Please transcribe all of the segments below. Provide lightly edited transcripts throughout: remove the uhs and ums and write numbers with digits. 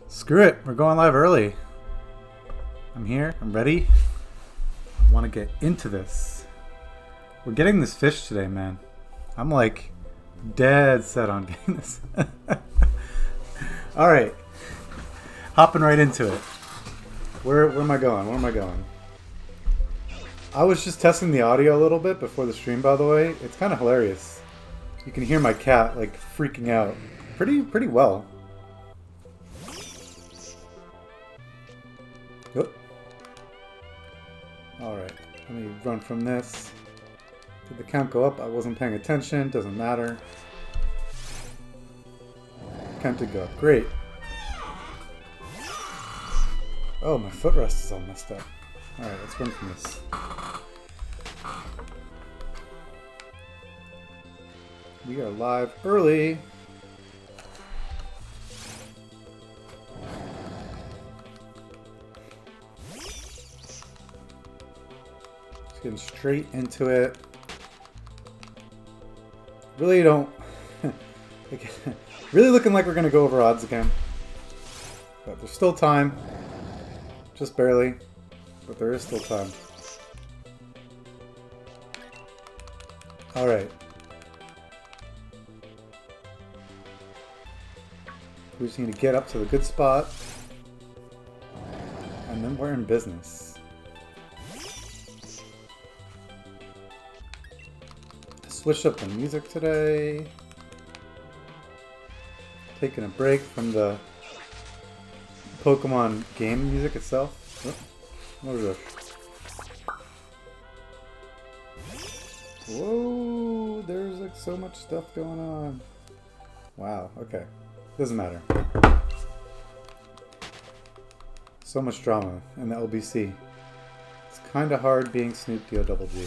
Screw it, we're going live early. I'm here, I'm ready. I want to get into this. We're getting this fish today, man. I'm like dead set on getting this. Alright, hopping right into it. Where am I going? Where am I going? I was just testing the audio a little bit before the stream, by the way. It's kind of hilarious. You can hear my cat like freaking out pretty well. Oop. Alright, let me run from this. Did the count go up? I wasn't paying attention. Doesn't matter. Count did go up. Great. Oh, my footrest is all messed up. Alright, let's run from this. We are live early. Just getting straight into it. Really don't... really looking like we're going to go over odds again. But there's still time. Just barely. But there is still time. Alright. We just need to get up to the good spot. And then we're in business. Switched up the music today. Taking a break from the Pokemon game music itself. Oh, what is this? Whoa, there's like so much stuff going on. Wow, okay. Doesn't matter. So much drama in the LBC. It's kind of hard being Snoop D-O-double-G.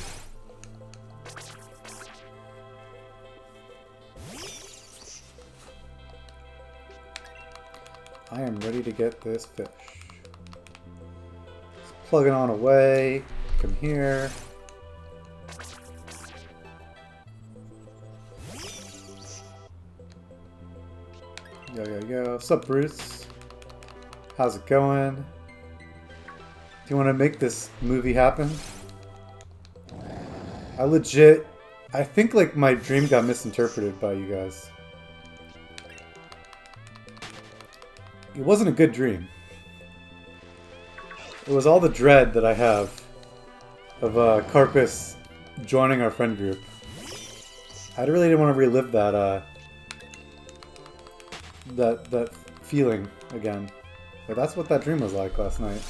I am ready to get this fish. Just plug it on away. Come here. Yo. What's up, Bruce? How's it going? Do you want to make this movie happen? I think like my dream got misinterpreted by you guys. It wasn't a good dream. It was all the dread that I have of Carpus joining our friend group. I really didn't want to relive that that feeling again. But that's what that dream was like last night.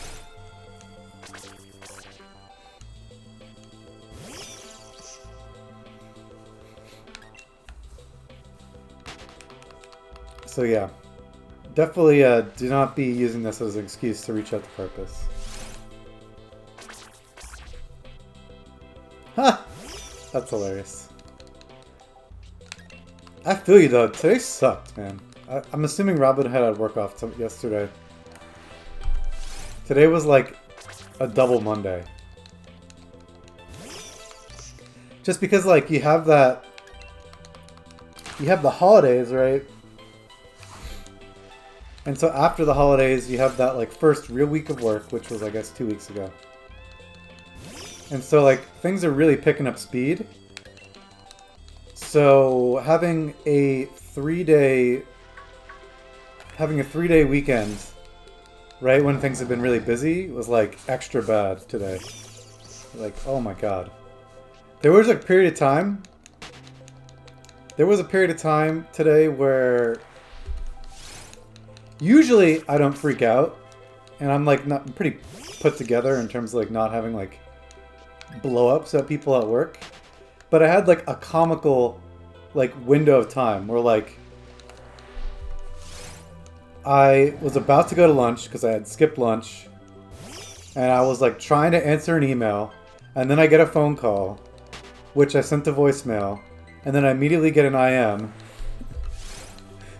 So yeah. Definitely do not be using this as an excuse to reach out to Carpus. Ha! That's hilarious. I feel you though. Today sucked, man. I'm assuming Robin had work off yesterday. Today was like a double Monday. Just because like you have the holidays, right? And so after the holidays, you have that like first real week of work, which was I guess 2 weeks ago. And so like things are really picking up speed. So having a 3-day weekend, right when things have been really busy, was like extra bad today. Like, oh my god. There was a period of time today where usually I don't freak out, and I'm like I'm pretty put together in terms of like not having like blow-ups at people at work. But I had like a comical like window of time where like I was about to go to lunch because I had skipped lunch, and I was like trying to answer an email, and then I get a phone call, which I sent to voicemail, and then I immediately get an IM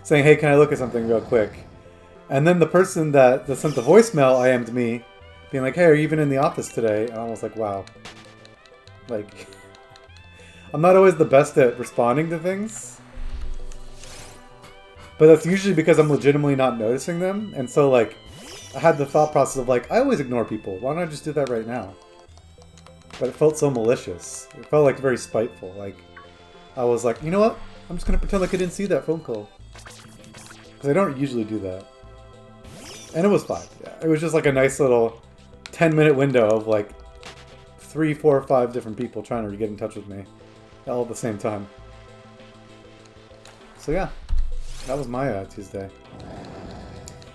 saying, hey, can I look at something real quick? And then the person that sent the voicemail IM'd me, being like, hey, are you even in the office today? And I was like, wow. Like, I'm not always the best at responding to things. But that's usually because I'm legitimately not noticing them. And so, like, I had the thought process of, like, I always ignore people. Why don't I just do that right now? But it felt so malicious. It felt, like, very spiteful. Like, I was like, you know what? I'm just going to pretend like I didn't see that phone call. Because I don't usually do that. And it was fine. Yeah, it was just, like, a nice little 10-minute window of, like, 3, 4, 5 different people trying to get in touch with me. All at the same time. So, yeah. That was my Tuesday.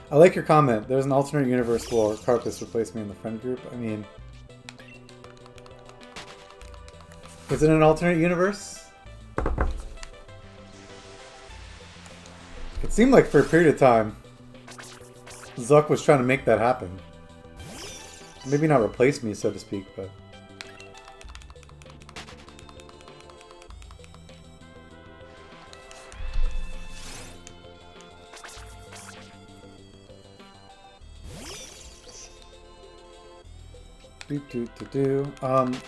I like your comment. There's an alternate universe where Carpus replaced me in the friend group. I mean... Is it an alternate universe? It seemed like for a period of time, Zuck was trying to make that happen. Maybe not replace me, so to speak, but...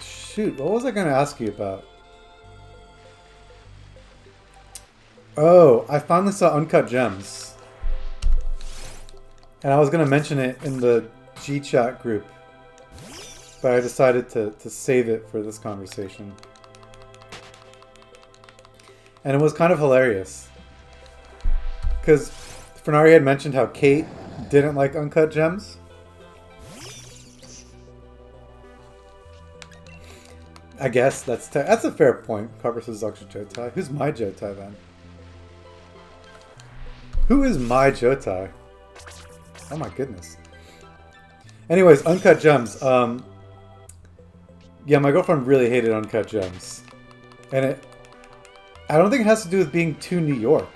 Shoot, what was I going to ask you about? Oh, I finally saw Uncut Gems. And I was going to mention it in the G-Chat group. But I decided to save it for this conversation. And it was kind of hilarious. Because Fernari had mentioned how Kate didn't like Uncut Gems. I guess that's a fair point. Carver says Zuck's Jotai. Who's my Jotai then? Who is my Jotai? Oh my goodness. Anyways, Uncut Gems. Yeah, my girlfriend really hated Uncut Gems. And I don't think it has to do with being too New York.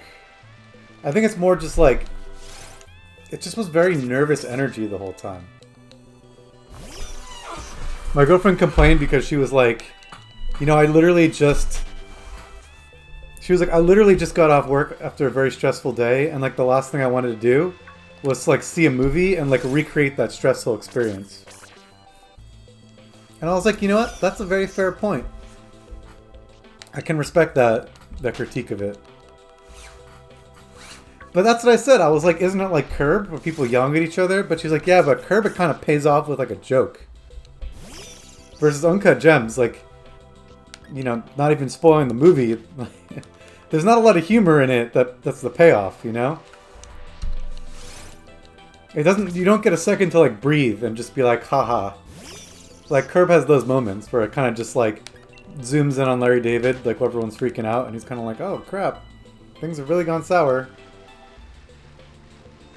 I think it's more just like... It just was very nervous energy the whole time. My girlfriend complained because she was like, you know, I literally just got off work after a very stressful day, and like the last thing I wanted to do was like see a movie and like recreate that stressful experience. And I was like, you know what? That's a very fair point. I can respect that critique of it. But that's what I said. I was like, isn't it like Curb where people yelling at each other? But she's like, yeah, but Curb it kind of pays off with like a joke. Versus Uncut Gems, like, you know, not even spoiling the movie. There's not a lot of humor in it that's the payoff, you know? It doesn't, you don't get a second to like breathe and just be like, haha. Like Curb has those moments where it kind of just like zooms in on Larry David, like everyone's freaking out and he's kind of like, oh crap, things have really gone sour.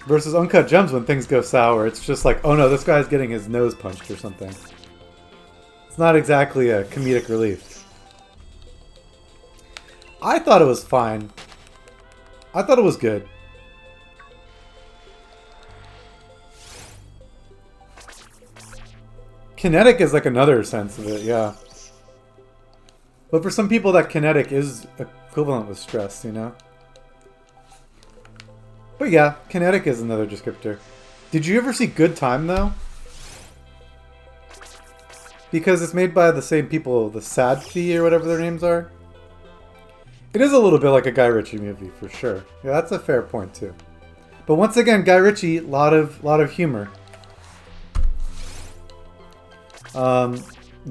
Versus Uncut Gems, when things go sour, it's just like, oh no, this guy's getting his nose punched or something. It's not exactly a comedic relief. I thought it was fine. I thought it was good. Kinetic is like another sense of it, yeah. But for some people that kinetic is equivalent with stress, you know? But yeah, kinetic is another descriptor. Did you ever see Good Time though? Because it's made by the same people, the Sadfi or whatever their names are. It is a little bit like a Guy Ritchie movie, for sure. Yeah, that's a fair point too. But once again, Guy Ritchie, lot of humor.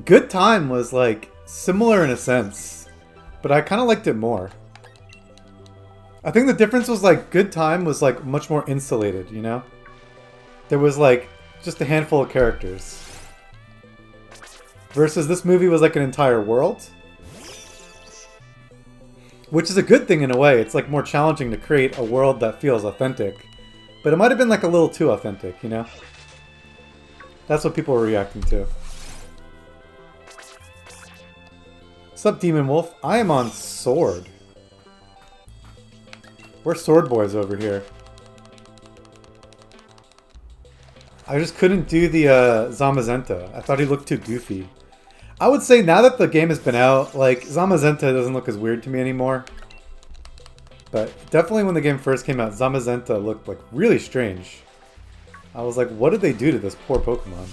Good Time was like similar in a sense, but I kind of liked it more. I think the difference was like Good Time was like much more insulated, you know? There was like just a handful of characters. Versus this movie was like an entire world. Which is a good thing in a way. It's like more challenging to create a world that feels authentic. But it might have been like a little too authentic, you know? That's what people were reacting to. Sup, Demon Wolf? I am on Sword. We're Sword Boys over here. I just couldn't do the Zamazenta. I thought he looked too goofy. I would say now that the game has been out, like, Zamazenta doesn't look as weird to me anymore. But definitely when the game first came out, Zamazenta looked, like, really strange. I was like, what did they do to this poor Pokemon?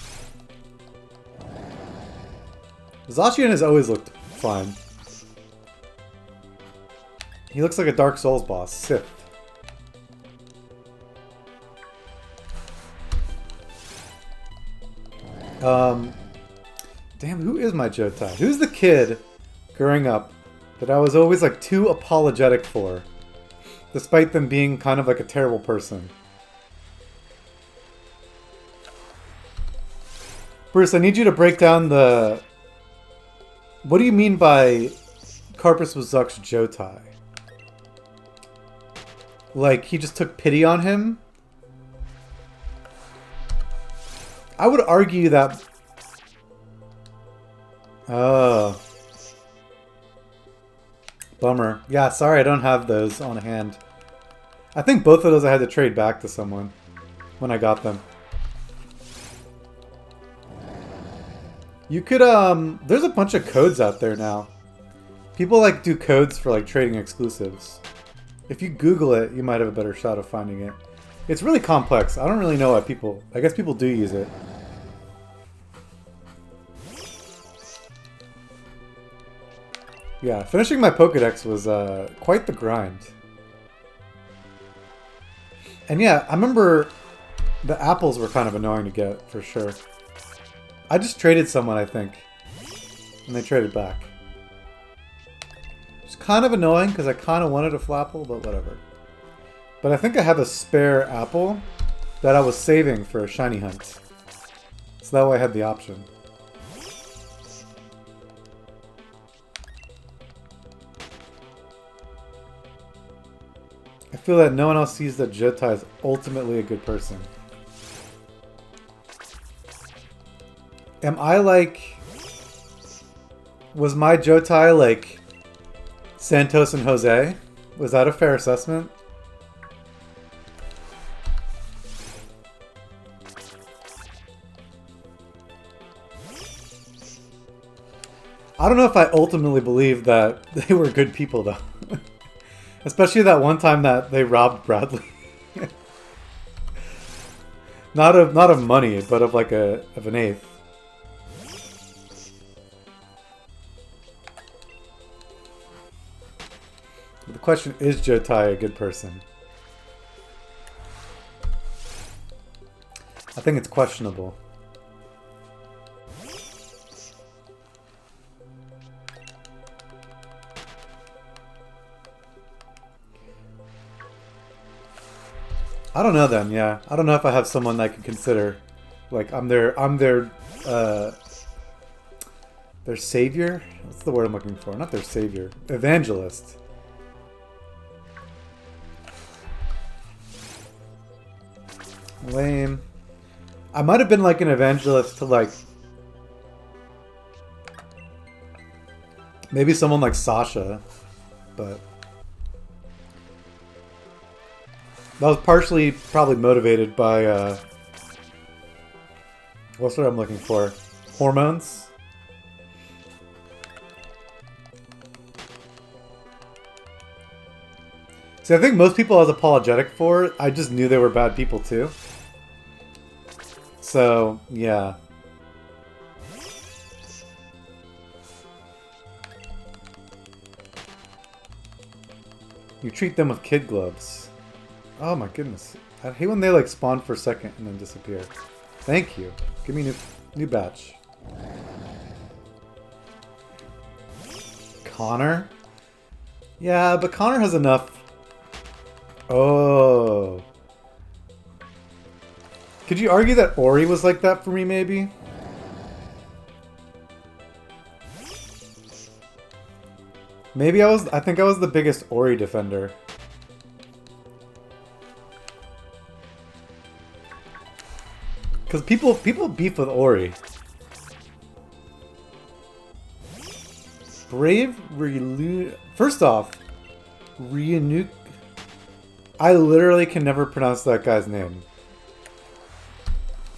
Zacian has always looked fine. He looks like a Dark Souls boss, Sith. Um, damn, who is my Jotai? Who's the kid growing up that I was always like too apologetic for, despite them being kind of like a terrible person? Bruce, I need you to break down the... What do you mean by Carpus was Zuck's Jotai? Like, he just took pity on him? I would argue that... Oh. Bummer. Yeah, sorry I don't have those on hand. I think both of those I had to trade back to someone when I got them. You could, there's a bunch of codes out there now. People like do codes for like trading exclusives. If you Google it, you might have a better shot of finding it. It's really complex. I don't really know why people, I guess people do use it. Yeah, finishing my Pokedex was quite the grind. And yeah, I remember the apples were kind of annoying to get, for sure. I just traded someone, I think. And they traded back. It's kind of annoying because I kind of wanted a Flapple, but whatever. But I think I have a spare apple that I was saving for a shiny hunt. So that way I had the option. I feel that no one else sees that Jotai is ultimately a good person. Am I like... Was my Jotai like Santos and Jose? Was that a fair assessment? I don't know if I ultimately believe that they were good people though. Especially that one time that they robbed Bradley. not of money, but of like an eighth. The question is Jotai a good person? I think it's questionable. I don't know then, yeah. I don't know if I have someone I can consider. Like I'm their savior? What's the word I'm looking for? Not their savior. Evangelist. Lame. I might have been like an evangelist to like maybe someone like Sasha, but that was partially probably motivated by what's what I'm looking for? Hormones? See, I think most people I was apologetic for, I just knew they were bad people too. So, yeah. You treat them with kid gloves. Oh my goodness. I hate when they like spawn for a second and then disappear. Thank you. Give me a new batch. Connor? Yeah, but Connor has enough. Oh. Could you argue that Ori was like that for me, maybe? Maybe I think I was the biggest Ori defender. Because people beef with Ori. Brave Relu... First off, Ryunuk... I literally can never pronounce that guy's name.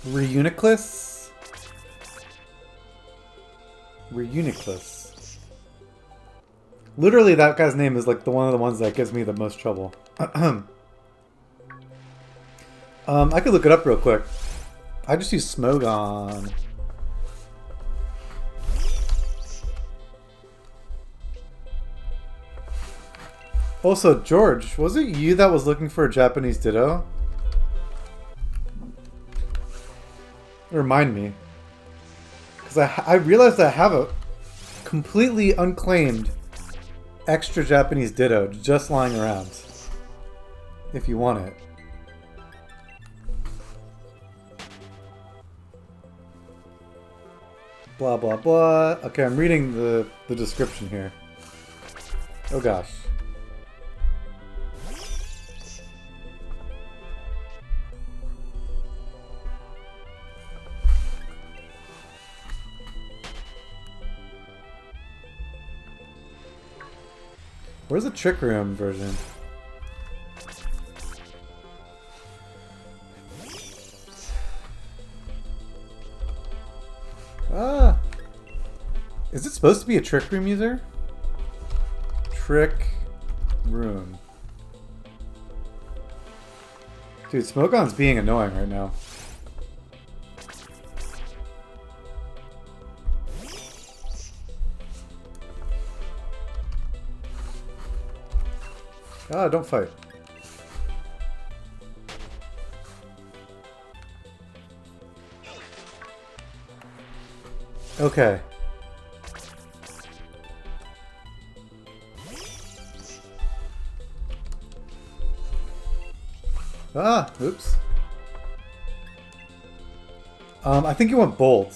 Reuniclus? Reuniclus. Literally, that guy's name is like one of the ones that gives me the most trouble. I could look it up real quick. I just use Smogon. Also, George, was it you that was looking for a Japanese Ditto? Remind me. Because I realized I have a completely unclaimed extra Japanese Ditto just lying around. If you want it. Blah, blah, blah. Okay, I'm reading the description here. Oh gosh. Where's the Trick Room version? Ah! Is it supposed to be a Trick Room user? Trick Room. Dude, Smoke-On's being annoying right now. Ah, don't fight. Okay. Ah, oops. I think you want bold.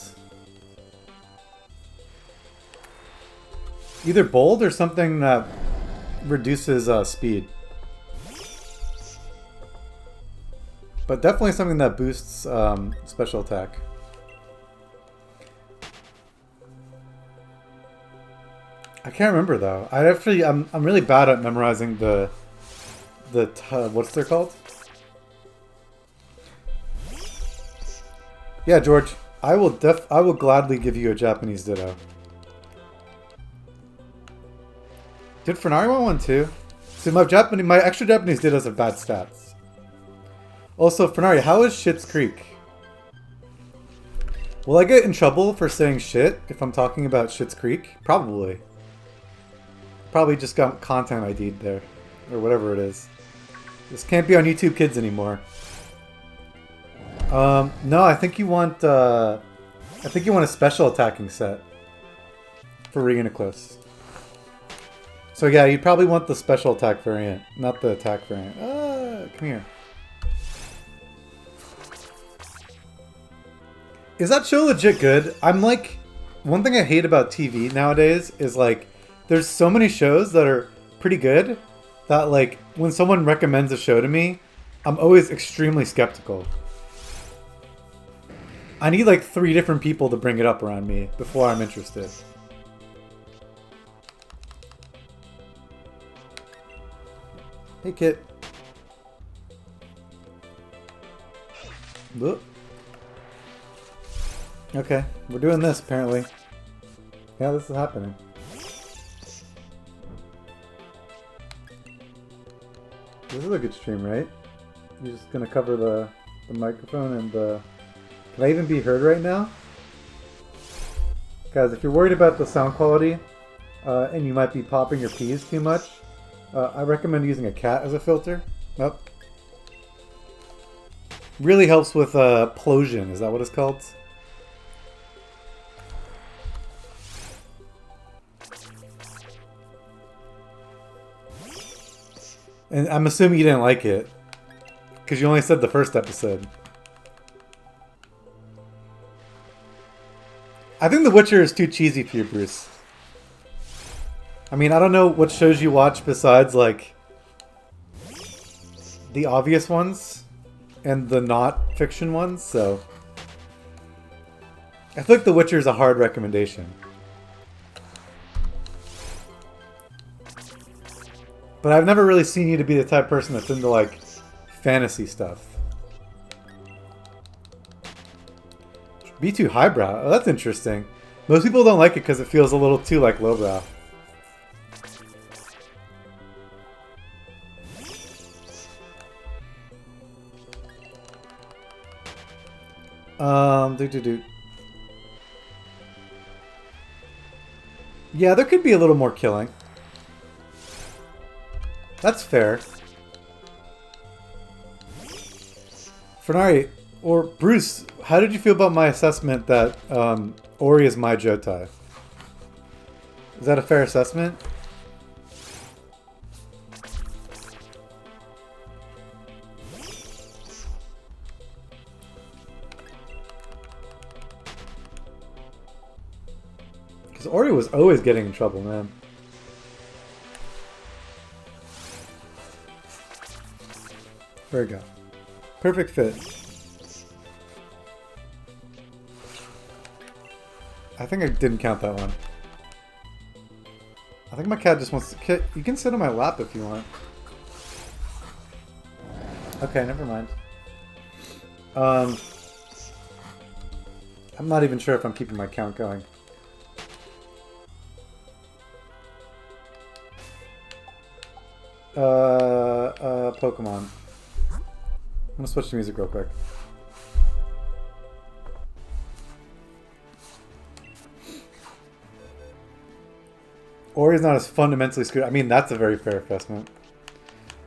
Either bold or something that reduces speed. But definitely something that boosts special attack. I can't remember though. I'm really bad at memorizing the what's they're called? Yeah, George, I will gladly give you a Japanese Ditto. Did Fernari want one too? See, my extra Japanese Dittos have bad stats. Also, Fernari, how is Schitt's Creek? Will I get in trouble for saying shit if I'm talking about Schitt's Creek? Probably. Probably just got content ID'd there. Or whatever it is. This can't be on YouTube Kids anymore. No, I think you want a special attacking set for Reuniclus. So yeah, you'd probably want the special attack variant, not the attack variant. Come here. Is that show legit good? I'm like, one thing I hate about TV nowadays is like, there's so many shows that are pretty good that like, when someone recommends a show to me, I'm always extremely skeptical. I need like 3 different people to bring it up around me before I'm interested. Hey, Kit. Whoop. Okay, we're doing this apparently. Yeah, this is happening. This is a good stream, right? You're just gonna cover the microphone and the... Can I even be heard right now? Guys, if you're worried about the sound quality, and you might be popping your P's too much, I recommend using a cat as a filter. Nope. Really helps with plosion, is that what it's called? And I'm assuming you didn't like it, because you only said the first episode. I think The Witcher is too cheesy for you, Bruce. I mean, I don't know what shows you watch besides, like, the obvious ones and the not fiction ones, so... I feel like The Witcher is a hard recommendation. But I've never really seen you to be the type of person that's into, like, fantasy stuff. Be too highbrow? Oh, that's interesting. Most people don't like it because it feels a little too, like, lowbrow. Yeah, there could be a little more killing. That's fair. Fernari, or Bruce, how did you feel about my assessment that Ori is my Jotai. Is that a fair assessment? Because Ori was always getting in trouble, man. There we go. Perfect fit. I think I didn't count that one. I think my cat just wants to... You can sit on my lap if you want. Okay, never mind. I'm not even sure if I'm keeping my count going. Pokemon. I'm gonna switch to music real quick. Ori's not as fundamentally screwed. I mean, that's a very fair assessment.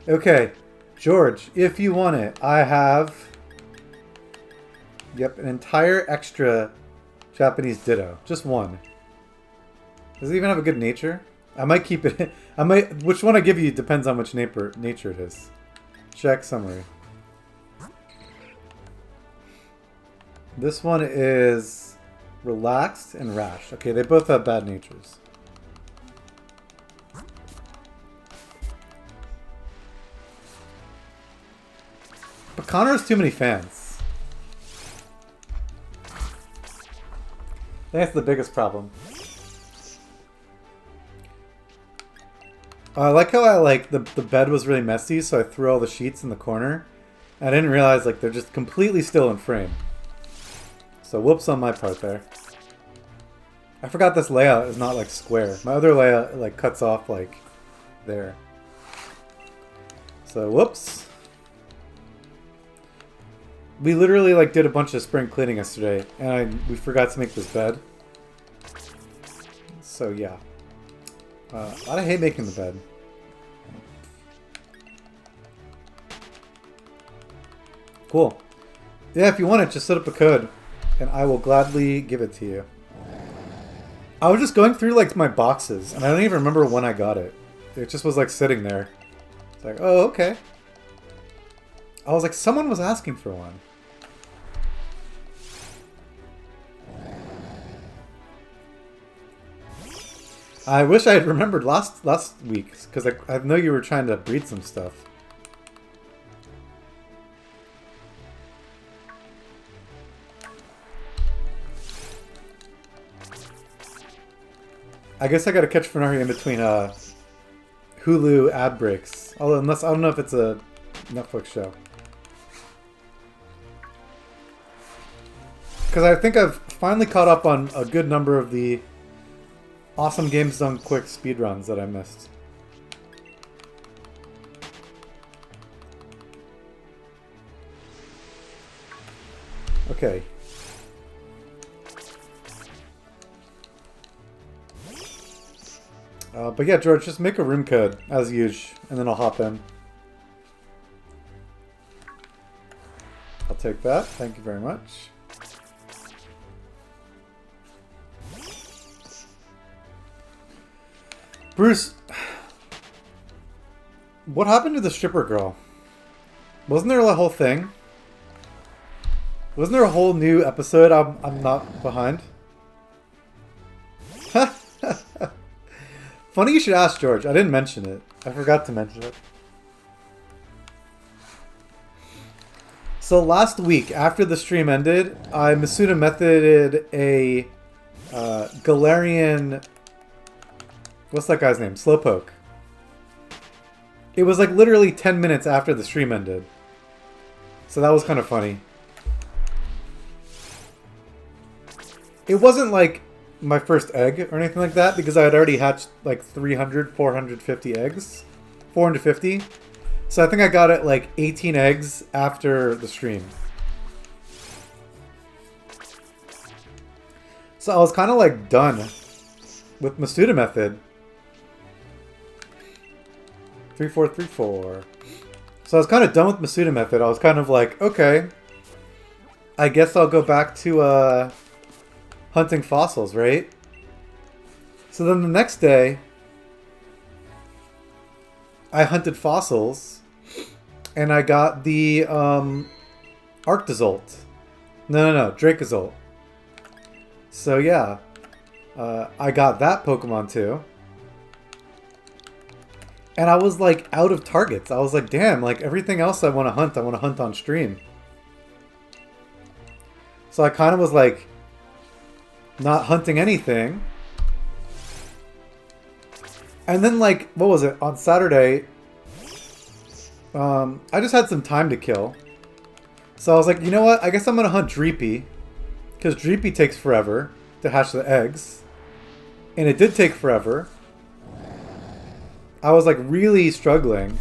Okay, George, if you want it, I have... Yep, an entire extra Japanese Ditto. Just one. Does it even have a good nature? I might keep it... I might... Which one I give you depends on which nature it is. Check summary. This one is relaxed and rash. Okay, they both have bad natures. But Connor has too many fans. I think that's the biggest problem. I like how the bed was really messy, so I threw all the sheets in the corner. I didn't realize like they're just completely still in frame. So whoops on my part there. I forgot this layout is not like square. My other layout like cuts off like there. So whoops. We literally like did a bunch of spring cleaning yesterday, and we forgot to make this bed. So yeah, I hate making the bed. Cool. Yeah, if you want it, just set up a code, and I will gladly give it to you. I was just going through like my boxes, and I don't even remember when I got it. It just was like sitting there. It's like, oh, okay. I was like, someone was asking for one. I wish I had remembered last week, because I know you were trying to breed some stuff. I guess I gotta catch Fenari in between Hulu ad breaks. Although, unless I don't know if it's a Netflix show. Because I think I've finally caught up on a good number of the awesome games done quick speedruns that I missed. Okay. But yeah, George, just make a room code, as usual, and then I'll hop in. I'll take that. Thank you very much. Bruce, what happened to the stripper girl? Wasn't there a whole thing? Wasn't there a whole new episode I'm not behind? Funny you should ask, George. I didn't mention it. I forgot to mention it. So last week, after the stream ended, I Masuda Methoded a Galarian... What's that guy's name? Slowpoke. It was like literally 10 minutes after the stream ended. So that was kind of funny. It wasn't like my first egg or anything like that, because I had already hatched like 300, 450 eggs. 450. So I think I got it like 18 eggs after the stream. So I was kind of like done with Masuda Method. 3434. So I was kind of done with Masuda Method. I was kind of like, okay, I guess I'll go back to hunting fossils, right? So then the next day, I hunted fossils, and I got the Arctozolt. No, Dracozolt. So yeah, I got that Pokemon too. And I was like out of targets. I was like, damn, like everything else I want to hunt on stream. So I kind of was like not hunting anything. And then like, what was it? On Saturday, I just had some time to kill. So I was like, you know what? I guess I'm going to hunt Dreepy. Because Dreepy takes forever to hatch the eggs. And it did take forever. I was like really struggling.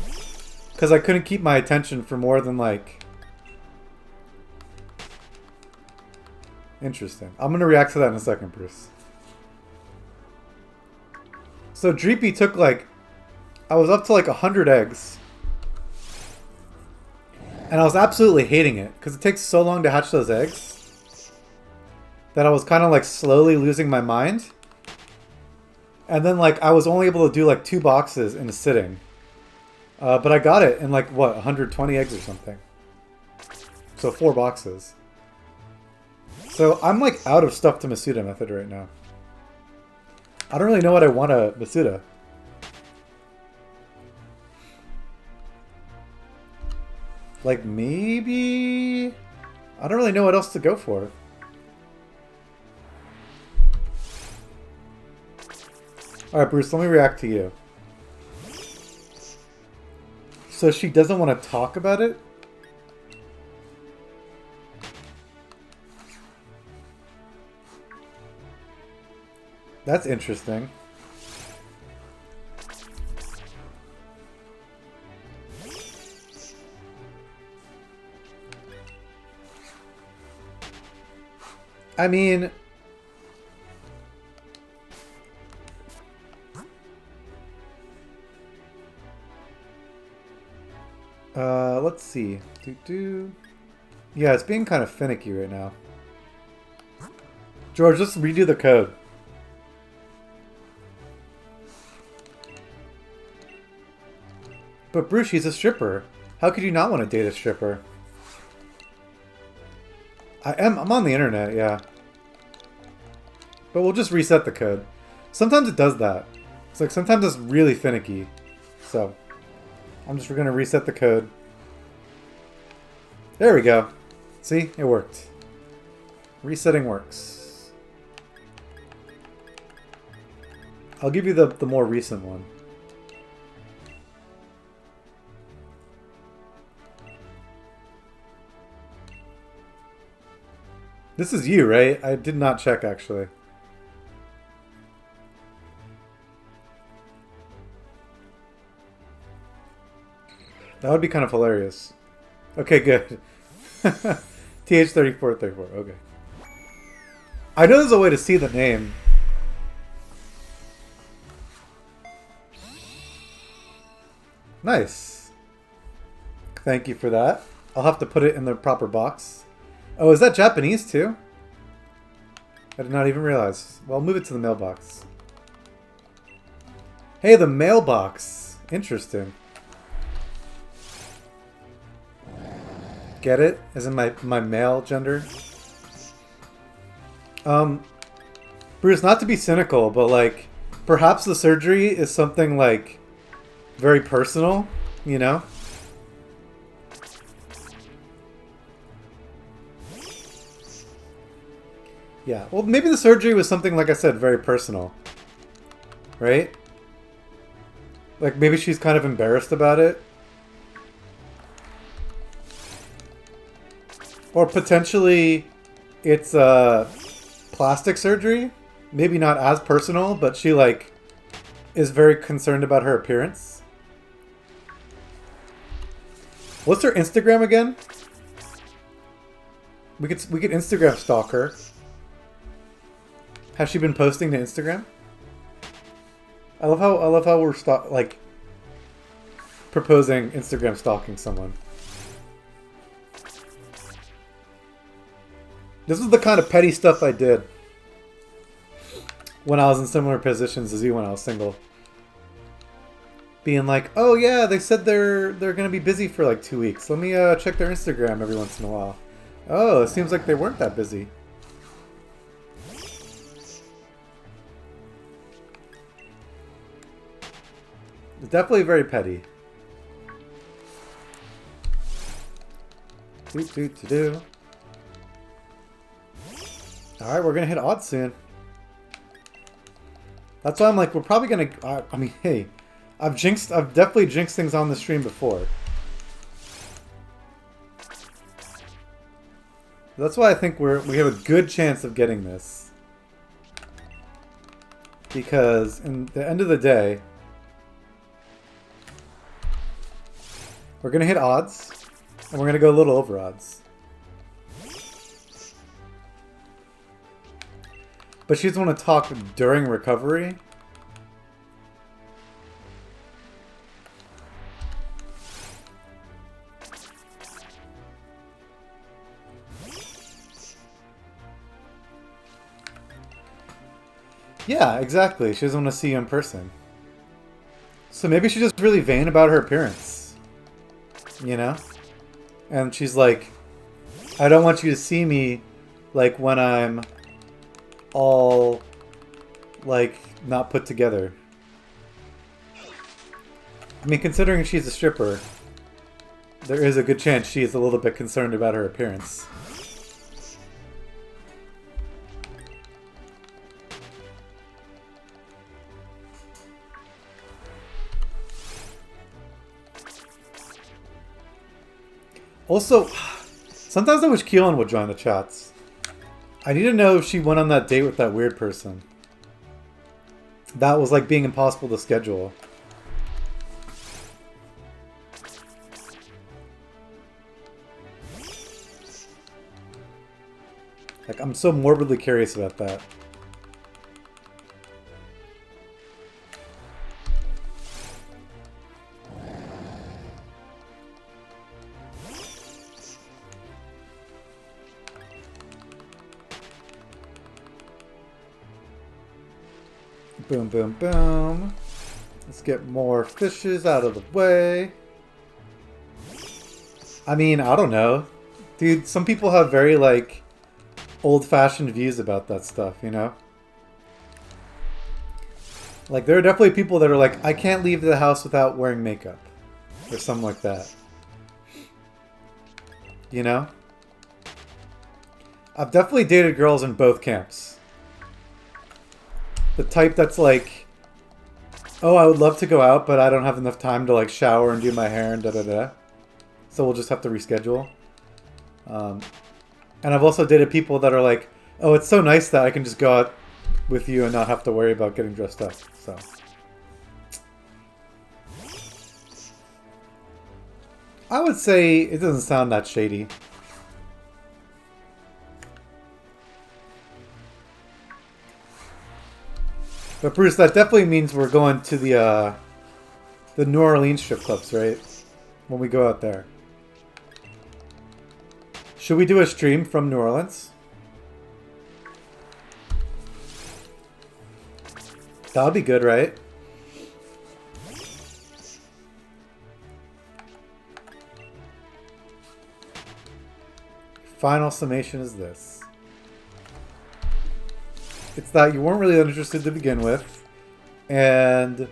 Because I couldn't keep my attention for more than like... Interesting. I'm going to react to that in a second, Bruce. So Dreepy took like... I was up to like 100 eggs. And I was absolutely hating it. Because it takes so long to hatch those eggs. That I was kind of like slowly losing my mind. And then like I was only able to do like 2 boxes in a sitting. But I got it in like what, 120 eggs or something. So 4 boxes. So I'm like out of stuff to Masuda Method right now. I don't really know what I want to Masuda. Like maybe... I don't really know what else to go for. Alright, Bruce, let me react to you. So she doesn't want to talk about it? That's interesting. I mean... let's see. Yeah, it's being kind of finicky right now. George, let's redo the code. But Bruce, she's a stripper. How could you not want to date a stripper? I'm on the internet, yeah. But we'll just reset the code. Sometimes it does that. It's like sometimes it's really finicky. So I'm just gonna reset the code. There we go. See? It worked. Resetting works. I'll give you the more recent one. This is you, right? I did not check, actually. That would be kind of hilarious. Okay, good. TH3434, okay. I know there's a way to see the name. Nice. Thank you for that. I'll have to put it in the proper box. Oh, is that Japanese too? I did not even realize. Well, I'll move it to the mailbox. Hey, the mailbox. Interesting. Get it? As in my male gender? Bruce, not to be cynical, but like, perhaps the surgery is something like very personal, you know? Yeah, well, maybe the surgery was something, like I said, very personal. Right? Like, maybe she's kind of embarrassed about it. Or potentially, it's plastic surgery. Maybe not as personal, but she, like, is very concerned about her appearance. What's her Instagram again? We could Instagram stalk her. Has she been posting to Instagram? I love how we're like proposing Instagram stalking someone. This is the kind of petty stuff I did. when I was in similar positions as you when I was single. Being like, oh yeah, they said they're gonna be busy for like 2 weeks. Let me check their Instagram every once in a while. Oh, it seems like they weren't that busy. It's definitely very petty. Do. Alright, we're gonna hit odds soon. That's why I'm like, we're probably gonna... I mean, hey, I've definitely jinxed things on the stream before. That's why I think we have a good chance of getting this. Because, in the end of the day, we're gonna hit odds, and we're gonna go a little over odds. But she doesn't want to talk during recovery. Yeah, exactly. She doesn't want to see you in person. So maybe she's just really vain about her appearance. You know? And she's like, I don't want you to see me like when I'm all like not put together. I mean, considering she's a stripper, there is a good chance she is a little bit concerned about her appearance. Also, sometimes I wish Keelan would join the chats. I need to know if she went on that date with that weird person. That was like being impossible to schedule. Like, I'm so morbidly curious about that. Boom, boom, boom. Let's get more fishes out of the way. I mean, I don't know. Dude, some people have very, like, old-fashioned views about that stuff, you know? Like, there are definitely people that are like, I can't leave the house without wearing makeup. Or something like that. You know? I've definitely dated girls in both camps. The type that's like, oh, I would love to go out, but I don't have enough time to like shower and do my hair and da-da-da. So we'll just have to reschedule. And I've also dated people that are like, oh, it's so nice that I can just go out with you and not have to worry about getting dressed up. So. I would say it doesn't sound that shady. But Bruce, that definitely means we're going to the New Orleans strip clubs, right? When we go out there. Should we do a stream from New Orleans? That would be good, right? Final summation is this. It's that you weren't really interested to begin with, and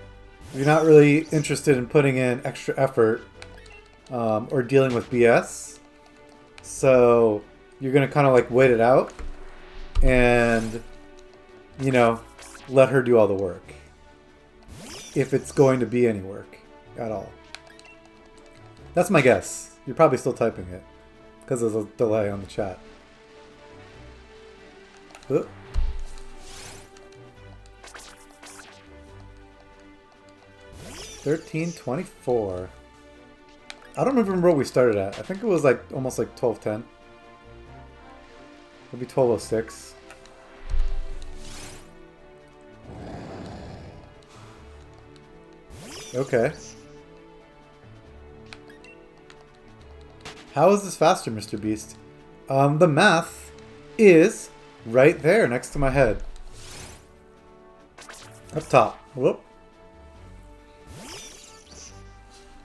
you're not really interested in putting in extra effort or dealing with BS. So you're going to kind of like wait it out and, you know, let her do all the work. If it's going to be any work at all. That's my guess. You're probably still typing it because there's a delay on the chat. Oop. $13.24. I don't remember what we started at. I think it was like almost like 12:10. Maybe 12:06. Okay. How is this faster, Mr. Beast? The math is right there next to my head. Up top. Whoop.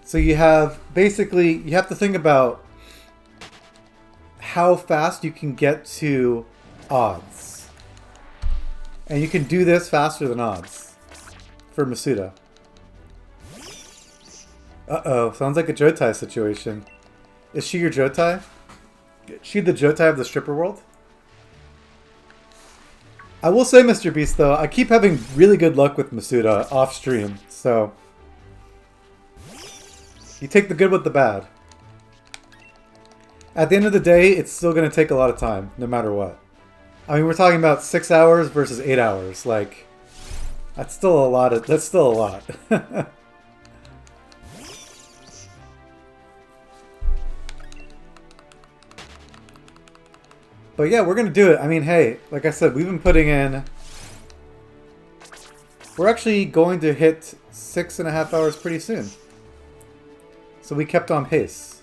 So you have, basically, you have to think about how fast you can get to odds. And you can do this faster than odds for Masuda. Uh-oh, sounds like a Jotai situation. Is she your Jotai? Is she the Jotai of the stripper world? I will say, Mr. Beast, though, I keep having really good luck with Masuda off stream, so you take the good with the bad. At the end of the day, it's still going to take a lot of time, no matter what. I mean, we're talking about 6 hours versus 8 hours. Like, that's still a lot. That's still a lot. But yeah, we're going to do it. I mean, hey, like I said, we've been putting in... We're actually going to hit 6.5 hours pretty soon. So we kept on pace.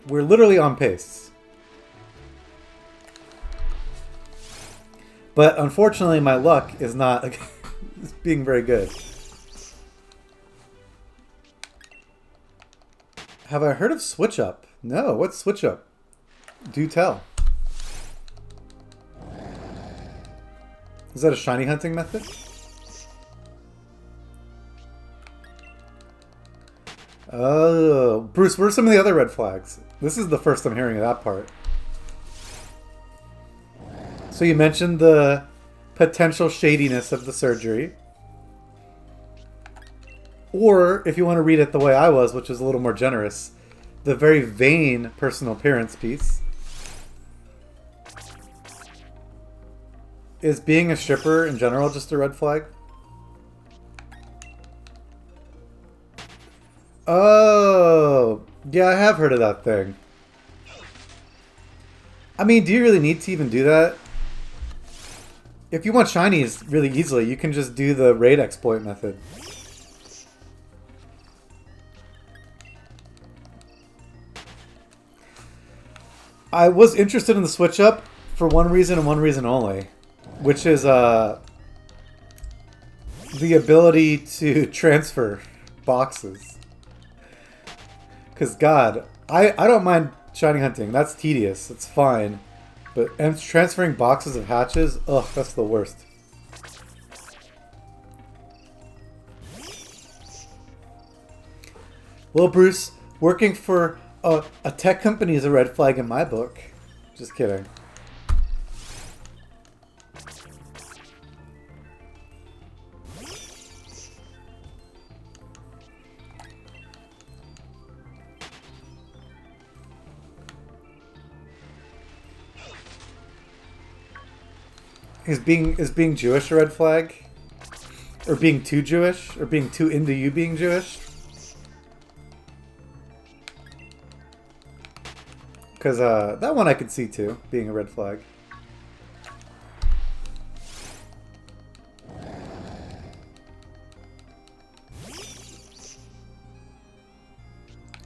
We're literally on pace. But unfortunately, my luck is not being very good. Have I heard of Switch Up? No, what's Switch Up? Do tell. Is that a shiny hunting method? Oh, Bruce, what are some of the other red flags? This is the first I'm hearing of that part. So you mentioned the potential shadiness of the surgery. Or, if you want to read it the way I was, which is a little more generous, the very vain personal appearance piece. Is being a stripper in general just a red flag? Oh, yeah, I have heard of that thing. I mean, do you really need to even do that? If you want shinies really easily, you can just do the raid exploit method. I was interested in the switch up for one reason and one reason only, which is the ability to transfer boxes. Because God, I don't mind shiny hunting. That's tedious. It's fine. But transferring boxes of hatches, ugh, that's the worst. Well, Bruce, working for a tech company is a red flag in my book. Just kidding. Is being Jewish a red flag? Or being too Jewish? Or being too into you being Jewish? Because that one I could see too, being a red flag.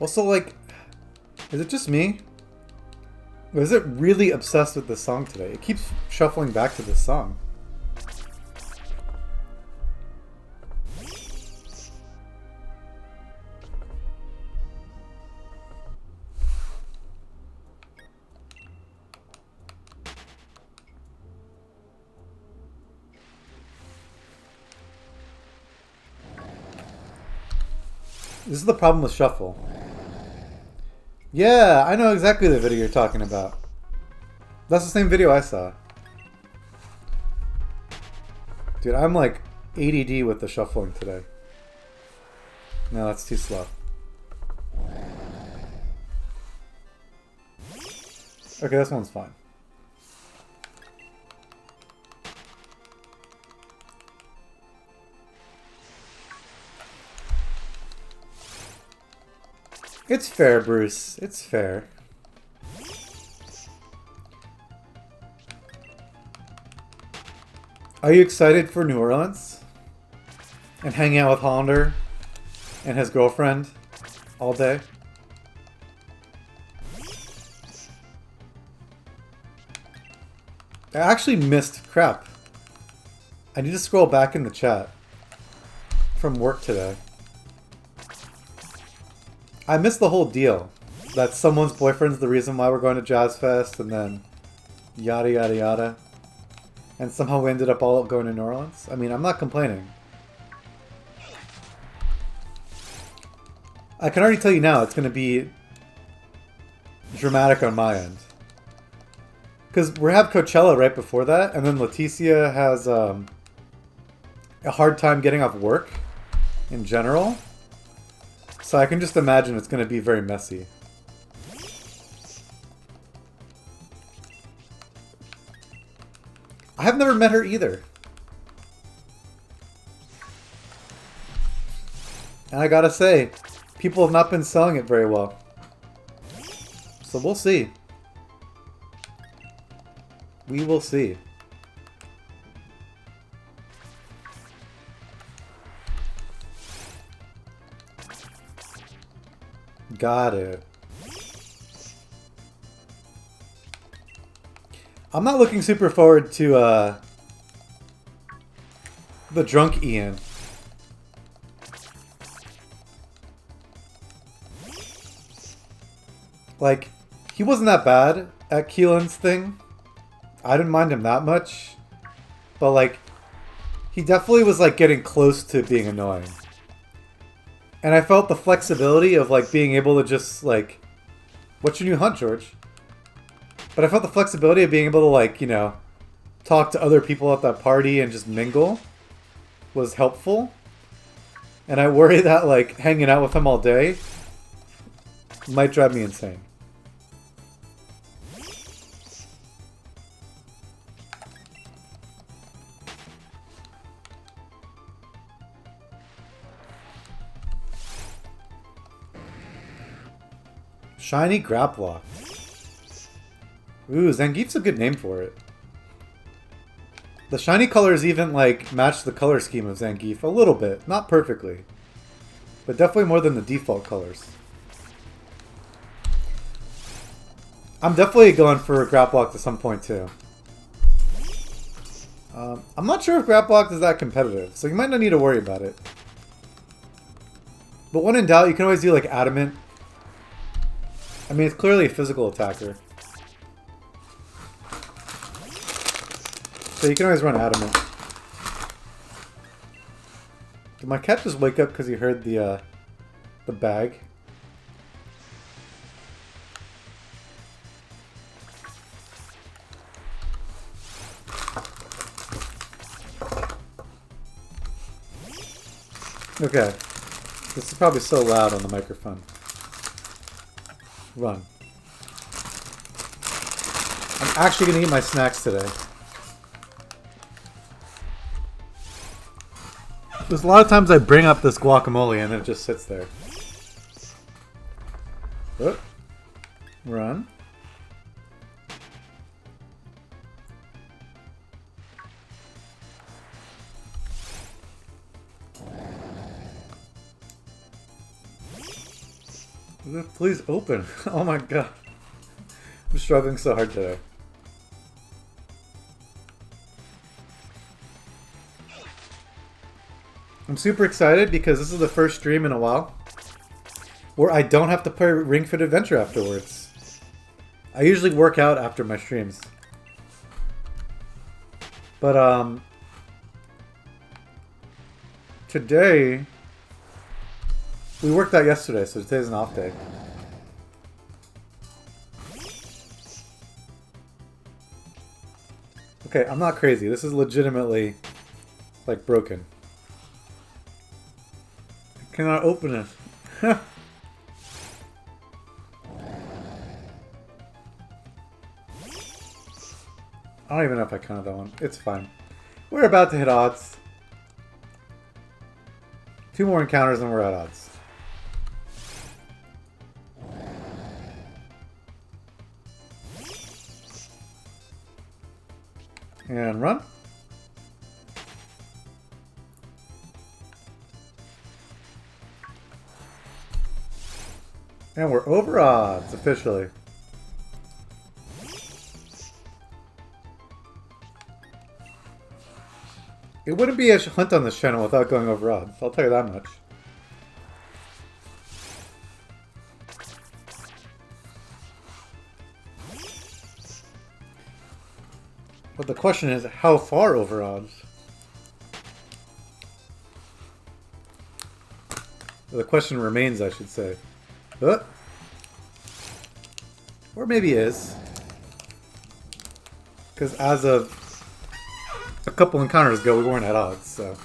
Also, like, is it just me? Or is it really obsessed with this song today? It keeps shuffling back to this song. This is the problem with shuffle. Yeah, I know exactly the video you're talking about. That's the same video I saw. Dude, I'm like ADD with the shuffling today. No, that's too slow. Okay, this one's fine. It's fair, Bruce. It's fair. Are you excited for New Orleans? And hanging out with Hollander and his girlfriend all day? I actually missed crap. I need to scroll back in the chat from work today. I missed the whole deal. That someone's boyfriend's the reason why we're going to Jazz Fest, and then yada yada yada. And somehow we ended up all going to New Orleans. I mean, I'm not complaining. I can already tell you now it's going to be dramatic on my end. Because we have Coachella right before that, and then Leticia has a hard time getting off work in general. So I can just imagine it's going to be very messy. I have never met her either. And I gotta say, people have not been selling it very well. So we'll see. We will see. Got it. I'm not looking super forward to the drunk Ian. Like, he wasn't that bad at Keelan's thing. I didn't mind him that much. But, like, he definitely was, like, getting close to being annoying. And I felt the flexibility of, like, being able to just, like... What's your new hunt, George? But I felt the flexibility of being able to, like, you know, talk to other people at that party and just mingle was helpful. And I worry that, like, hanging out with him all day might drive me insane. Shiny Graplock. Ooh, Zangief's a good name for it. The shiny colors even, like, match the color scheme of Zangief a little bit. Not perfectly. But definitely more than the default colors. I'm definitely going for a Graplock at some point, too. I'm not sure if Graplock is that competitive, so you might not need to worry about it. But when in doubt, you can always do, like, Adamant. I mean, it's clearly a physical attacker. So you can always run Adamant. Did my cat just wake up because he heard the bag? Okay. This is probably so loud on the microphone. Run. I'm actually going to eat my snacks today. There's a lot of times I bring up this guacamole and then it just sits there. Oh. Run. Please open. Oh my god. I'm struggling so hard today. I'm super excited because this is the first stream in a while where I don't have to play Ring Fit Adventure afterwards. I usually work out after my streams. But today we worked out yesterday, so today's an off day. Okay, I'm not crazy. This is legitimately like broken. Cannot open it. I don't even know if I counted that one. It's fine. We're about to hit odds. 2 more encounters and we're at odds. And run. And we're over odds, officially. It wouldn't be a hunt on this channel without going over odds. I'll tell you that much. But the question is, how far over odds? The question remains, I should say. But, or maybe is. Because as of a couple encounters ago, we weren't at odds, so...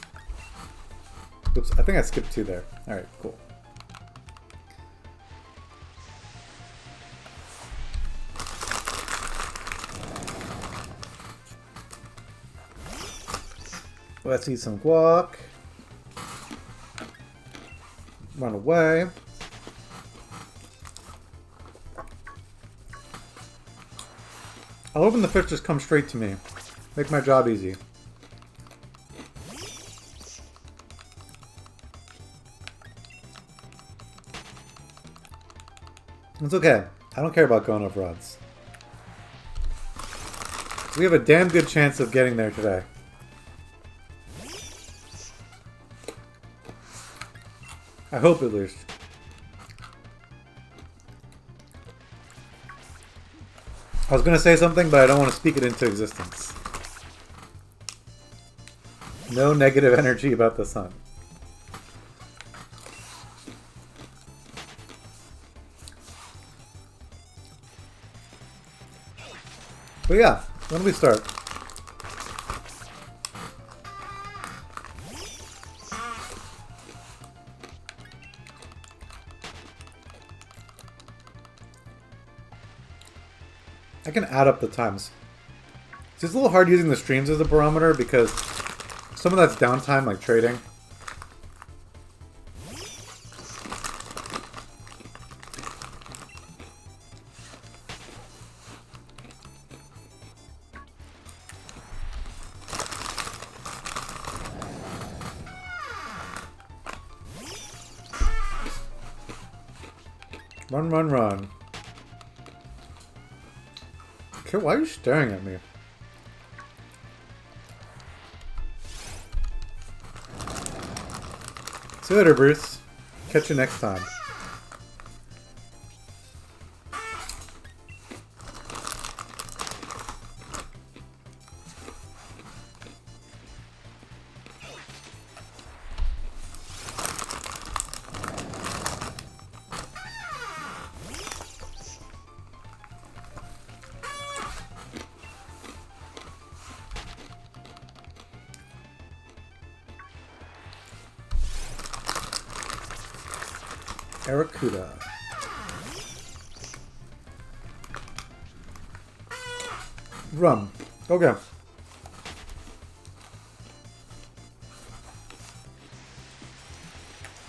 Oops, I think I skipped 2 there. Alright, cool. Let's eat some guac. Run away. I'll open the fish just come straight to me. Make my job easy. It's okay. I don't care about going over odds. We have a damn good chance of getting there today. I hope at least. I was going to say something, but I don't want to speak it into existence. No negative energy about the sun. But yeah, when do we start? I can add up the times. It's just a little hard using the streams as a barometer because some of that's downtime, like trading. Run, run, run. Okay, why are you staring at me? See you later, Bruce. Catch you next time. Aracuda. Rum. Okay.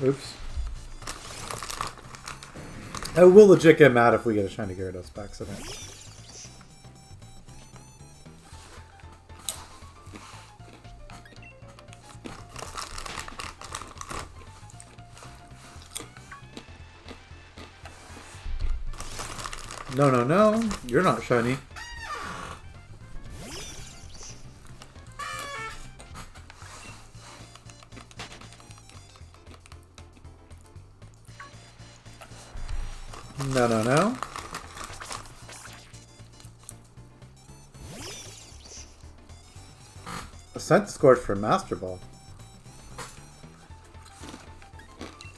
Oops. I will legit get mad if we get a shiny Gyarados by accident. No, no, no. You're not shiny. No, no, no. A Scent Scorch for Master Ball.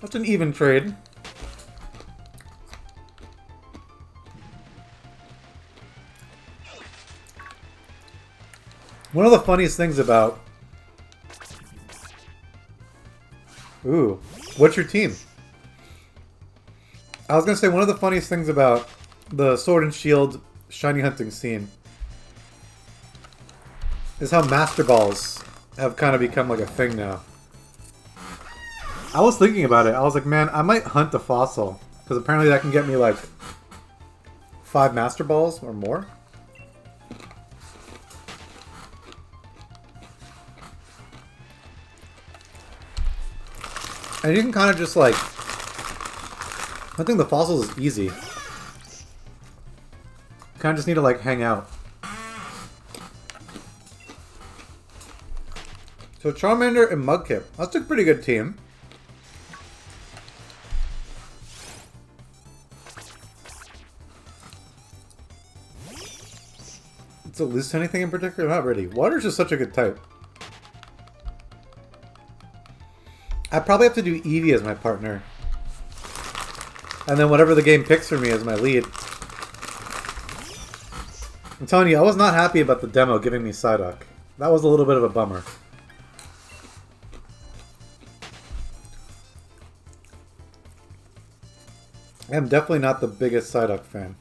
That's an even trade. One of the funniest things about... Ooh, what's your team? I was going to say, one of the funniest things about the Sword and Shield shiny hunting scene is how Master Balls have kind of become like a thing now. I was thinking about it. I was like, man, I might hunt a fossil. Because apparently that can get me like 5 Master Balls or more. And you can kind of just like... I think the fossils is easy. You kind of just need to like hang out. So Charmander and Mudkip. That's a pretty good team. Does it lose to anything in particular? Not really. Water's just such a good type. I probably have to do Eevee as my partner. And then whatever the game picks for me as my lead. I'm telling you, I was not happy about the demo giving me Psyduck. That was a little bit of a bummer. I am definitely not the biggest Psyduck fan.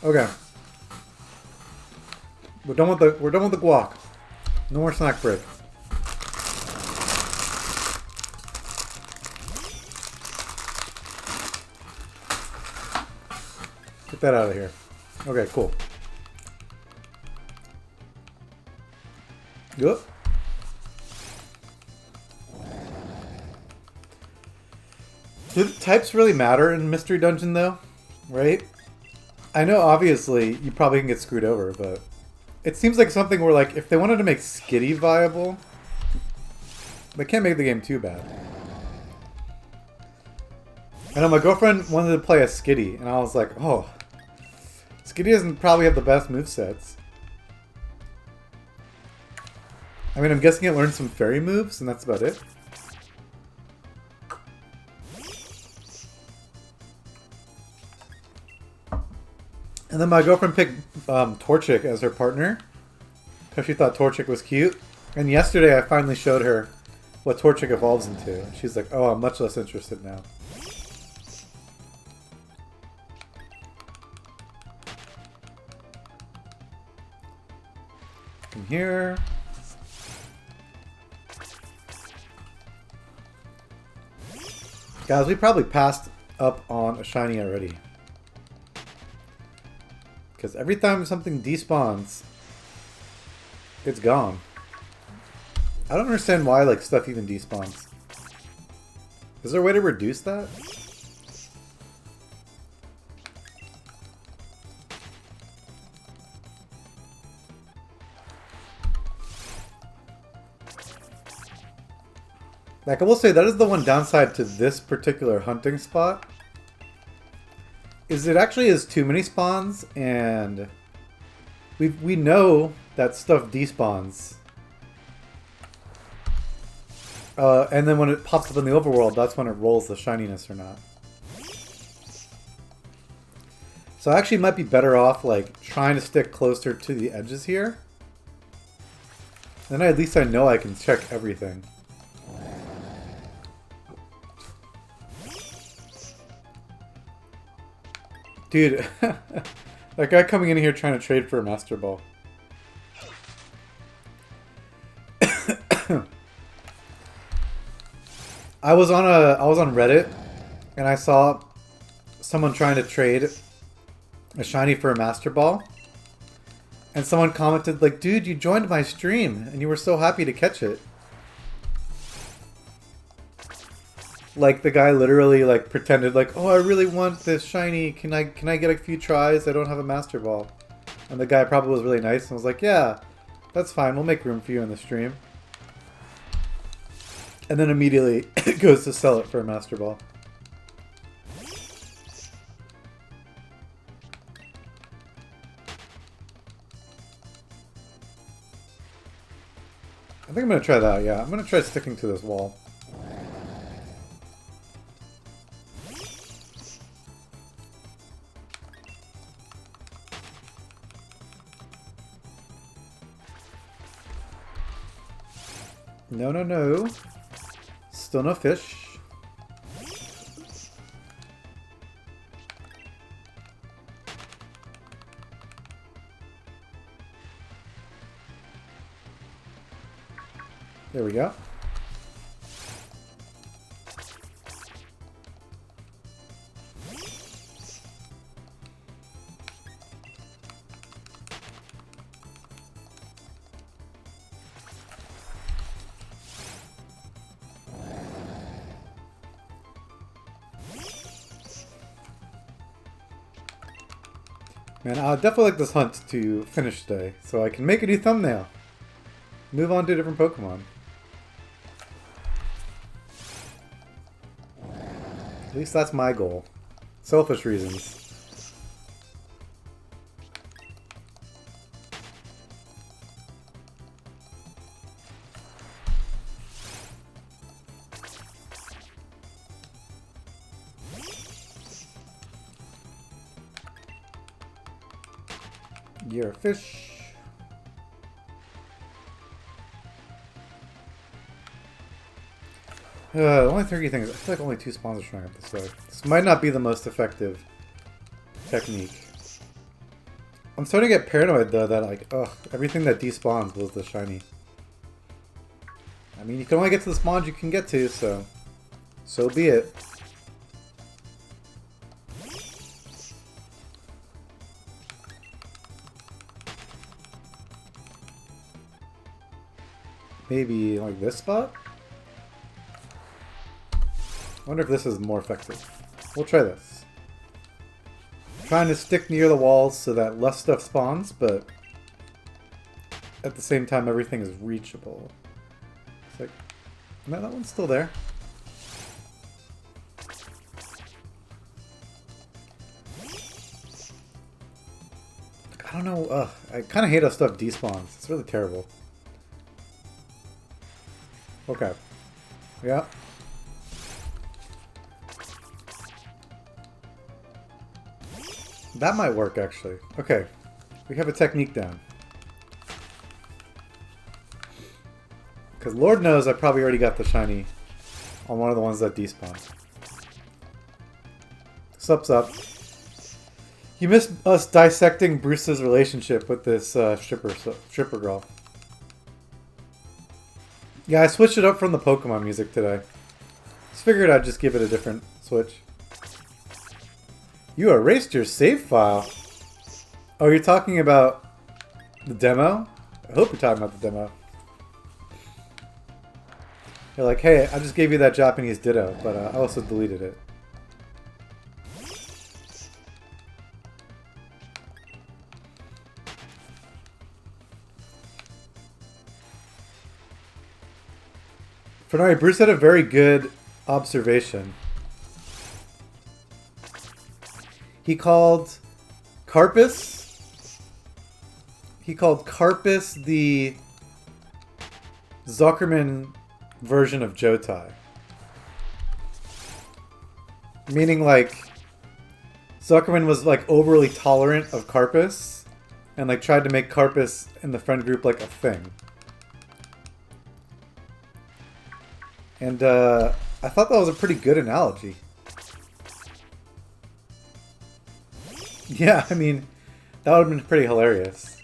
Okay. We're done with the guac. No more snack break. Get that out of here. Okay, cool. Good. Do the types really matter in Mystery Dungeon though? Right? I know obviously you probably can get screwed over, but it seems like something where like if they wanted to make Skitty viable, they can't make the game too bad. I know my girlfriend wanted to play a Skitty, and I was like, oh, Skitty doesn't probably have the best movesets. I mean, I'm guessing it learned some fairy moves, and that's about it. And then my girlfriend picked Torchic as her partner because she thought Torchic was cute. And yesterday I finally showed her what Torchic evolves into. And she's like, oh, I'm much less interested now. Come here. Guys, we probably passed up on a shiny already. Because every time something despawns, it's gone. I don't understand why like stuff even despawns. Is there a way to reduce that? Like I will say that is the one downside to this particular hunting spot. Is it actually has too many spawns, and we know that stuff despawns. And then when it pops up in the overworld, that's when it rolls the shininess or not. So I actually might be better off like trying to stick closer to the edges here. Then at least I know I can check everything. Dude, that guy coming in here trying to trade for a Master Ball. I was on Reddit and I saw someone trying to trade a shiny for a Master Ball. And someone commented like, dude, you joined my stream and you were so happy to catch it. Like the guy literally like pretended like, oh, I really want this shiny. Can I get a few tries? I don't have a Master Ball. And the guy probably was really nice and was like, yeah, that's fine. We'll make room for you in the stream. And then immediately goes to sell it for a Master Ball. I think I'm going to try that, yeah. I'm going to try sticking to this wall. No, no, no. Still no fish. There we go. Man, I'd definitely like this hunt to finish today, so I can make a new thumbnail. Move on to a different Pokemon. At least that's my goal. Selfish reasons. You're a fish. Only 30 things. I feel like only 2 spawns are showing up this way. This might not be the most effective technique. I'm starting to get paranoid though that like, ugh, everything that despawns was the shiny. I mean, you can only get to the spawns you can get to, so be it. Maybe like this spot? I wonder if this is more effective. We'll try this. I'm trying to stick near the walls so that less stuff spawns, but at the same time everything is reachable. It's like, no, that one's still there. I don't know, I kind of hate how stuff despawns. It's really terrible. Okay. Yeah. That might work, actually. Okay. We have a technique down. Because Lord knows I probably already got the shiny on one of the ones that despawned. Sup, sup. You missed us dissecting Bruce's relationship with this stripper girl. Yeah, I switched it up from the Pokemon music today. Just figured I'd just give it a different switch. You erased your save file. Oh, you're talking about the demo? I hope you're talking about the demo. You're like, hey, I just gave you that Japanese ditto, but I also deleted it. Fernari, Bruce had a very good observation. He called Carpus the Zuckerman version of Jotai. Meaning like Zuckerman was like overly tolerant of Carpus and like tried to make Carpus in the friend group like a thing. And I thought that was a pretty good analogy. Yeah, I mean, that would have been pretty hilarious.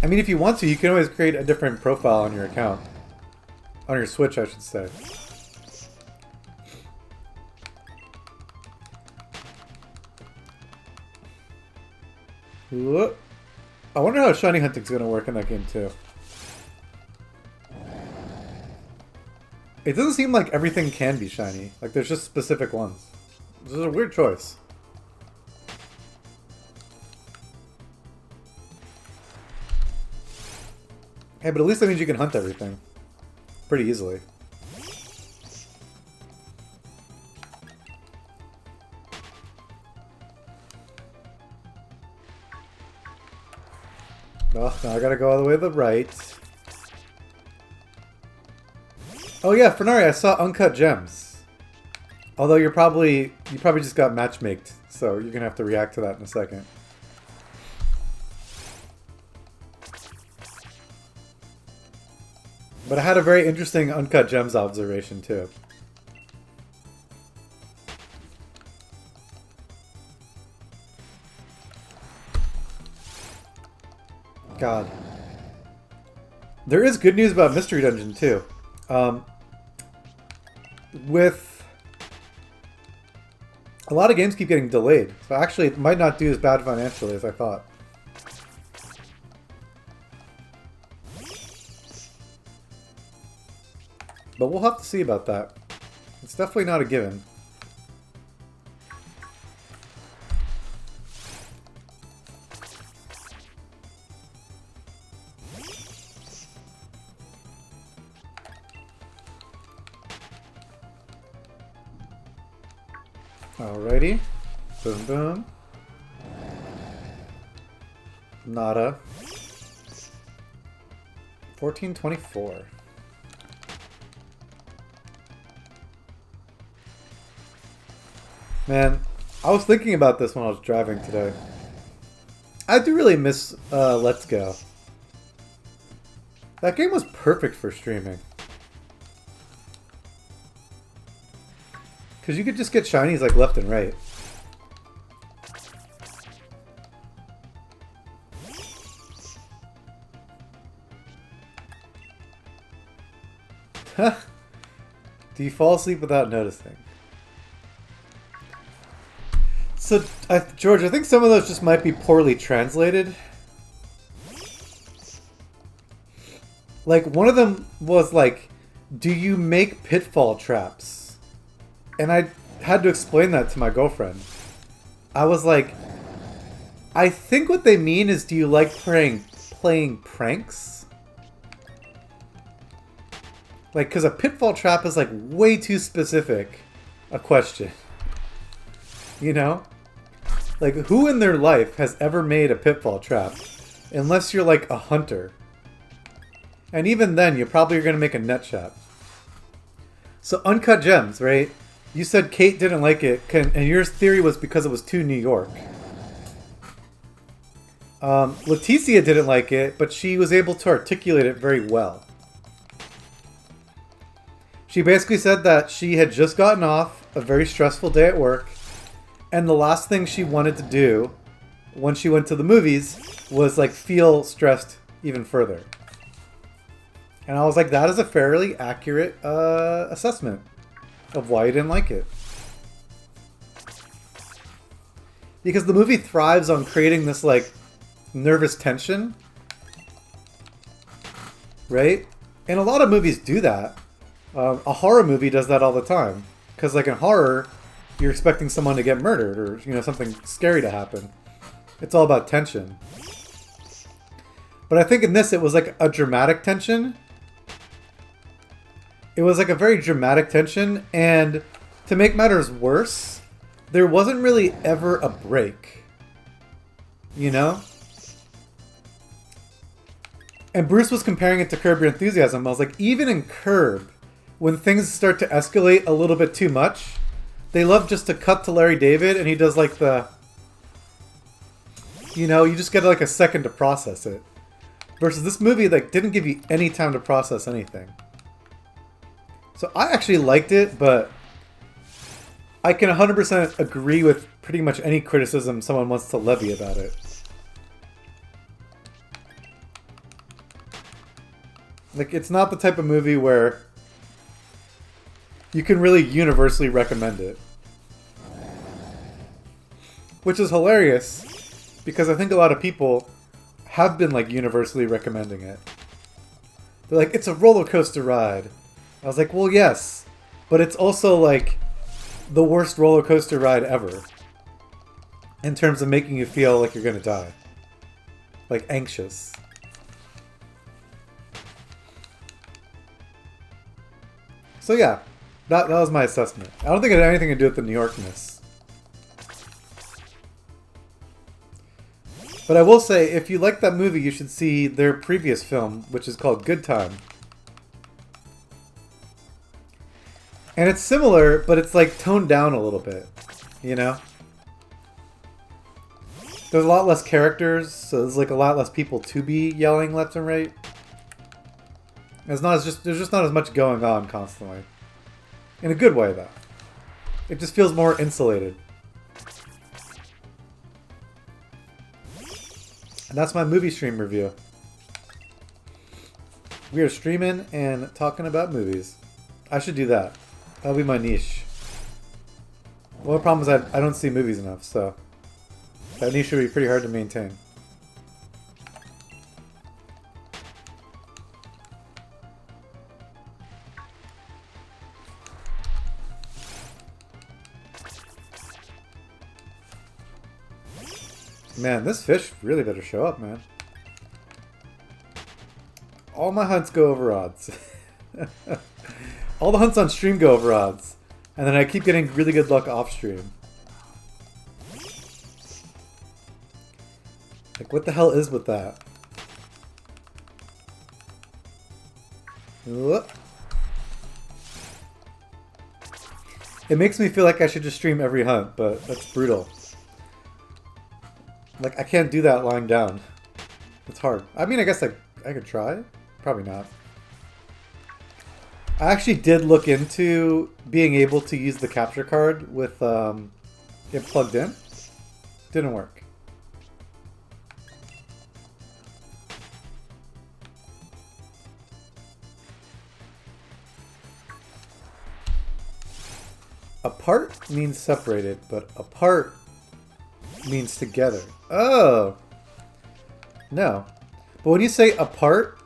I mean, if you want to, you can always create a different profile on your account. On your Switch, I should say. Whoop. I wonder how shiny hunting's gonna work in that game too. It doesn't seem like everything can be shiny. Like there's just specific ones. This is a weird choice. Hey, but at least that means you can hunt everything pretty easily. Oh, now I gotta go all the way to the right. Oh yeah, Fernari, I saw Uncut Gems. Although you probably just got matchmaked, so you're gonna have to react to that in a second. But I had a very interesting Uncut Gems observation too. God. There is good news about Mystery Dungeon too. With a lot of games keep getting delayed, so actually it might not do as bad financially as I thought. But we'll have to see about that. It's definitely not a given. Alrighty. Boom, boom. Nada. 1424. Man, I was thinking about this when I was driving today. I do really miss Let's Go. That game was perfect for streaming. Because you could just get shinies like left and right. Do you fall asleep without noticing? So, George, I think some of those just might be poorly translated. Like, one of them was like, do you make pitfall traps? And I had to explain that to my girlfriend. I was like, I think what they mean is, do you like playing pranks? Like, because a pitfall trap is like way too specific a question. You know? Like, who in their life has ever made a pitfall trap? Unless you're like a hunter. And even then, you probably are going to make a net trap. So, Uncut Gems, right? You said Kate didn't like it, and your theory was because it was too New York. Leticia didn't like it, but she was able to articulate it very well. She basically said that she had just gotten off a very stressful day at work, and the last thing she wanted to do when she went to the movies was like feel stressed even further. And I was like, that is a fairly accurate assessment of why you didn't like it. Because the movie thrives on creating this like nervous tension. Right? And a lot of movies do that. A horror movie does that all the time. Because like in horror, you're expecting someone to get murdered or, you know, something scary to happen. It's all about tension. But I think in this, it was like a dramatic tension. It was like a very dramatic tension, and to make matters worse, there wasn't really ever a break. You know? And Bruce was comparing it to Curb Your Enthusiasm. I was like, even in Curb, when things start to escalate a little bit too much, they love just to cut to Larry David, and he does like the... You know, you just get like a second to process it. Versus this movie, like, didn't give you any time to process anything. So I actually liked it, but I can 100% agree with pretty much any criticism someone wants to levy about it. Like, it's not the type of movie where you can really universally recommend it. Which is hilarious, because I think a lot of people have been, like, universally recommending it. They're like, it's a roller coaster ride. I was like, well, yes, but it's also like the worst roller coaster ride ever in terms of making you feel like you're gonna die, like anxious. So yeah, that was my assessment. I don't think it had anything to do with the New Yorkness. But I will say, if you like that movie, you should see their previous film, which is called Good Time. And it's similar, but it's like toned down a little bit, you know? There's a lot less characters, so there's like a lot less people to be yelling left and right. There's just not as much going on constantly. In a good way, though. It just feels more insulated. And that's my movie stream review. We are streaming and talking about movies. I should do that. That'll be my niche. Well, the problem is I don't see movies enough, so that niche would be pretty hard to maintain. Man, this fish really better show up, man. All my hunts go over odds. All the hunts on stream go over odds. And then I keep getting really good luck off stream. Like, what the hell is with that? It makes me feel like I should just stream every hunt, but that's brutal. Like, I can't do that lying down. It's hard. I mean, I guess I could try. Probably not. I actually did look into being able to use the capture card with it plugged in. Didn't work. Apart means separated, but apart means together. Oh! No. But when you say apart,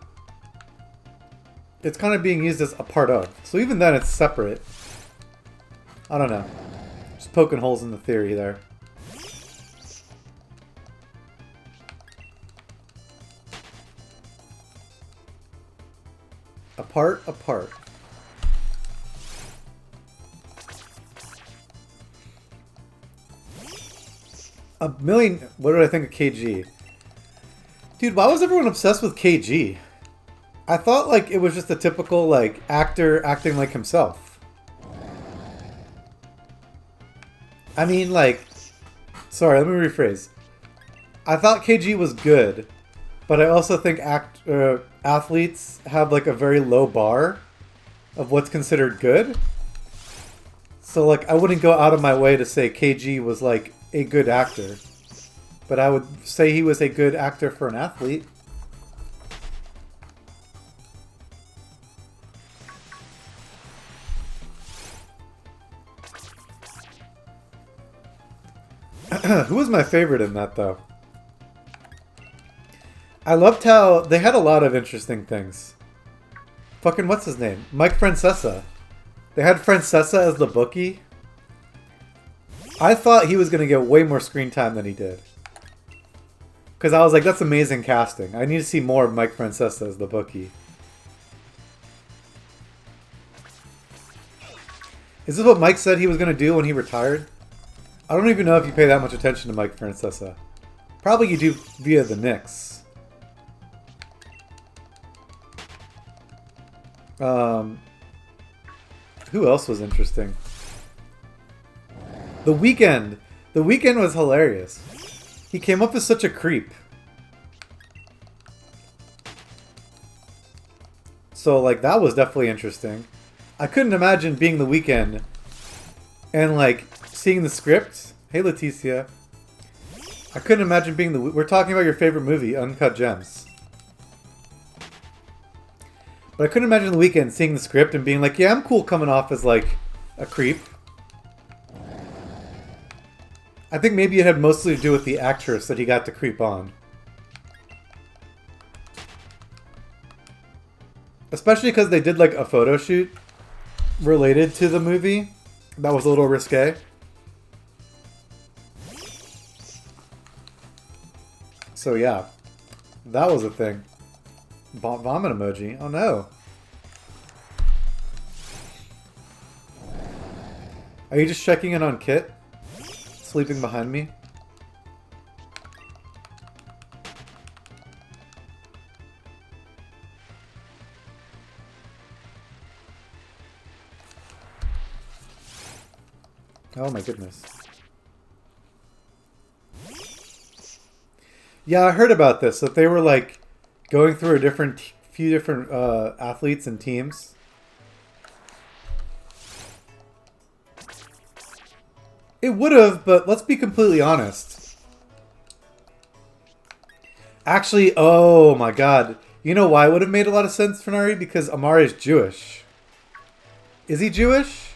it's kind of being used as a part of. So even then it's separate. I don't know. Just poking holes in the theory there. Apart, apart. A million... What did I think of KG? Dude, why was everyone obsessed with KG? I thought, like, it was just a typical, like, actor acting like himself. I mean, like... Sorry, let me rephrase. I thought KG was good, but I also think athletes have, like, a very low bar of what's considered good. So, like, I wouldn't go out of my way to say KG was, like, a good actor. But I would say he was a good actor for an athlete. Who was my favorite in that, though? I loved how they had a lot of interesting things. Fucking what's his name? Mike Francesa. They had Francesa as the bookie. I thought he was going to get way more screen time than he did. Because I was like, that's amazing casting. I need to see more of Mike Francesa as the bookie. Is this what Mike said he was going to do when he retired? I don't even know if you pay that much attention to Mike Francesa. Probably you do via the Knicks. Who else was interesting? The Weeknd. The Weeknd was hilarious. He came up as such a creep. So, like, that was definitely interesting. I couldn't imagine being The Weeknd and, like, seeing the script. Hey, Leticia. I couldn't imagine being the... We're talking about your favorite movie, Uncut Gems. But I couldn't imagine The Weeknd seeing the script and being like, yeah, I'm cool coming off as, like, a creep. I think maybe it had mostly to do with the actress that he got to creep on. Especially because they did, like, a photo shoot related to the movie. That was a little risque. So, yeah. That was a thing. Vomit emoji. Oh, no. Are you just checking in on Kit? Sleeping behind me? Oh my goodness. Yeah, I heard about this, that they were like going through a few different athletes and teams. It would have, but let's be completely honest. Actually, oh my god. You know why it would have made a lot of sense for Nari? Because Amari is Jewish. Is he Jewish?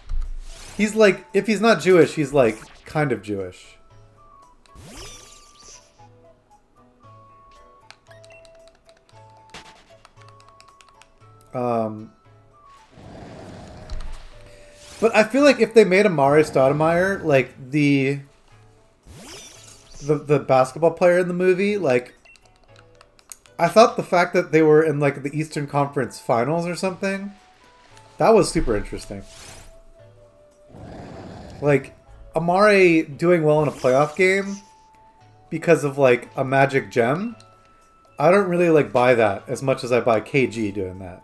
He's like, if he's not Jewish, he's like kind of Jewish. But I feel like if they made Amari Stoudemire like the basketball player in the movie, like I thought the fact that they were in like the Eastern Conference Finals or something, that was super interesting. Like Amari doing well in a playoff game because of like a magic gem, I don't really like buy that as much as I buy KG doing that.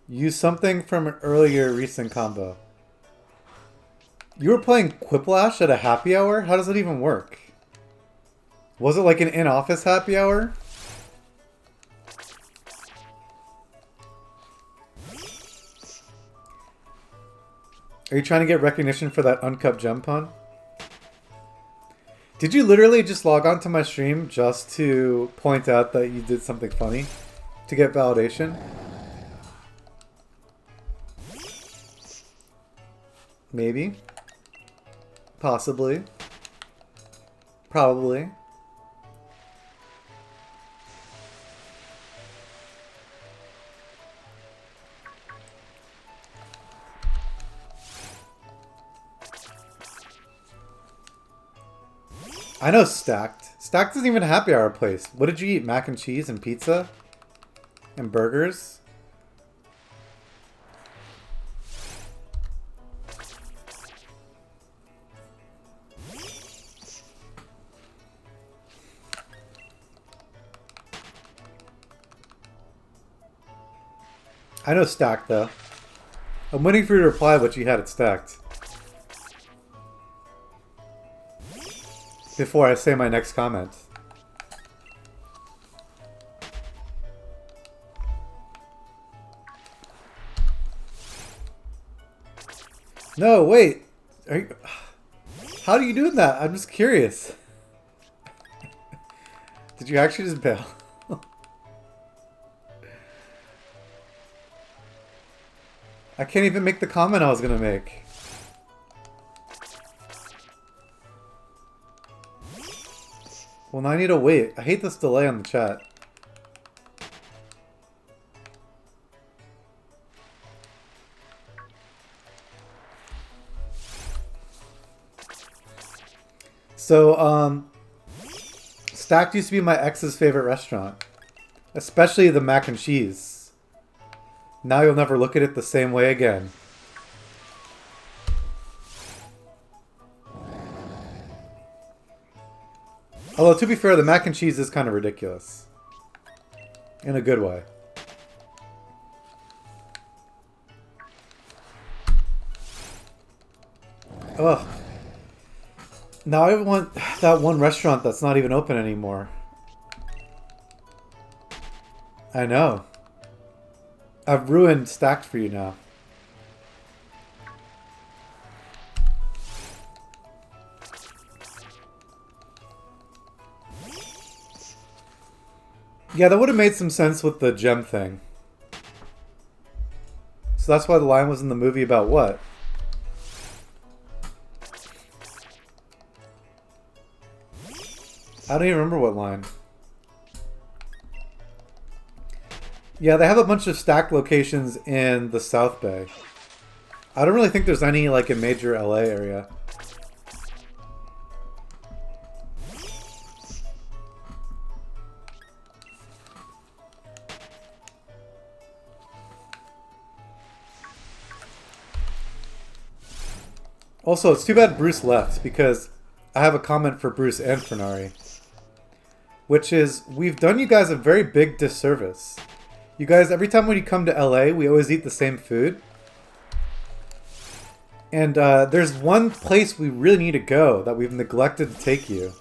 Use something from an earlier recent combo. You were playing Quiplash at a happy hour? How does it even work? Was it like an in-office happy hour? Are you trying to get recognition for that uncut gem pun? Did you literally just log on to my stream just to point out that you did something funny? To get validation? Maybe. Possibly. Probably. I know Stacked. Stacked isn't even a happy hour place. What did you eat? Mac and cheese and pizza? And burgers? I know Stacked, though. I'm waiting for you to reply what you had it Stacked. Before I say my next comment. No, wait. Are you... How are you doing that? I'm just curious. Did you actually just bail? I can't even make the comment I was gonna make. Well, now I need to wait. I hate this delay on the chat. So, Stacked used to be my ex's favorite restaurant. Especially the mac and cheese. Now you'll never look at it the same way again. Although, to be fair, the mac and cheese is kind of ridiculous. In a good way. Ugh. Now I want that one restaurant that's not even open anymore. I know. I've ruined Stacked for you now. Yeah, that would have made some sense with the gem thing. So that's why the line was in the movie about what? I don't even remember what line. Yeah, they have a bunch of Stacked locations in the South Bay. I don't really think there's any like in major LA area. Also, it's too bad Bruce left, because I have a comment for Bruce and Fernari. Which is, we've done you guys a very big disservice. You guys, every time when you come to LA, we always eat the same food. And there's one place we really need to go that we've neglected to take you.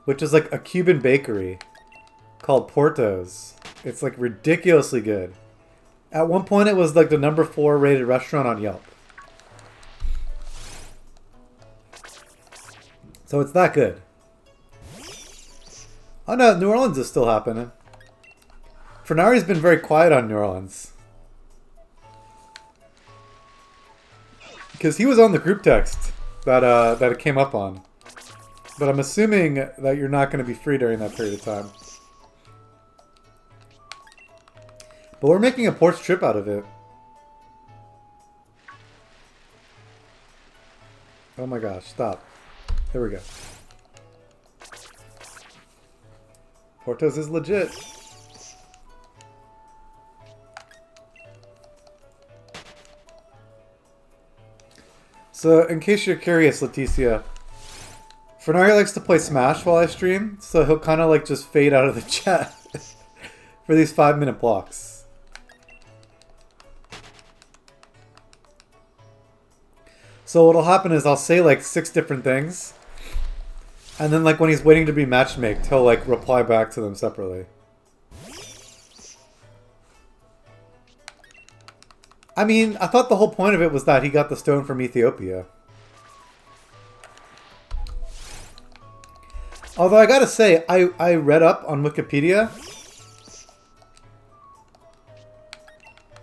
Which is like a Cuban bakery called Porto's. It's like ridiculously good. At one point it was like the number 4 rated restaurant on Yelp. So it's that good. Oh no, New Orleans is still happening. Fernari's been very quiet on New Orleans. Because he was on the group text that it came up on. But I'm assuming that you're not going to be free during that period of time. But we're making a porch trip out of it. Oh my gosh, stop. There we go. Porto's is legit. So, in case you're curious, Leticia, Fernari likes to play Smash while I stream, so he'll kind of like just fade out of the chat for these 5-minute blocks. So what'll happen is I'll say like 6 different things, and then like when he's waiting to be matchmaked, he'll like reply back to them separately. I mean, I thought the whole point of it was that he got the stone from Ethiopia. Although I gotta say, I read up on Wikipedia.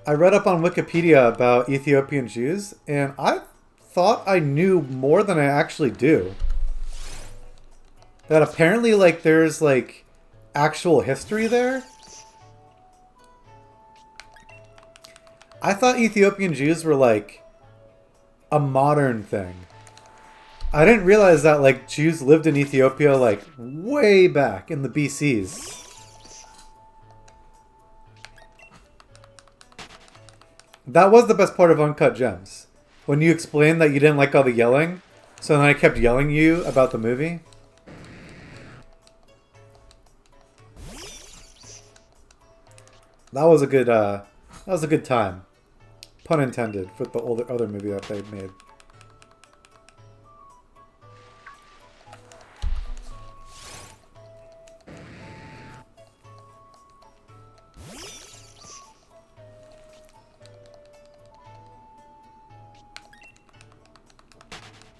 I read up on Wikipedia about Ethiopian Jews, and I thought I knew more than I actually do. That apparently, like, there's, like, actual history there. I thought Ethiopian Jews were, like, a modern thing. I didn't realize that, like, Jews lived in Ethiopia, like, way back in the BCs. That was the best part of Uncut Gems. When you explained that you didn't like all the yelling, so then I kept yelling you about the movie. That was a good time. Pun intended, for the other movie that they made.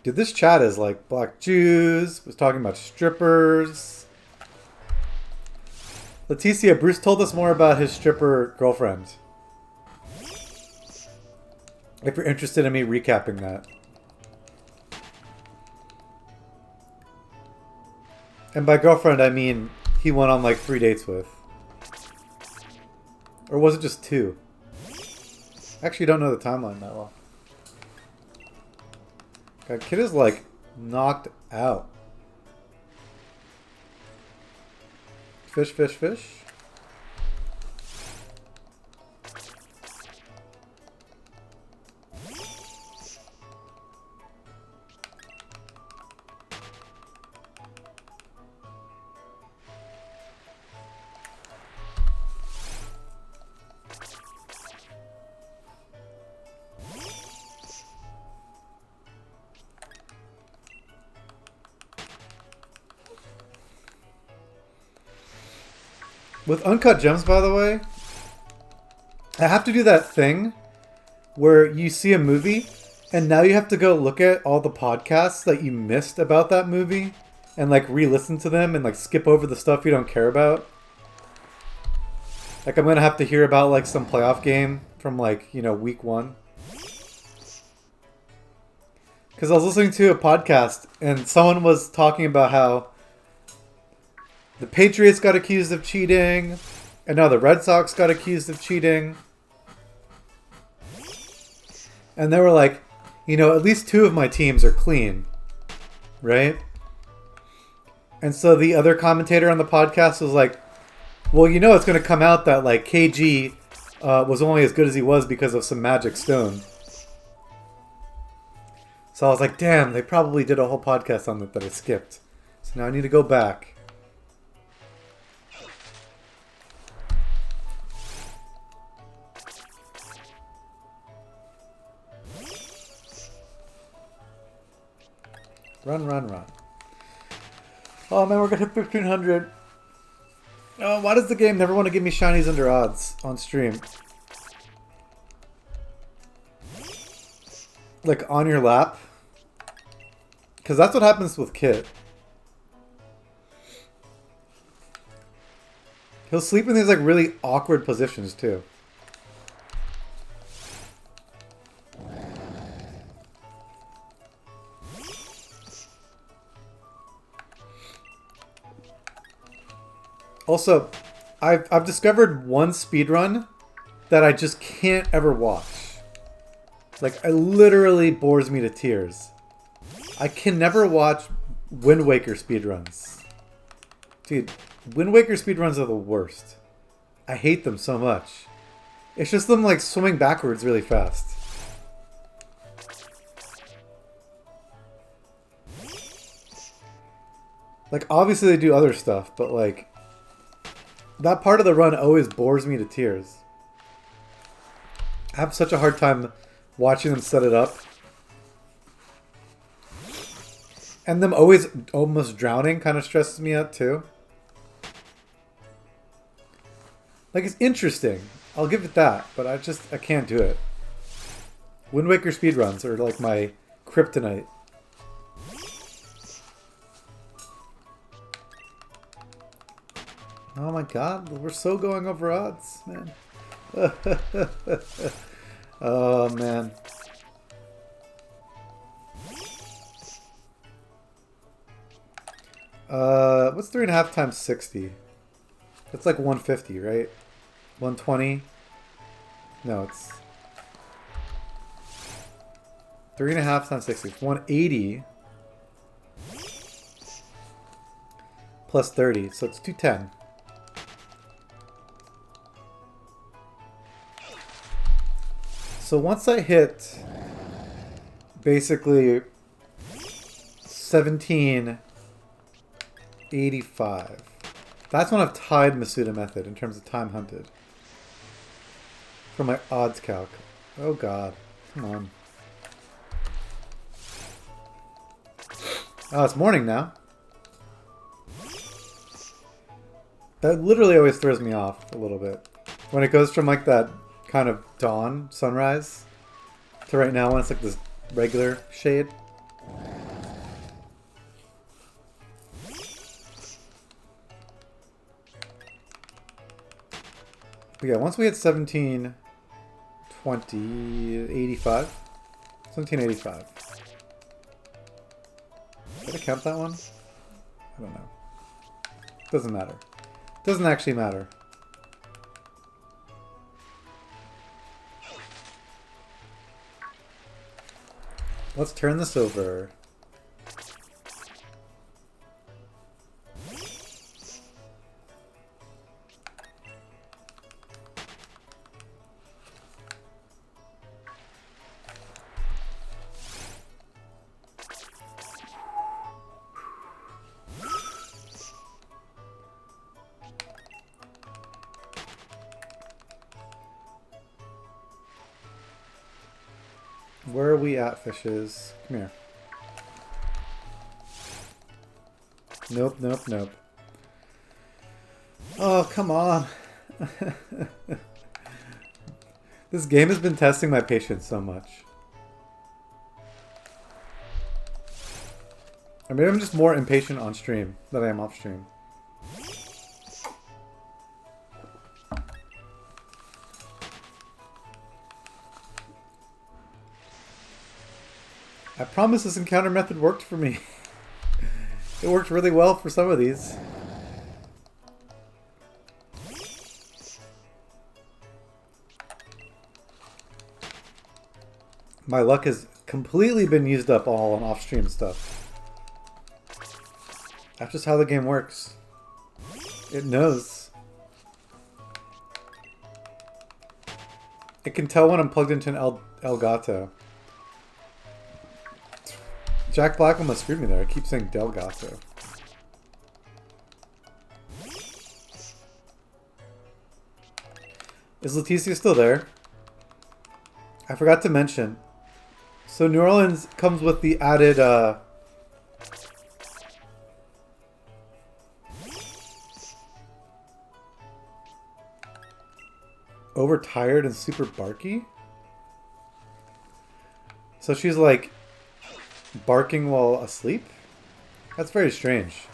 Dude, this chat is like Black Jews, was talking about strippers. Leticia, Bruce told us more about his stripper girlfriend. If you're interested in me recapping that. And by girlfriend, I mean he went on like 3 dates with. Or was it just 2? I actually don't know the timeline that well. God, kid is like knocked out. Fish, fish, fish. With Uncut Gems, by the way, I have to do that thing where you see a movie and now you have to go look at all the podcasts that you missed about that movie and like re-listen to them and like skip over the stuff you don't care about. Like I'm going to have to hear about like some playoff game from like, you know, week 1. Because I was listening to a podcast and someone was talking about how the Patriots got accused of cheating, and now the Red Sox got accused of cheating. And they were like, you know, at least 2 of my teams are clean, right? And so the other commentator on the podcast was like, well, you know it's going to come out that, like, KG was only as good as he was because of some magic stone. So I was like, damn, they probably did a whole podcast on that I skipped. So now I need to go back. Run, run, run. Oh man, we're gonna hit 1500. Oh, why does the game never want to give me shinies under odds on stream? Like on your lap? Because that's what happens with Kit. He'll sleep in these like really awkward positions too. Also, I've discovered one speedrun that I just can't ever watch. Like, it literally bores me to tears. I can never watch Wind Waker speedruns. Dude, Wind Waker speedruns are the worst. I hate them so much. It's just them, like, swimming backwards really fast. Like, obviously they do other stuff, but like, that part of the run always bores me to tears. I have such a hard time watching them set it up. And them always almost drowning kind of stresses me out too. Like, it's interesting. I'll give it that, but I can't do it. Wind Waker speedruns are like my kryptonite. Oh my god, we're so going over odds, man. Oh man. What's 3.5 times 60? That's like 150, right? 120? No, it's 3.5 times 60. It's 180 plus 30, so it's 210. So once I hit basically 1785, that's when I've tied Masuda Method in terms of time hunted. For my odds calc. Oh god. Come on. Oh, it's morning now. That literally always throws me off a little bit. When it goes from like that kind of dawn, sunrise, to right now when it's like this regular shade. But yeah, once we hit 1785. 1785. Did I count that one? I don't know. Doesn't matter. Doesn't actually matter. Let's turn this over. Where are we at, fishes? Come here. Nope, nope, nope. Oh, come on. This game has been testing my patience so much. Or maybe I'm just more impatient on stream than I am off stream. I promise this encounter method worked for me. It worked really well for some of these. My luck has completely been used up all on off-stream stuff. That's just how the game works. It knows. It can tell when I'm plugged into an Elgato. Jack Black almost screwed me there. I keep saying Delgato. Is Leticia still there? I forgot to mention. So New Orleans comes with the added overtired and super barky. So she's like barking while asleep? That's very strange.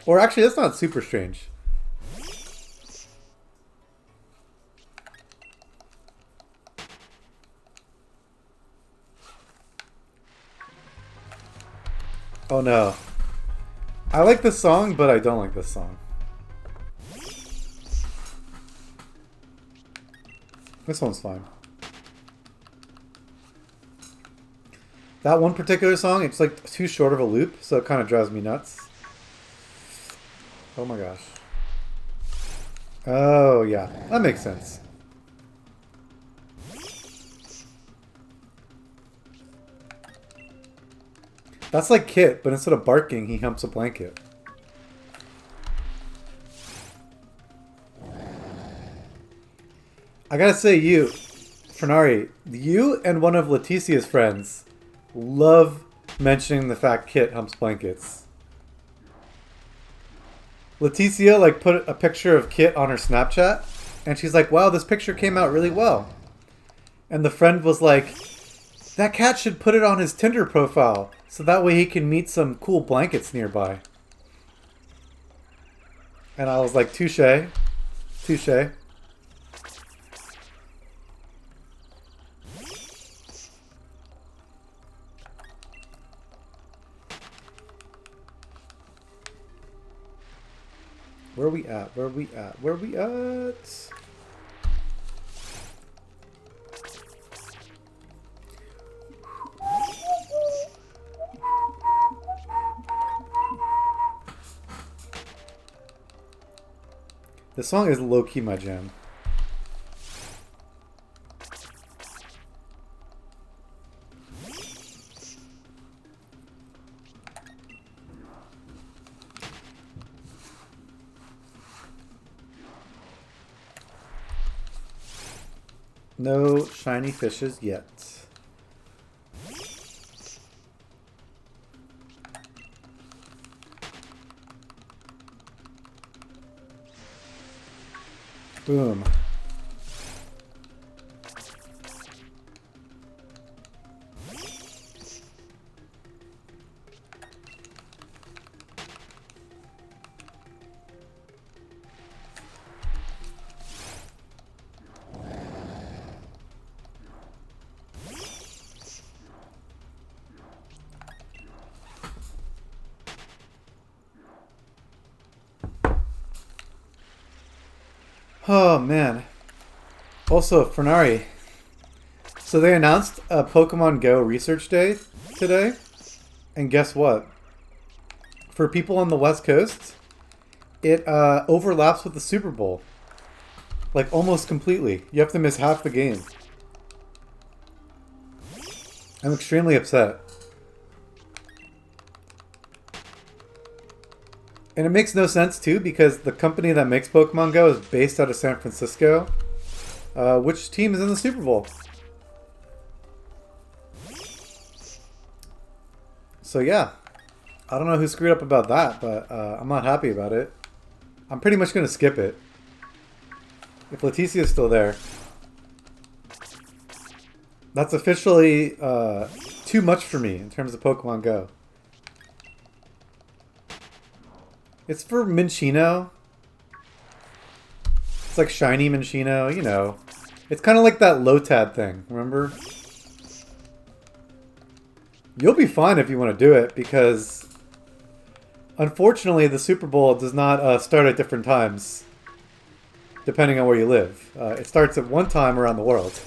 Or actually, that's not super strange. Oh no. I like this song, but I don't like this song. This one's fine. That one particular song, it's like too short of a loop, so it kind of drives me nuts. Oh my gosh. Oh yeah, that makes sense. That's like Kit, but instead of barking, he humps a blanket. I gotta say, you, Fernari, you and one of Leticia's friends love mentioning the fact Kit humps blankets. Leticia like put a picture of Kit on her Snapchat, and she's like, "Wow, this picture came out really well." And the friend was like, "That cat should put it on his Tinder profile, so that way he can meet some cool blankets nearby." And I was like, "Touche, touche." Where are we at? Where are we at? Where are we at? This song is low-key my jam. No shiny fishes yet. Boom. Oh man. Also, Fernari. So they announced a Pokemon Go Research Day today. And guess what? For people on the West Coast, it overlaps with the Super Bowl. Like almost completely. You have to miss half the game. I'm extremely upset. And it makes no sense, too, because the company that makes Pokemon Go is based out of San Francisco. Which team is in the Super Bowl? So, yeah. I don't know who screwed up about that, but I'm not happy about it. I'm pretty much going to skip it. If Leticia is still there. That's officially too much for me in terms of Pokemon Go. It's for Minchino. It's like shiny Minchino, you know. It's kind of like that Lotad thing, remember? You'll be fine if you want to do it, because unfortunately the Super Bowl does not start at different times, depending on where you live. It starts at one time around the world.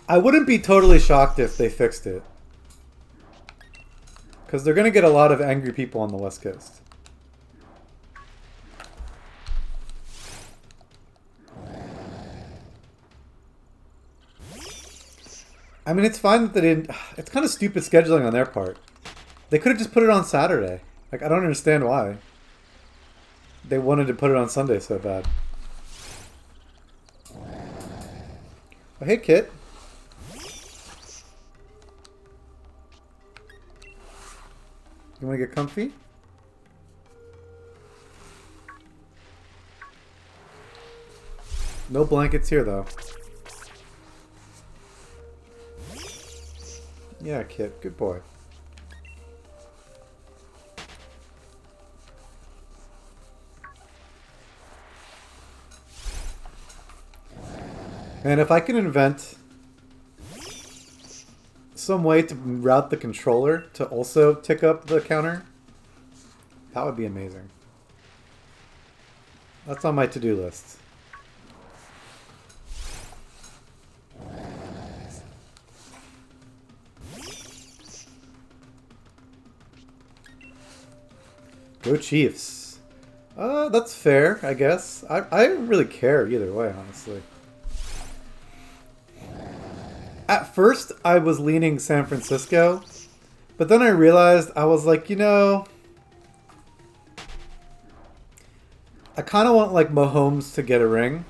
I wouldn't be totally shocked if they fixed it. Because they're going to get a lot of angry people on the West Coast. I mean, it's fine that they didn't... It's kind of stupid scheduling on their part. They could have just put it on Saturday. Like, I don't understand why. They wanted to put it on Sunday so bad. Oh, hey, Kit. You want to get comfy? No blankets here, though. Yeah, Kit. Good boy. And if I can invent some way to route the controller to also tick up the counter, that would be amazing. That's on my to-do list. Go Chiefs. That's fair, I guess. I don't really care either way, honestly. At first, I was leaning San Francisco, but then I realized I was like, you know, I kind of want like Mahomes to get a ring.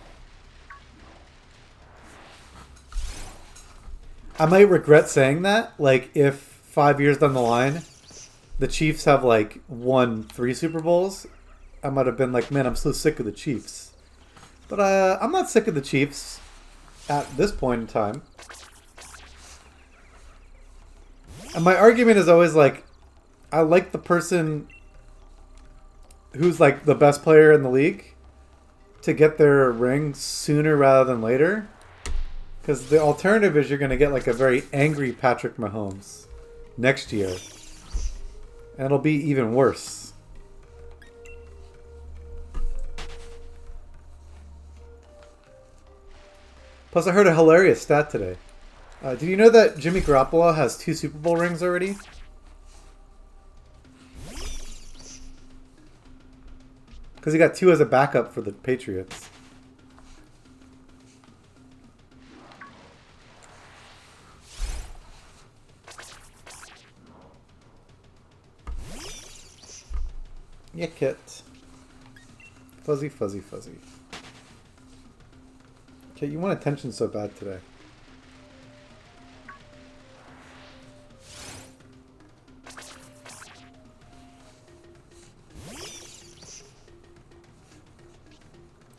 I might regret saying that. Like, if 5 years down the line, the Chiefs have like won 3 Super Bowls, I might have been like, man, I'm so sick of the Chiefs. But I'm not sick of the Chiefs at this point in time. And my argument is always like, I like the person who's like the best player in the league to get their ring sooner rather than later. Because the alternative is you're going to get like a very angry Patrick Mahomes next year. And it'll be even worse. Plus, I heard a hilarious stat today. Did you know that Jimmy Garoppolo has 2 Super Bowl rings already? Because he got 2 as a backup for the Patriots. Yeah, Kit. Fuzzy, fuzzy, fuzzy. Kit, you want attention so bad today.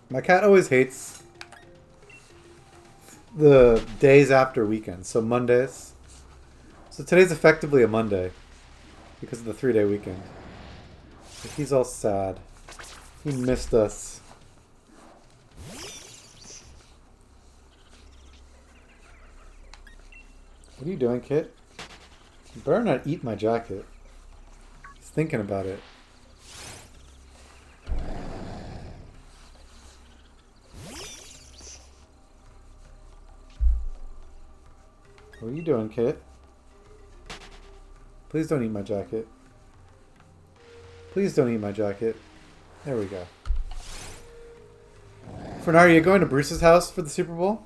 My cat always hates the days after weekends, so Mondays. So today's effectively a Monday because of the 3-day weekend. So he's all sad. He missed us. What are you doing, Kit? You better not eat my jacket. He's thinking about it. What are you doing, Kit? Please don't eat my jacket. Please don't eat my jacket. There we go. Fernard, are you going to Bruce's house for the Super Bowl?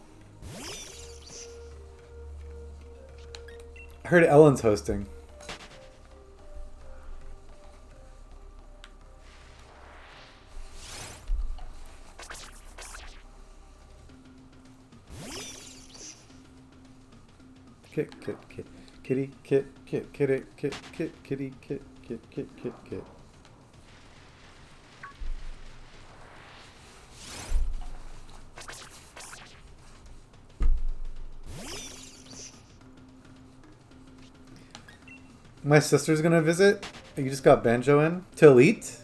I heard Ellen's hosting. Kit, kit, kit. Kitty, kit, kit, kitty, kit, kit, kitty, kit, kit, kit, kit, kit. My sister's gonna visit. You just got Banjo in to Elite.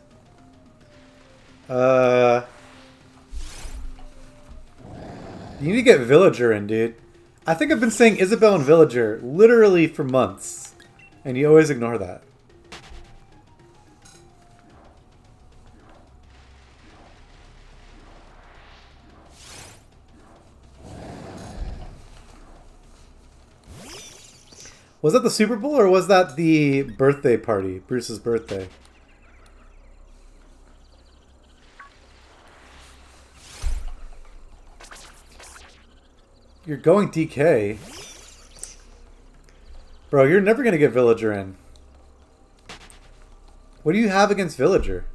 You need to get Villager in, dude. I think I've been saying Isabel and Villager literally for months, and you always ignore that. Was that the Super Bowl or was that the birthday party? Bruce's birthday. You're going DK. Bro, you're never going to get Villager in. What do you have against Villager?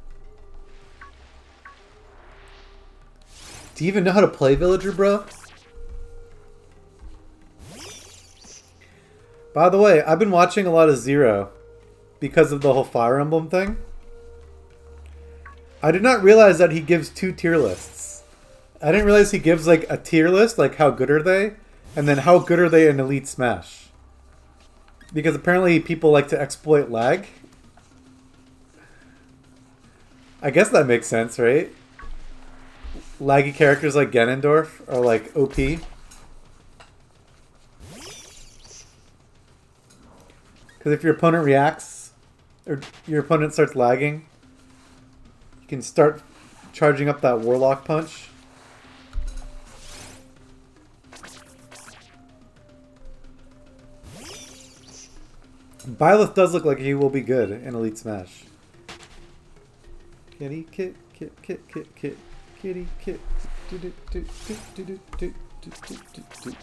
Do you even know how to play Villager, bro? By the way, I've been watching a lot of Zero because of the whole Fire Emblem thing. I did not realize that he gives 2 tier lists. I didn't realize he gives like a tier list, like how good are they, and then how good are they in Elite Smash. Because apparently people like to exploit lag. I guess that makes sense, right? Laggy characters like Ganondorf are like OP. Because if your opponent reacts, or your opponent starts lagging, you can start charging up that Warlock punch. Byleth does look like he will be good in Elite Smash. Kitty, kit, kit, kit, kit, kit, kitty, kit, do do do do do do do do do do.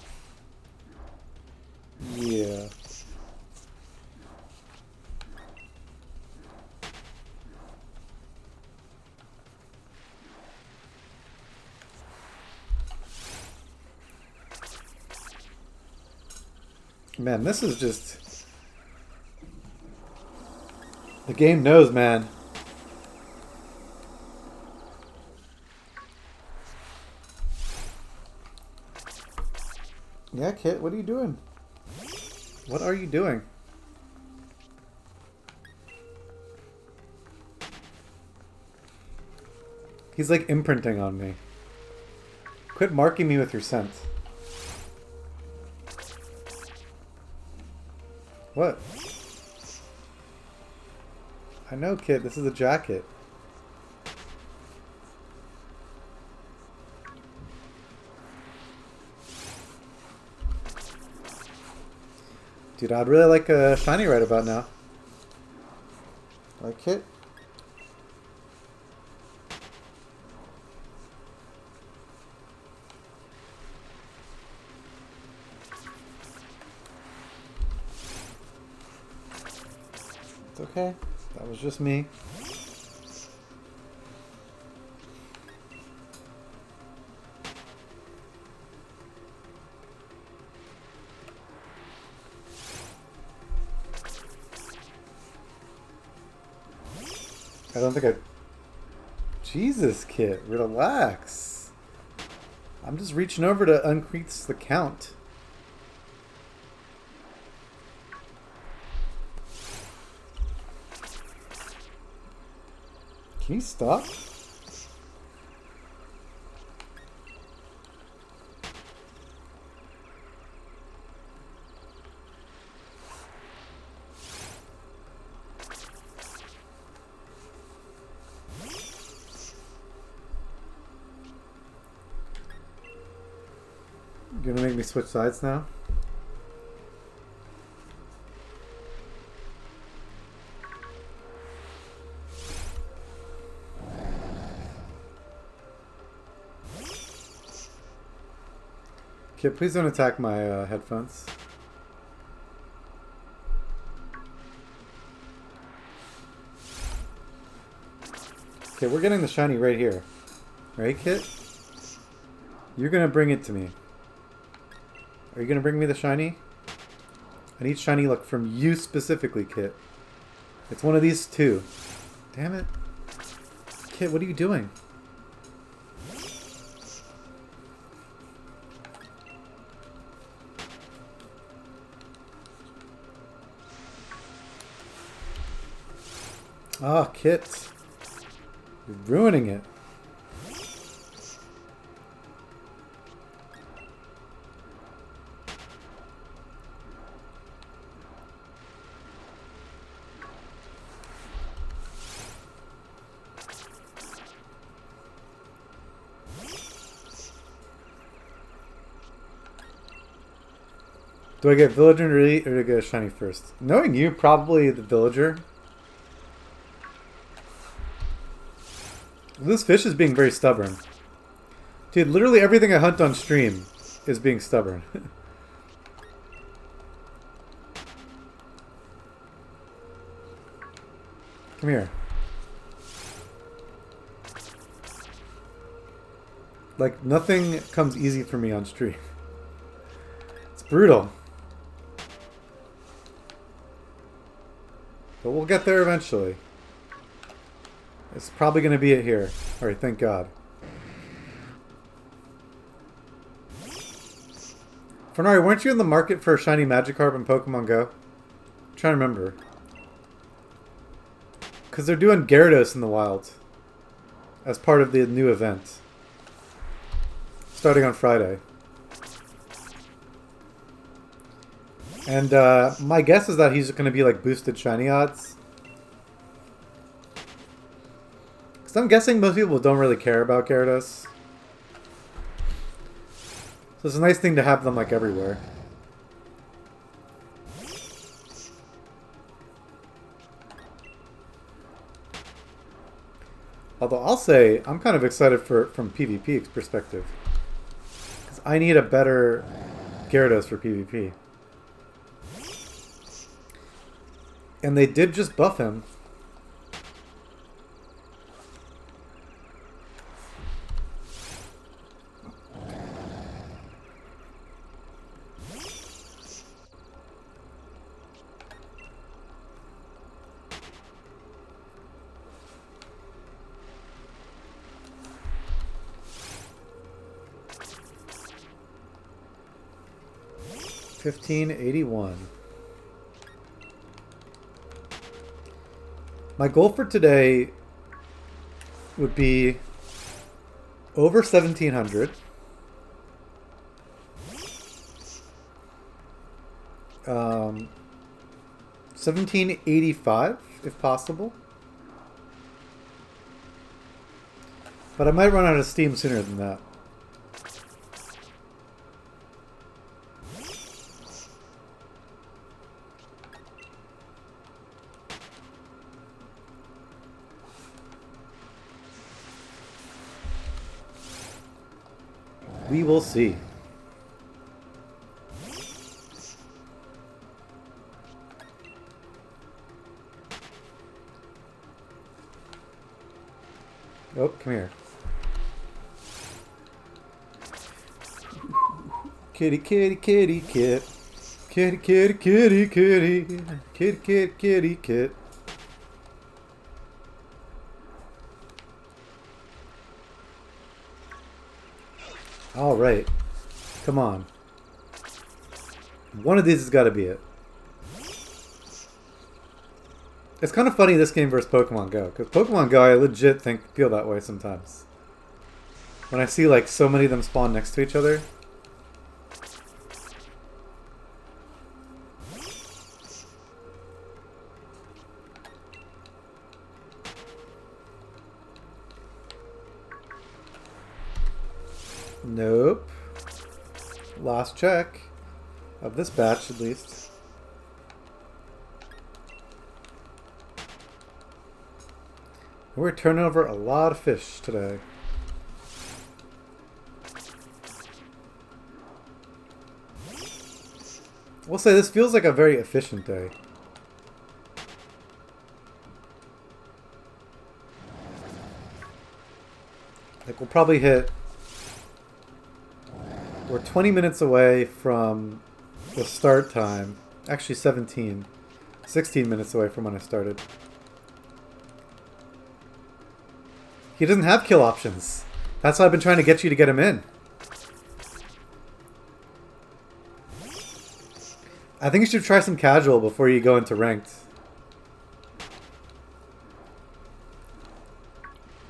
Yeah. Man, this is just... The game knows, man. Yeah, Kit, what are you doing? What are you doing? He's like imprinting on me. Quit marking me with your scent. What? I know, Kit, this is a jacket. Dude, I'd really like a shiny right about now. Like Kit? It's okay. That was just me. I don't think I... Jesus, Kit, relax. I'm just reaching over to increase the count. Can you stop? You're gonna make me switch sides now? Okay, please don't attack my headphones. Okay, we're getting the shiny right here. Right, Kit? You're gonna bring it to me. Are you gonna bring me the shiny? I need shiny luck from you specifically, Kit. It's one of these two. Damn it. Kit, what are you doing? Ah, Kit. You're ruining it. Do I get villager or do I get a shiny first? Knowing you, probably the villager. This fish is being very stubborn. Dude, literally everything I hunt on stream is being stubborn. Come here. Like, nothing comes easy for me on stream. It's brutal. But we'll get there eventually. It's probably going to be it here. Alright, thank God. Fernari, weren't you in the market for a shiny Magikarp in Pokemon Go? I'm trying to remember. Because they're doing Gyarados in the wild. As part of the new event. Starting on Friday. And my guess is that he's going to be like boosted shiny odds. Because I'm guessing most people don't really care about Gyarados. So it's a nice thing to have them like everywhere. Although I'll say I'm kind of excited from PvP perspective. Because I need a better Gyarados for PvP. And they did just buff him. $15.81. My goal for today would be over 1,700. 1785 if possible. But I might run out of steam sooner than that. We will see. Oh, come here. Kitty, kitty, kitty, kit. Kitty, kitty, kitty, kitty. Kitty, kitty, kitty, kit. All right. Come on. One of these has got to be it. It's kind of funny this game versus Pokemon Go, because Pokemon Go I legit feel that way sometimes. When I see like so many of them spawn next to each other. Nope. Last check of this batch at least. We're turning over a lot of fish today. We'll say this feels like a very efficient day. Like we'll probably hit... We're 20 minutes away from the start time. Actually 17. 16 minutes away from when I started. He doesn't have kill options. That's why I've been trying to get you to get him in. I think you should try some casual before you go into ranked.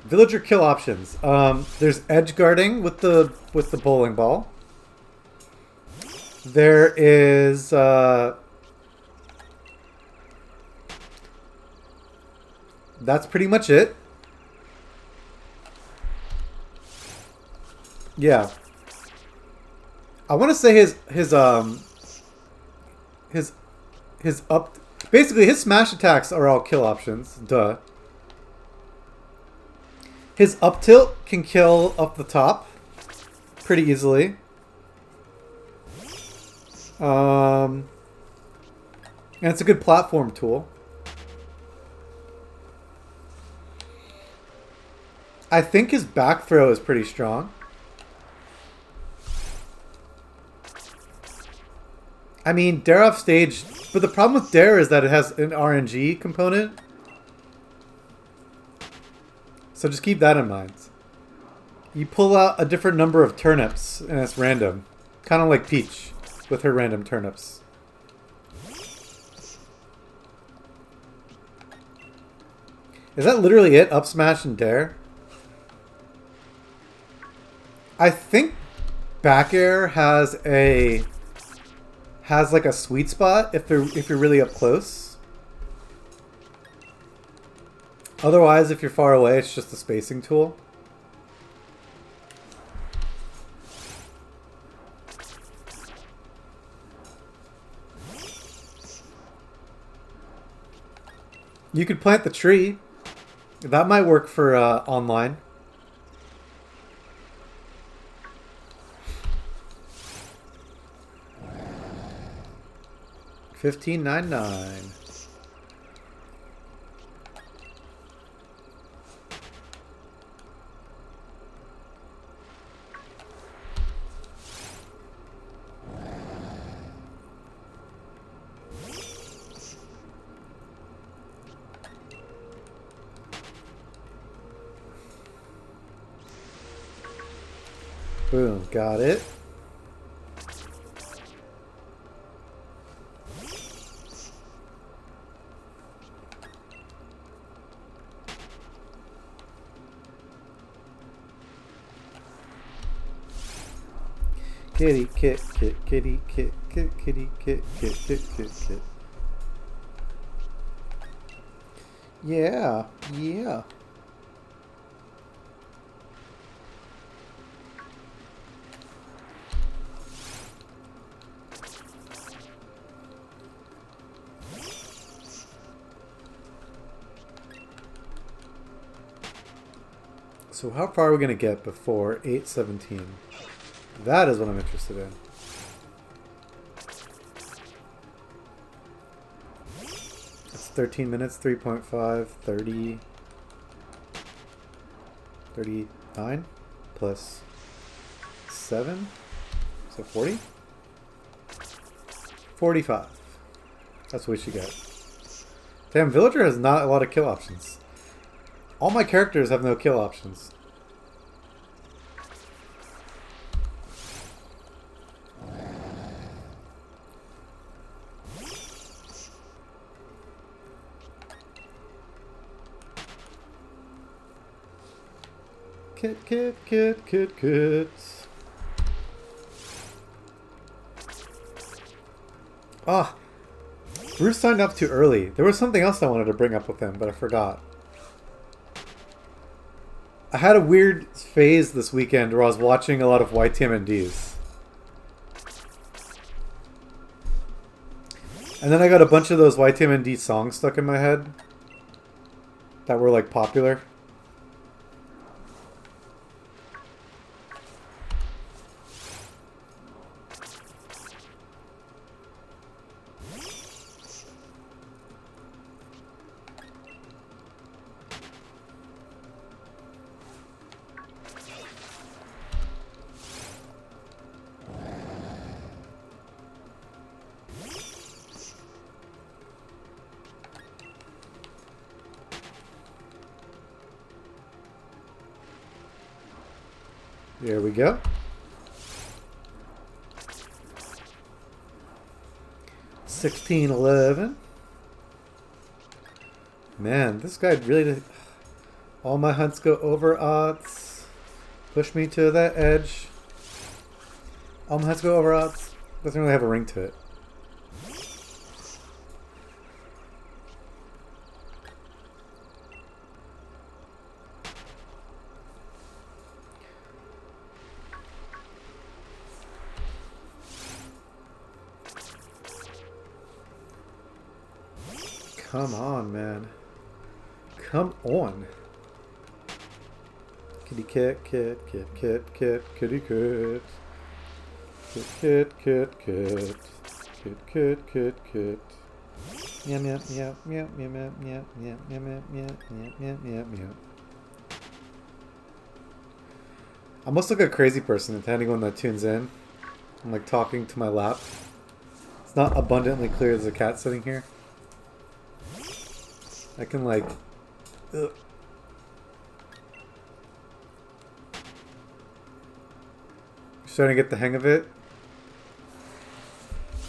Villager kill options. There's edge guarding with the bowling ball. There is that's pretty much it. Yeah. I want to say his up basically his smash attacks are all kill options. Duh. His up tilt can kill up the top pretty easily. And it's a good platform tool. I think his back throw is pretty strong. I mean, Dare off stage, but the problem with Dare is that it has an RNG component. So just keep that in mind. You pull out a different number of turnips and it's random. Kind of like Peach with her random turnips. Is that literally it? Up smash and Dare? I think back air has like a sweet spot if you're really up close. Otherwise, if you're far away, it's just a spacing tool. You could plant the tree. That might work for online. $15.99. Boom, got it. Kitty, kit, kit, kitty, kit, kit, kitty, kit, kit, kit, kit, kit. Yeah, yeah. So how far are we going to get before 8:17? That is what I'm interested in. It's 13 minutes, 3.5, 30, 39 plus 7, so 40? 45. That's what we should get. Damn, Villager has not a lot of kill options. All my characters have no kill options. Kit, kit, kit, kit, kit. Ah, Bruce signed up too early. There was something else I wanted to bring up with him, but I forgot. I had a weird phase this weekend where I was watching a lot of YTMNDs. And then I got a bunch of those YTMND songs stuck in my head that were like popular. There we go. 1611. Man, this guy really did. All my hunts go over odds. Push me to that edge. All my hunts go over odds. Doesn't really have a ring to it. Come on, man. Come on. Kitty cat, cat, cat, cat, cat, kitty cat. Kit, kit, kit, kit. Kit, kit, kit, kit. Meow, meow, meow, meow, meow, meow, meow, meow, meow, meow, meow, meow, meow, meow. I must look a crazy person to anyone that tunes in. I'm like talking to my lap. It's not abundantly clear there's a cat sitting here. I can like... Ugh. Starting to get the hang of it.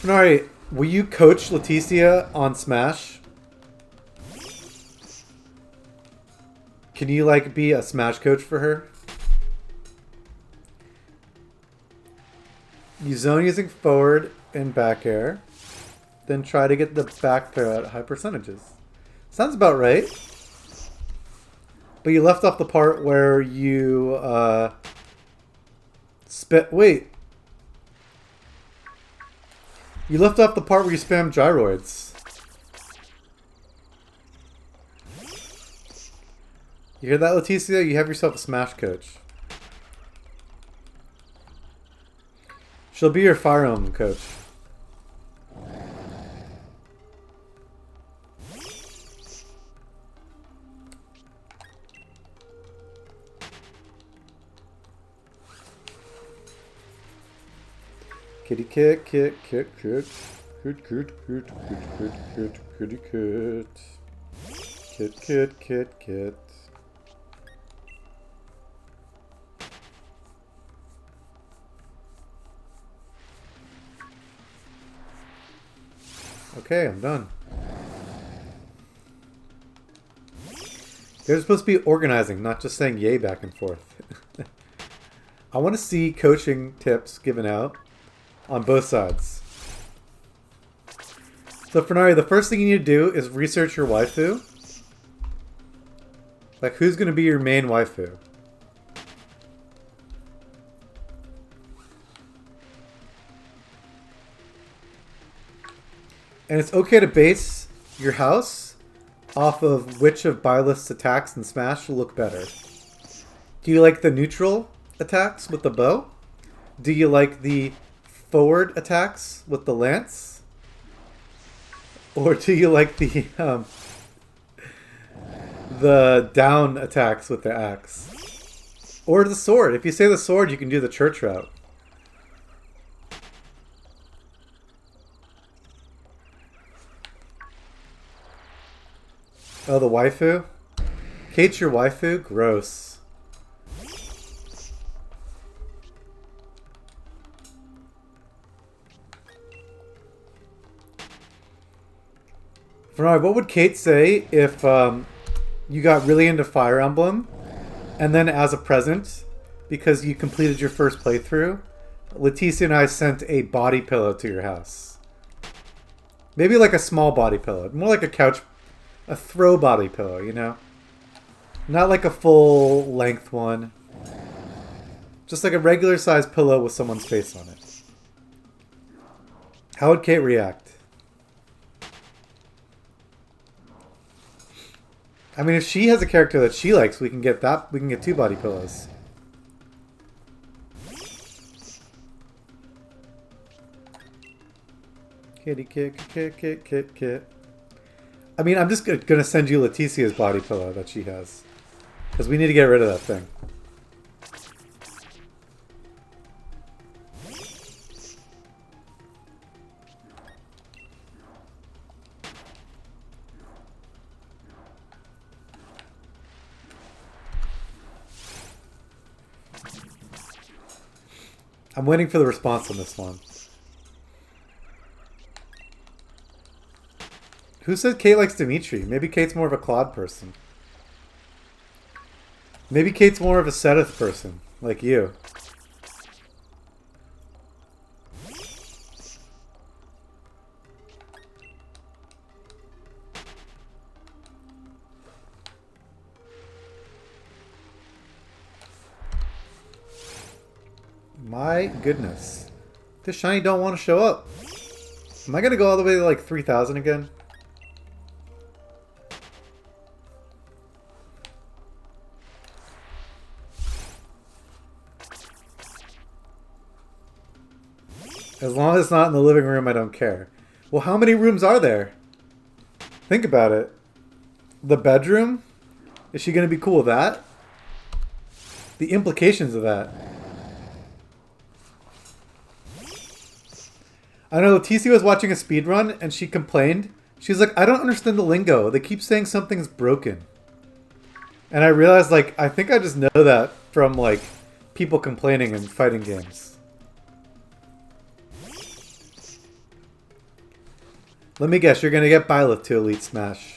Alright, will you coach Leticia on Smash? Can you like be a Smash coach for her? You zone using forward and back air. Then try to get the back throw at high percentages. Sounds about right. But you left off the part where you wait. You left off the part where you spam gyroids. You hear that, Leticia? You have yourself a Smash coach. She'll be your Fire Emblem coach. Kitty cat, cat, cat, cat. Kit, kit, kit, kit, kit, kit, kitty cat. Kit, kit, kit, kit. Okay, I'm done. They're supposed to be organizing, not just saying yay back and forth. I want to see coaching tips given out on both sides. So Fernari, the first thing you need to do is research your waifu. Like, who's going to be your main waifu? And it's okay to base your house off of which of Byleth's attacks in Smash will look better. Do you like the neutral attacks with the bow? Do you like the forward attacks with the lance? Or do you like the down attacks with the axe? Or the sword? If you say the sword, you can do the church route. Oh, the waifu? Kate's your waifu? Gross. Bernard, what would Kate say if you got really into Fire Emblem and then as a present, because you completed your first playthrough, Leticia and I sent a body pillow to your house? Maybe like a small body pillow. More like a couch, a throw body pillow, you know? Not like a full length one. Just like a regular sized pillow with someone's face on it. How would Kate react? I mean, if she has a character that she likes, we can get that. We can get 2 body pillows. Kitty, kit. I mean, I'm just gonna send you Leticia's body pillow that she has, because we need to get rid of that thing. I'm waiting for the response on this one. Who said Kate likes Dimitri? Maybe Kate's more of a Claude person. Maybe Kate's more of a Seteth person, like you. My goodness. This shiny don't want to show up. Am I going to go all the way to like 3,000 again? As long as it's not in the living room, I don't care. Well, how many rooms are there? Think about it. The bedroom? Is she going to be cool with that? The implications of that. I know Leticia was watching a speedrun and she complained. She's like, I don't understand the lingo. They keep saying something's broken. And I realized, like, I think I just know that from, like, people complaining in fighting games. Let me guess, you're going to get Byleth to Elite Smash.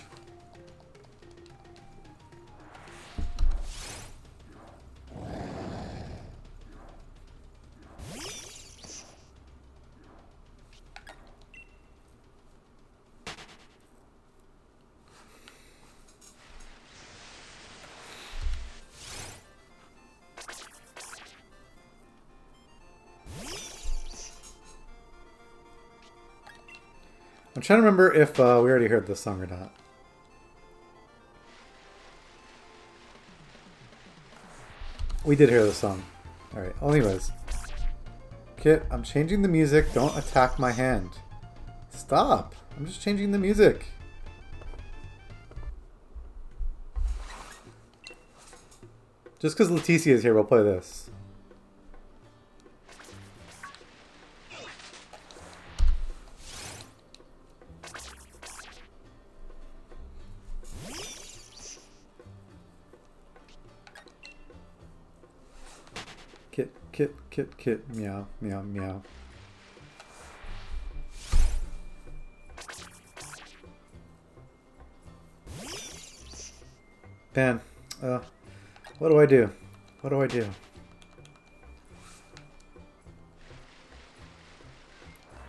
I'm trying to remember if we already heard this song or not. We did hear the song. Alright, anyways. Kit, I'm changing the music. Don't attack my hand. Stop. I'm just changing the music. Just because Leticia is here, we'll play this. Kit, meow, meow, meow. Man, what do I do? What do I do?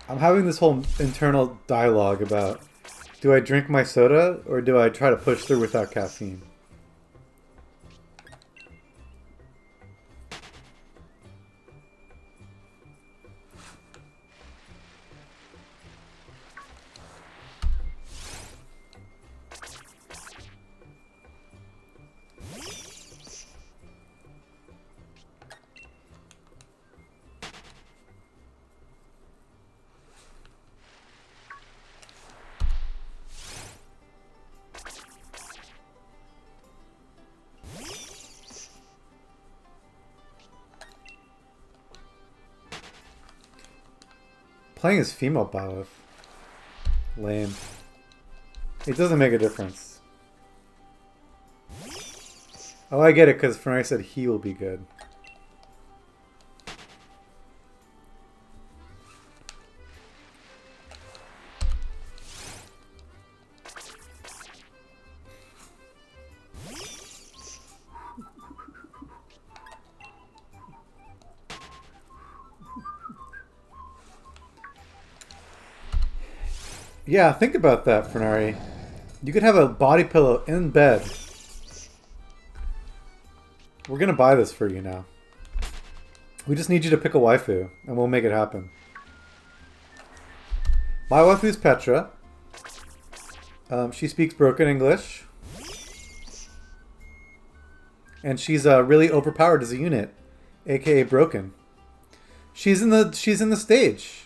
I'm having this whole internal dialogue about, do I drink my soda or do I try to push through without caffeine? Playing as female Byleth. Lame. It doesn't make a difference. Oh, I get it, because Fenari said he will be good. Yeah, think about that, Fenari. You could have a body pillow in bed. We're gonna buy this for you now. We just need you to pick a waifu, and we'll make it happen. My waifu's Petra. She speaks broken English. And she's really overpowered as a unit, aka broken. She's in the stage.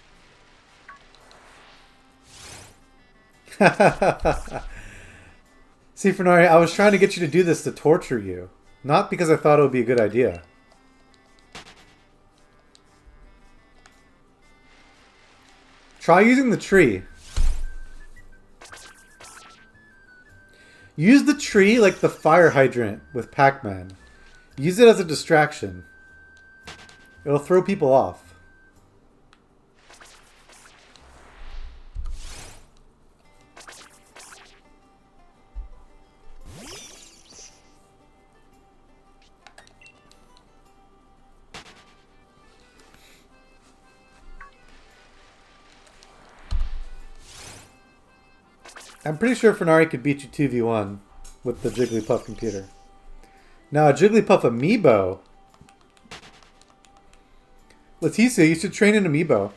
See, Fenari, I was trying to get you to do this to torture you. Not because I thought it would be a good idea. Try using the tree. Use the tree like the fire hydrant with Pac-Man. Use it as a distraction. It'll throw people off. I'm pretty sure Fenari could beat you 2v1 with the Jigglypuff computer. Now, a Jigglypuff amiibo. Leticia, you should train an amiibo.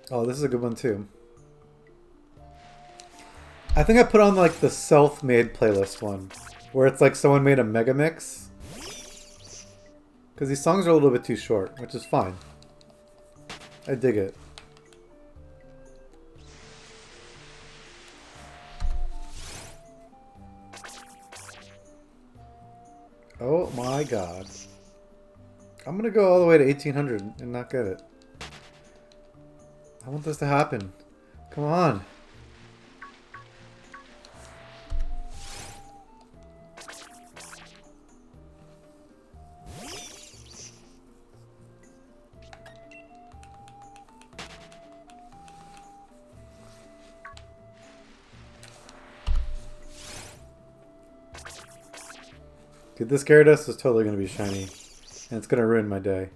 Oh, this is a good one too. I think I put on like the self-made playlist one, where it's like someone made a mega mix. Because these songs are a little bit too short, which is fine. I dig it. Oh my god. I'm gonna go all the way to 1800 and not get it. I want this to happen. Come on. Dude, this Gyarados is totally going to be shiny. And it's going to ruin my day.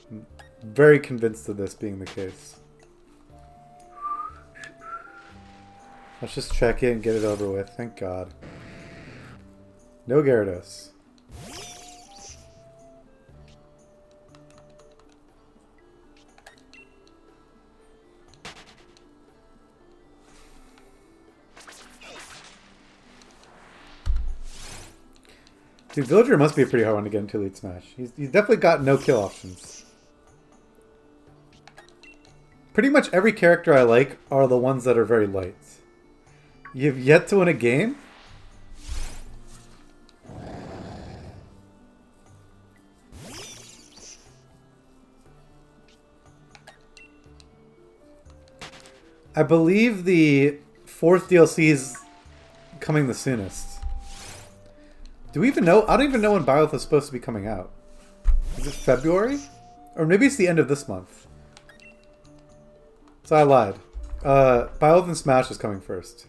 I'm very convinced of this being the case. Let's just check it and get it over with. Thank God. No Gyarados. Dude, Villager must be a pretty hard one to get into Elite Smash. He's definitely got no kill options. Pretty much every character I like are the ones that are very light. You've yet to win a game? I believe the 4th DLC is coming the soonest. Do we even know? I don't even know when Byleth is supposed to be coming out. Is it February? Or maybe it's the end of this month. So I lied. Byleth and Smash is coming first.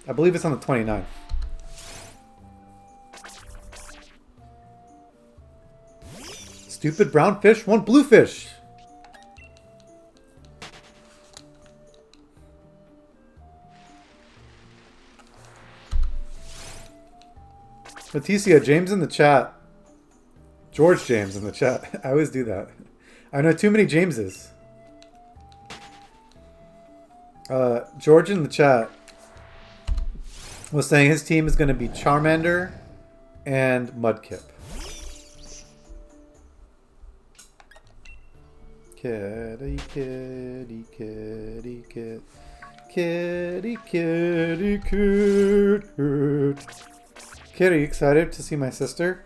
I believe it's on the 29th. Stupid brown fish want blue fish. Leticia, James in the chat. George James in the chat. I always do that. I know too many Jameses. George in the chat was saying his team is going to be Charmander and Mudkip. Kitty, kitty, kitty, kitty, kitty, kitty, kitty. Kid, are you excited to see my sister?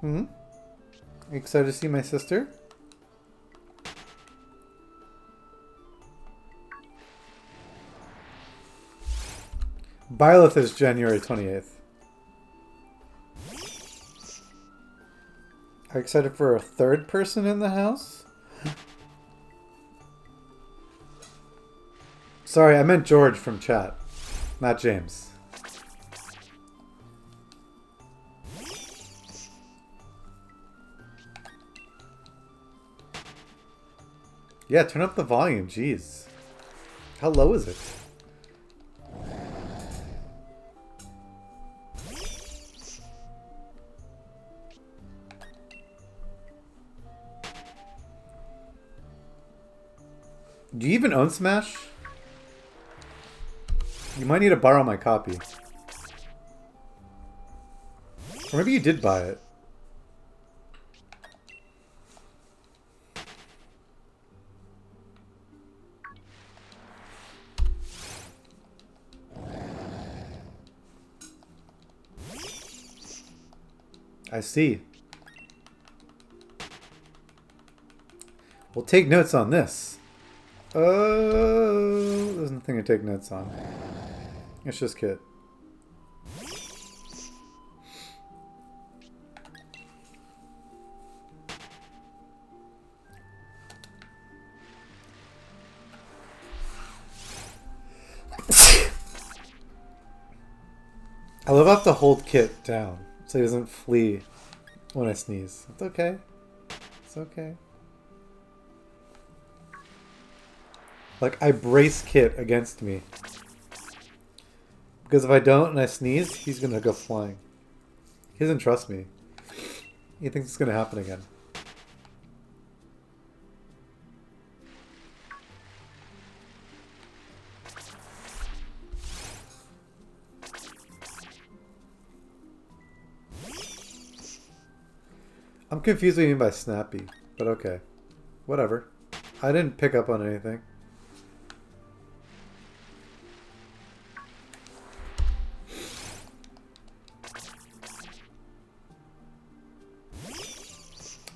Hmm? Are you excited to see my sister? Byleth is January 28th. Are you excited for a 3rd person in the house? Sorry, I meant George from chat, not James. Yeah, turn up the volume, jeez. How low is it? Do you even own Smash? You might need to borrow my copy. Or maybe you did buy it. I see. We'll take notes on this. Oh, there's nothing to take notes on. It's just Kit. I love how I have to hold Kit down so he doesn't flee when I sneeze. It's okay. It's okay. Like, I brace Kit against me. Because if I don't and I sneeze, he's gonna go flying. He doesn't trust me. He thinks it's gonna happen again. I'm confused what you mean by snappy, but okay. Whatever. I didn't pick up on anything.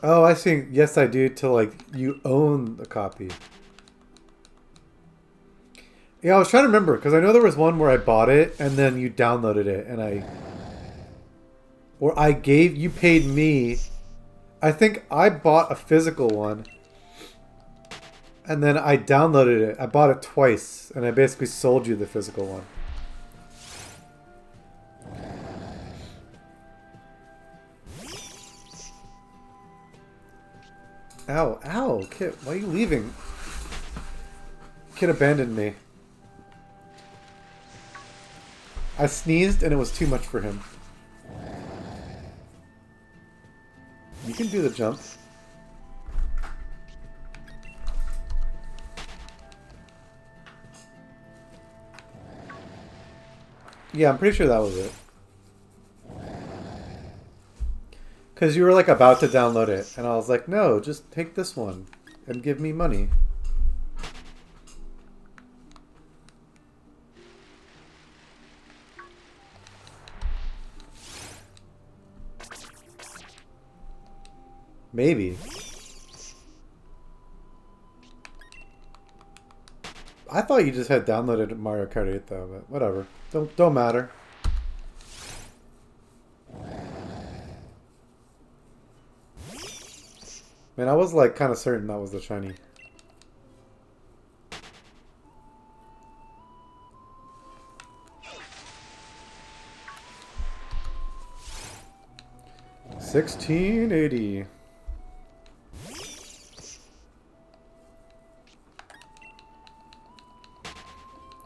Oh, I see. Yes, I do. To, like, you own the copy. Yeah, I was trying to remember, because I know there was one where I bought it, and then you downloaded it, and I... Or I gave... You paid me... I think I bought a physical one, and then I downloaded it. I bought it twice, and I basically sold you the physical one. Ow, ow, Kit, why are you leaving? Kit abandoned me. I sneezed and it was too much for him. You can do the jump. Yeah, I'm pretty sure that was it. Because you were like about to download it, and I was like, no, just take this one and give me money. Maybe. I thought you just had downloaded Mario Kart 8 though, but whatever. Don't matter. Man, I was like kind of certain that was the shiny. $16.80.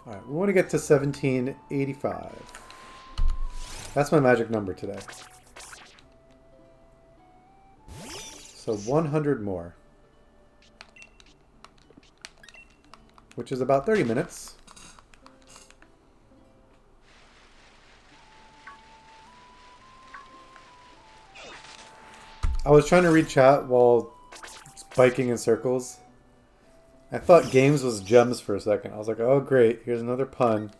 Alright, we want to get to $17.85. That's my magic number today. So 100 more. Which is about 30 minutes. I was trying to read chat while biking in circles. I thought games was gems for a second. I was like, oh great, here's another pun.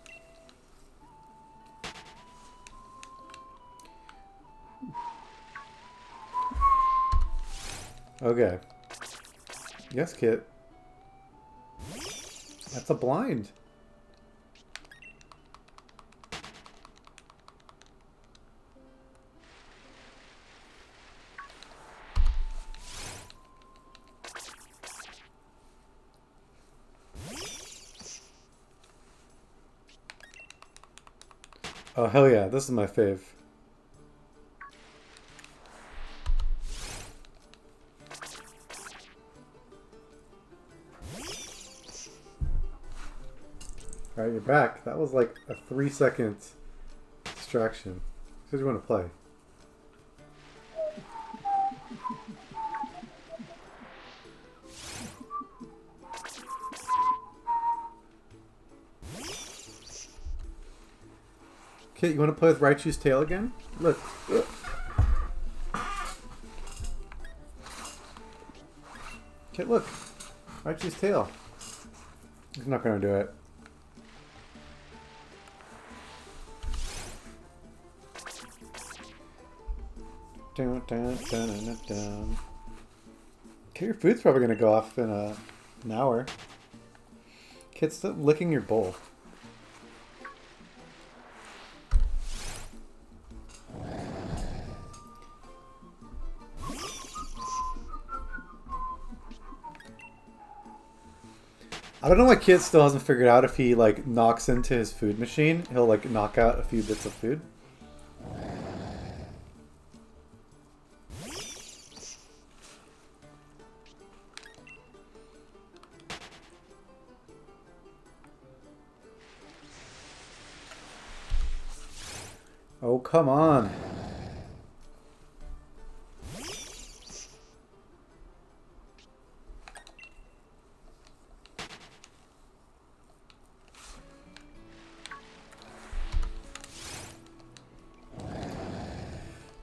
Okay. Yes, Kit. That's a blind. Oh, hell yeah. This is my fave. Alright, you're back. That was like a 3-second distraction. Because you want to play. Kit, you want to play with Raichu's tail again? Look. Kit, look. Raichu's tail. He's not going to do it. Dun, dun, dun, dun, dun. Okay, your food's probably going to go off in an hour. Kid, stop licking your bowl. I don't know why Kid still hasn't figured out if he like knocks into his food machine, he'll like knock out a few bits of food. Oh, come on.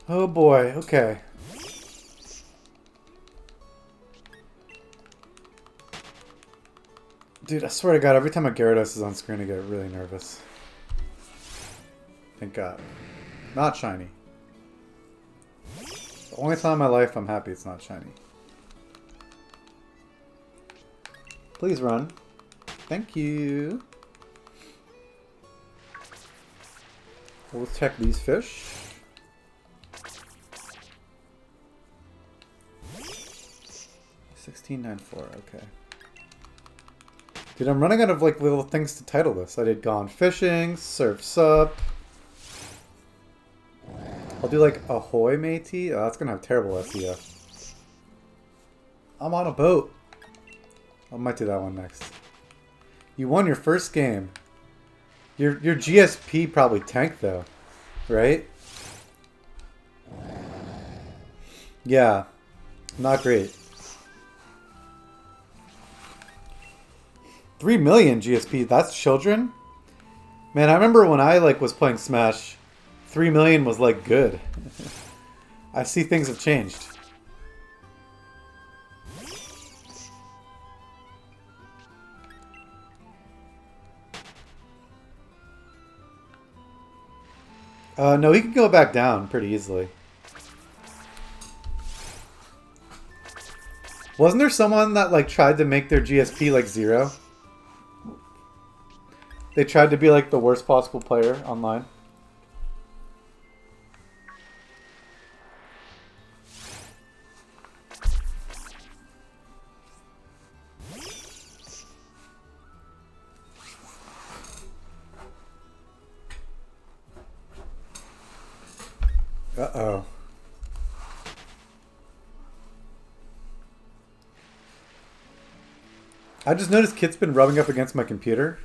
Oh boy, okay. Dude, I swear to God, every time a Gyarados is on screen, I get really nervous. Thank God. Not shiny. The only time in my life I'm happy it's not shiny. Please run. Thank you. We'll check these fish. $16.94, okay. Dude, I'm running out of like little things to title this. I did Gone Fishing, Surf's Up. I'll do like Ahoy Matey. Oh, that's gonna have terrible SEO. I'm on a boat. I might do that one next. You won your first game. Your GSP probably tanked though, right? Yeah, not great. 3 million GSP. That's children. Man, I remember when I like was playing Smash. 3 million was like good. I see things have changed. No, he can go back down pretty easily. Wasn't there someone that like tried to make their GSP like 0? They tried to be like the worst possible player online. Uh-oh. I just noticed Kit's been rubbing up against my computer.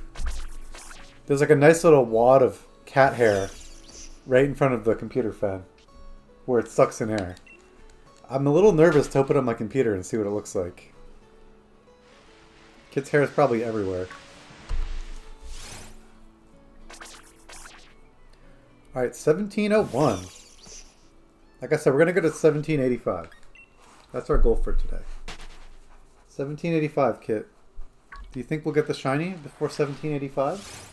There's like a nice little wad of cat hair right in front of the computer fan where it sucks in air. I'm a little nervous to open up my computer and see what it looks like. Kit's hair is probably everywhere. Alright, 1701. Like I said, we're going to go to 1785. That's our goal for today. 1785, Kit. Do you think we'll get the shiny before 1785?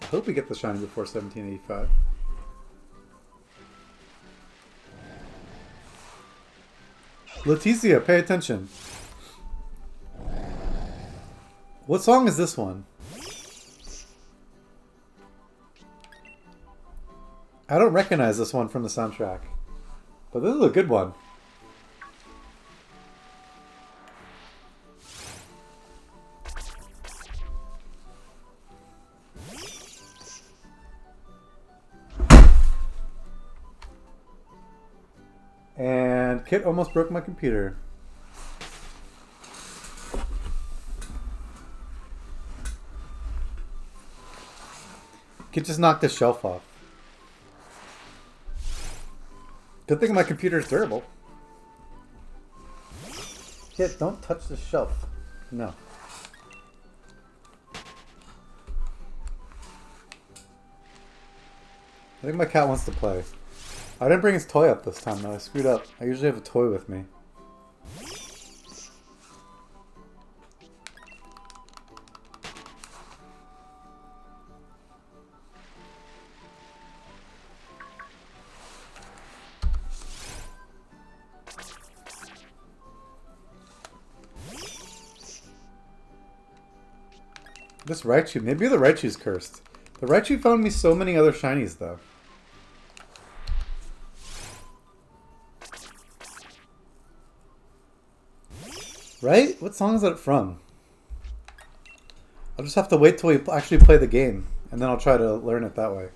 I hope we get the shiny before 1785. Leticia, pay attention. What song is this one? I don't recognize this one from the soundtrack. But this is a good one. And Kit almost broke my computer. Kit just knocked the shelf off. Good thing my computer is durable. Kit, don't touch the shelf. No. I think my cat wants to play. I didn't bring his toy up this time though. I screwed up. I usually have a toy with me. This Raichu, maybe the Raichu's cursed. The Raichu found me so many other shinies though. Right? What song is that from? I'll just have to wait till we actually play the game, and then I'll try to learn it that way.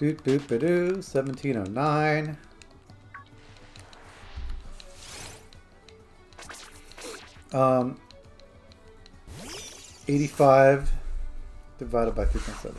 Doot doot ba doo, 1709. Um, 85 divided by 3.7.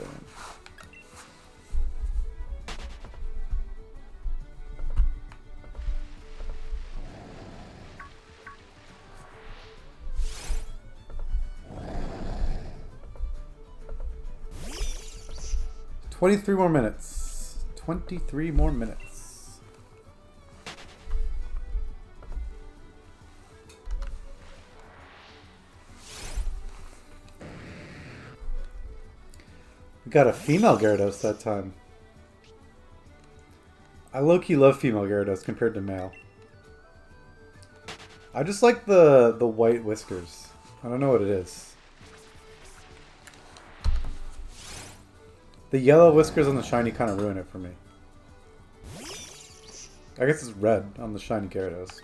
$23 more minutes. 23 more minutes. We got a female Gyarados that time. I low-key love female Gyarados compared to male. I just like the white whiskers. I don't know what it is. The yellow whiskers on the shiny kind of ruin it for me. I guess it's red on the shiny Gyarados.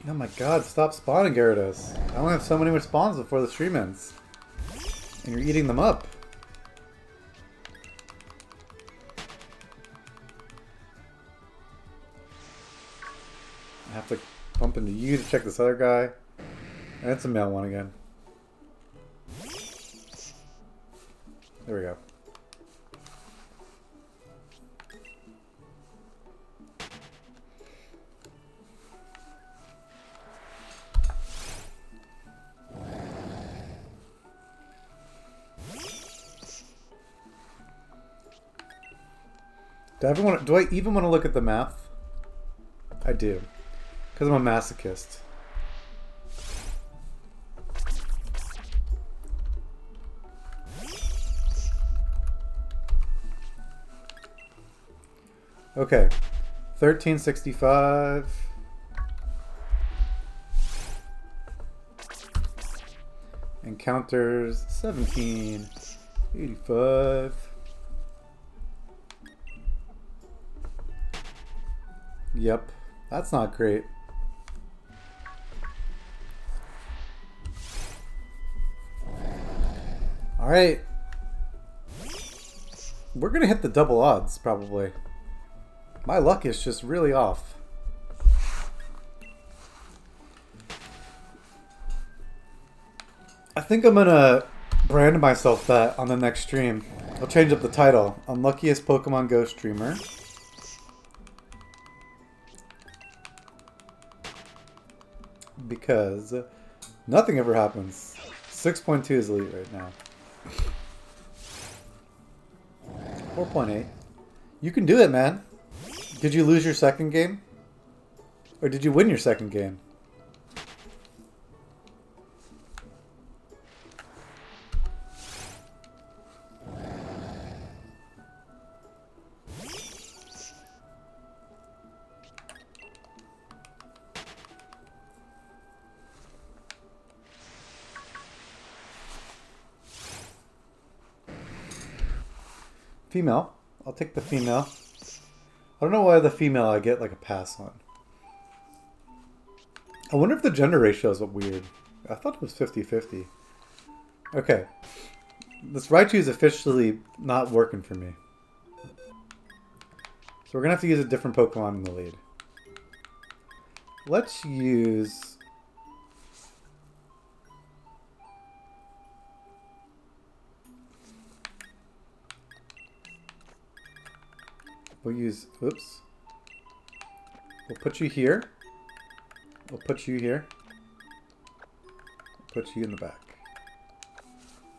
Oh my god, stop spawning Gyarados. I only have so many more spawns before the stream ends. And you're eating them up. I have to bump into you to check this other guy. And it's a male one again. There we go. Do I even want to look at the math? I do. Because I'm a masochist. Okay. 1365. Encounters 1785. Yep. That's not great. Alright. We're gonna hit the double odds, probably. My luck is just really off. I think I'm gonna brand myself that on the next stream. I'll change up the title. Unluckiest Pokemon Go streamer. Because nothing ever happens. 6.2 is elite right now. 4.8. You can do it, man. Did you lose your second game? Or did you win your second game? Female. I'll take the female. I don't know why the female I get like a pass on. I wonder if the gender ratio is weird. I thought it was 50-50. Okay. This Raichu is officially not working for me. So we're going to have to use a different Pokemon in the lead. Let's use... We'll use... Oops. We'll put you here. We'll put you here. We'll put you in the back.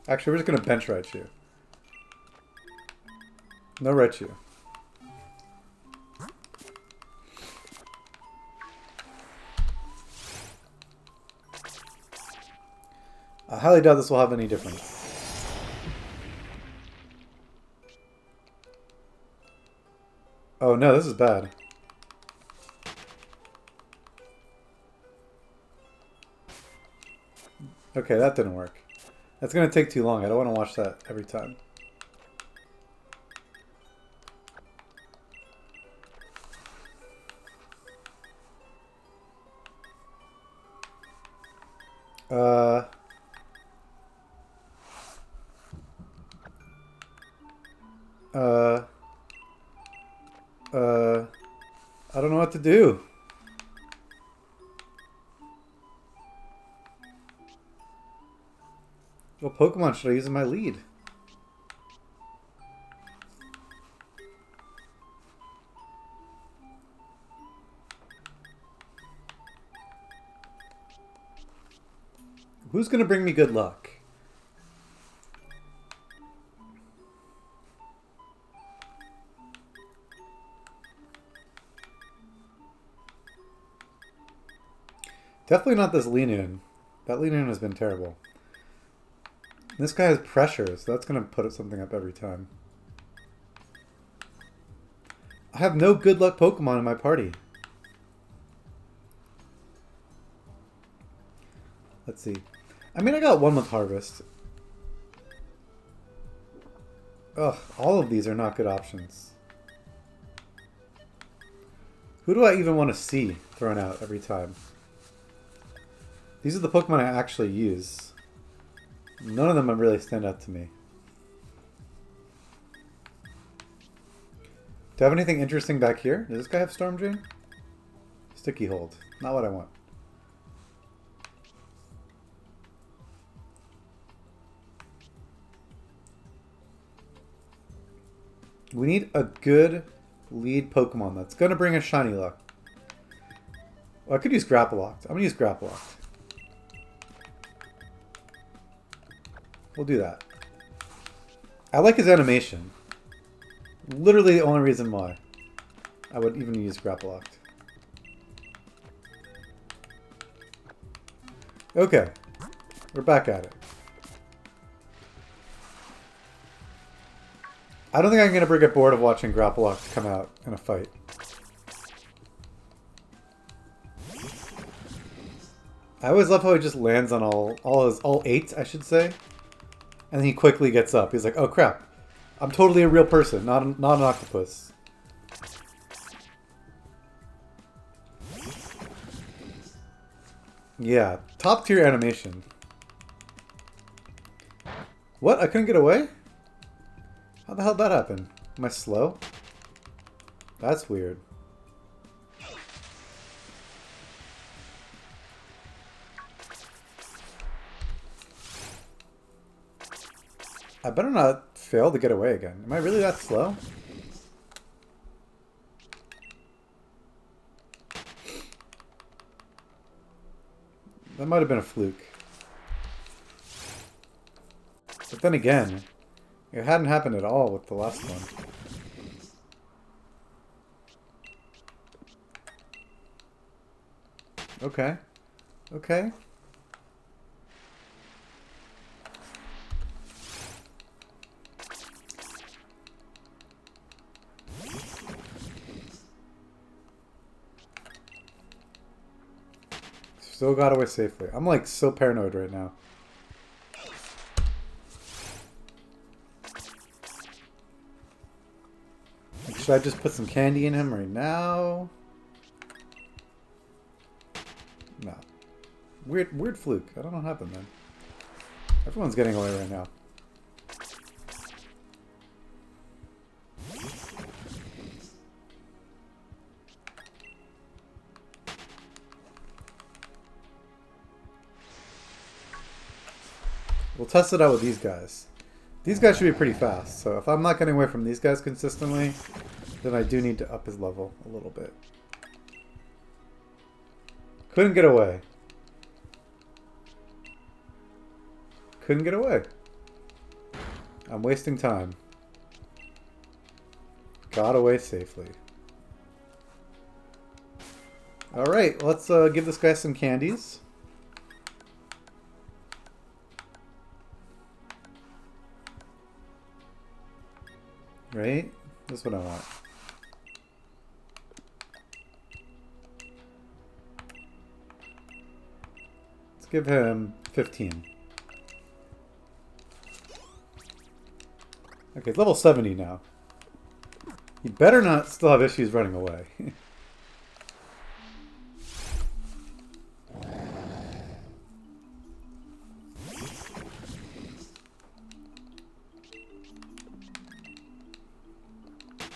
Actually, we're just going to bench Raichu. No Raichu. I highly doubt this will have any difference. Oh no, this is bad. Okay, that didn't work. That's going to take too long. I don't want to watch that every time. I don't know what to do. What Pokemon should I use in my lead? Who's gonna bring me good luck? Definitely not this lean-in. That lean-in has been terrible. This guy has pressure, so that's going to put something up every time. I have no good luck Pokemon in my party. Let's see. I mean, I got one with Harvest. Ugh, all of these are not good options. Who do I even want to see thrown out every time? These are the Pokemon I actually use. None of them really stand out to me. Do I have anything interesting back here? Does this guy have Storm Drain? Sticky Hold. Not what I want. We need a good lead Pokemon that's going to bring us shiny luck. Well, I could use Grapple Locked. I'm going to use Grapple Locked. We'll do that. I like his animation. Literally the only reason why I would even use grapple locked. Okay, we're back at it. I don't think I'm going to get bored of watching grapple locked come out in a fight. I always love how he just lands on all 8, I should say. And then he quickly gets up. He's like, oh crap. I'm totally a real person, not an octopus. Yeah, top tier animation. What? I couldn't get away? How the hell did that happen? Am I slow? That's weird. I better not fail to get away again. Am I really that slow? That might have been a fluke. But then again, it hadn't happened at all with the last one. Okay. Okay. Still got away safely. I'm like so paranoid right now. Should I just put some candy in him right now? No. Weird fluke. I don't know what happened then. Everyone's getting away right now. We'll test it out with these guys. These guys should be pretty fast, so if I'm not getting away from these guys consistently, then I do need to up his level a little bit. Couldn't get away. Couldn't get away. I'm wasting time. Got away safely. Alright, let's give this guy some candies. Right? That's what I want. Let's give him 15. Okay, it's level 70 now. You better not still have issues running away.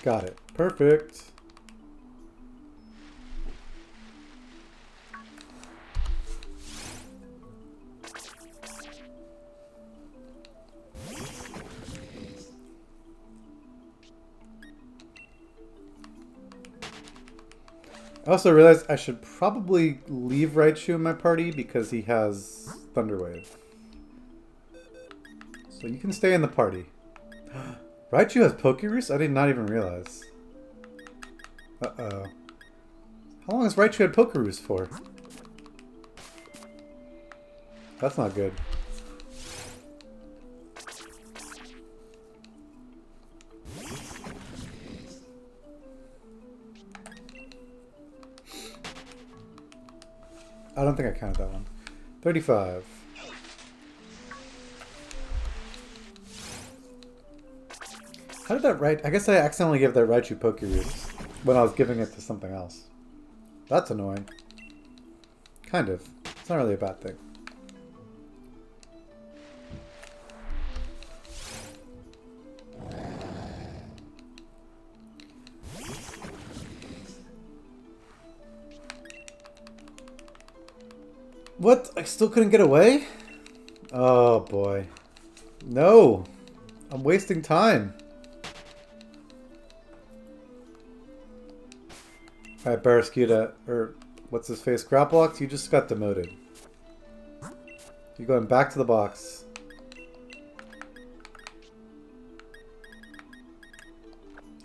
Got it. Perfect. I also realized I should probably leave Raichu in my party because he has Thunder Wave. So you can stay in the party. Raichu has Pokeroost? I did not even realize. Uh-oh. How long has Raichu had Pokeroost for? That's not good. I don't think I counted that one. 35. How did that I guess I accidentally gave that Raichu Pokeroost when I was giving it to something else. That's annoying. Kind of. It's not really a bad thing. What? I still couldn't get away? Oh boy. No! I'm wasting time. Alright, Barraskewda, or what's his face? Grapplox, you just got demoted. You're going back to the box.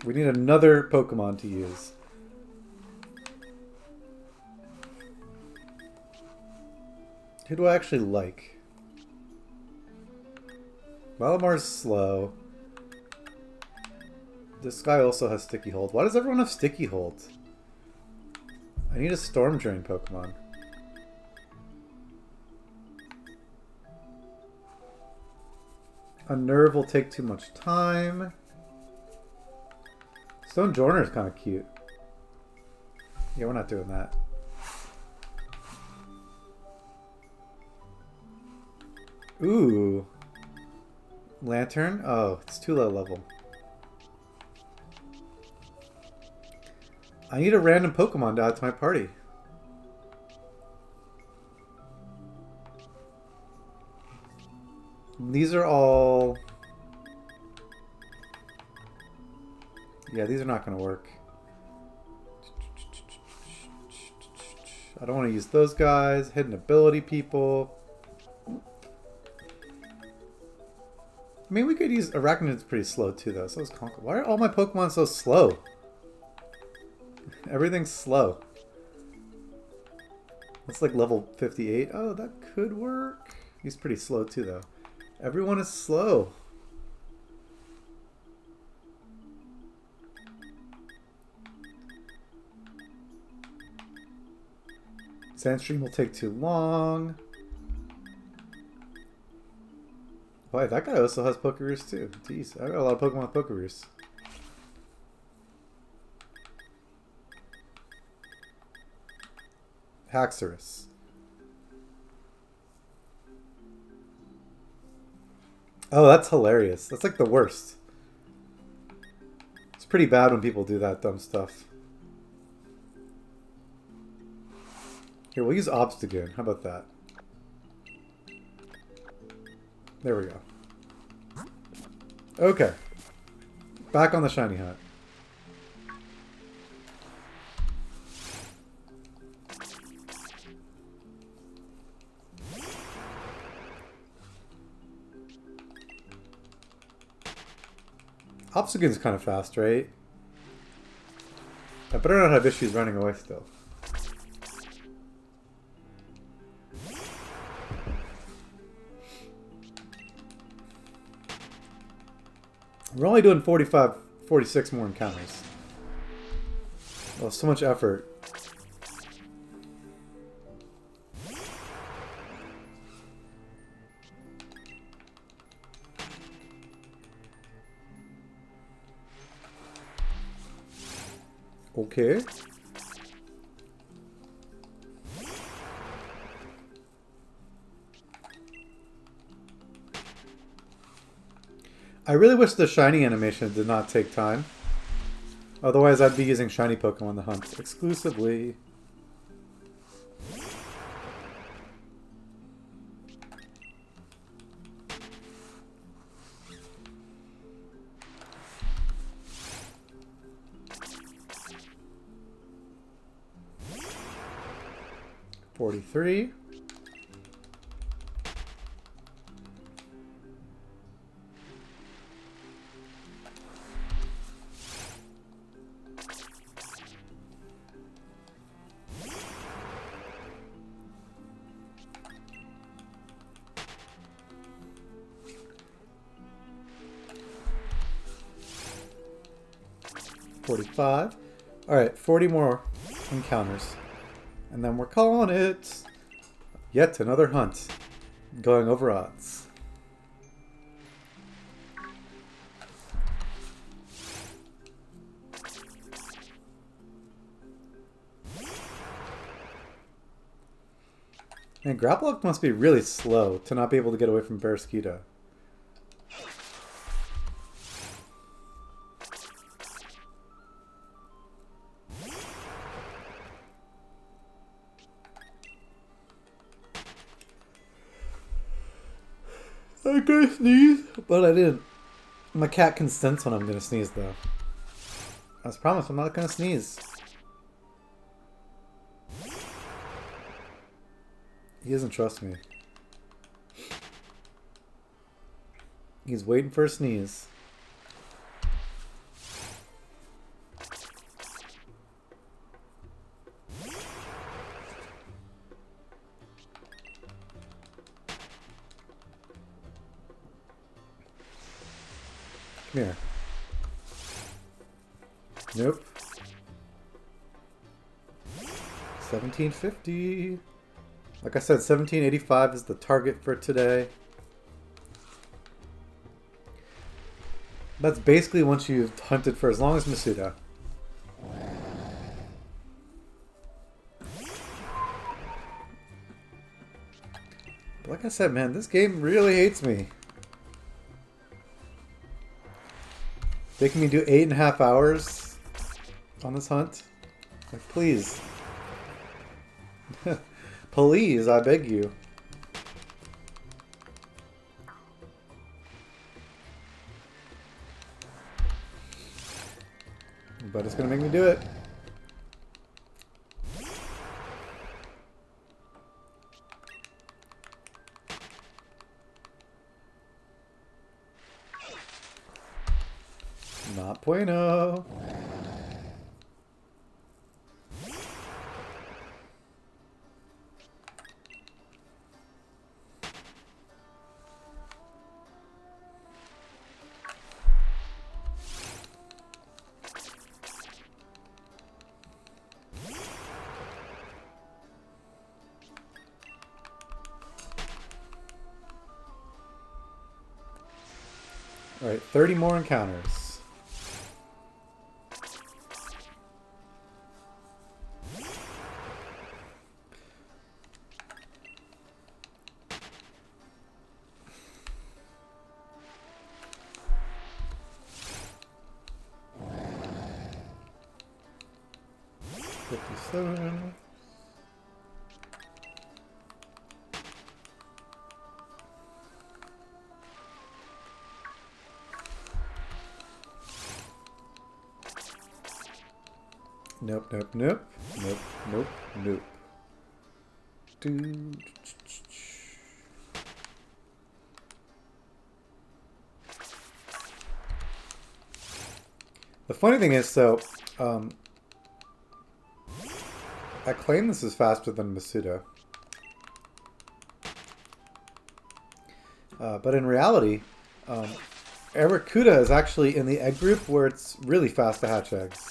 We need another Pokemon to use. Who do I actually like? Malamar's slow. This guy also has Sticky Hold. Why does everyone have Sticky Hold? I need a Storm Drain Pokemon. A Nerve will take too much time. Stone Joiner is kind of cute. Yeah, we're not doing that. Ooh. Lantern? Oh, it's too low level. I need a random Pokemon to add to my party. These are all... Yeah, these are not going to work. I don't want to use those guys. Hidden ability people. I mean, we could use... Arachnid's pretty slow too, though. So is Conker. Why are all my Pokemon so slow? Everything's slow. That's like level 58. Oh, that could work. He's pretty slow too, though. Everyone is slow. Sandstream will take too long. Boy, that guy also has Pokeroost too. Jeez, I got a lot of Pokemon with Pokeroost. Haxorus. Oh, that's hilarious. That's like the worst. It's pretty bad when people do that dumb stuff. Here, we'll use Obstagoon. How about that? There we go. Okay. Back on the shiny hunt. Obstagoon's kind of fast, right? I better not have issues running away still. We're only doing 45, 46 more encounters. Oh, so much effort. Okay. I really wish the shiny animation did not take time. Otherwise, I'd be using shiny Pokemon to hunt exclusively. $43. $45. Alright, 40 more encounters. And then we're calling it yet another hunt. Going over odds. And Graplock must be really slow to not be able to get away from Barraskewda. I'm gonna sneeze, but I didn't. My cat can sense when I'm gonna sneeze, though. As promised, I'm not gonna sneeze. He doesn't trust me. He's waiting for a sneeze. Come here. Nope. 1750. Like I said, 1785 is the target for today. That's basically once you've hunted for as long as Masuda. But like I said, man, this game really hates me. Making me do 8.5 hours on this hunt? Like, please. Please, I beg you. But it's gonna make me do it. Not bueno. Alright, 30 more encounters. $57. Nope, nope, nope. Nope, nope, nope. Dude. The funny thing is, so, I claim this is faster than Masuda. But in reality, Aracuda is actually in the egg group where it's really fast to hatch eggs.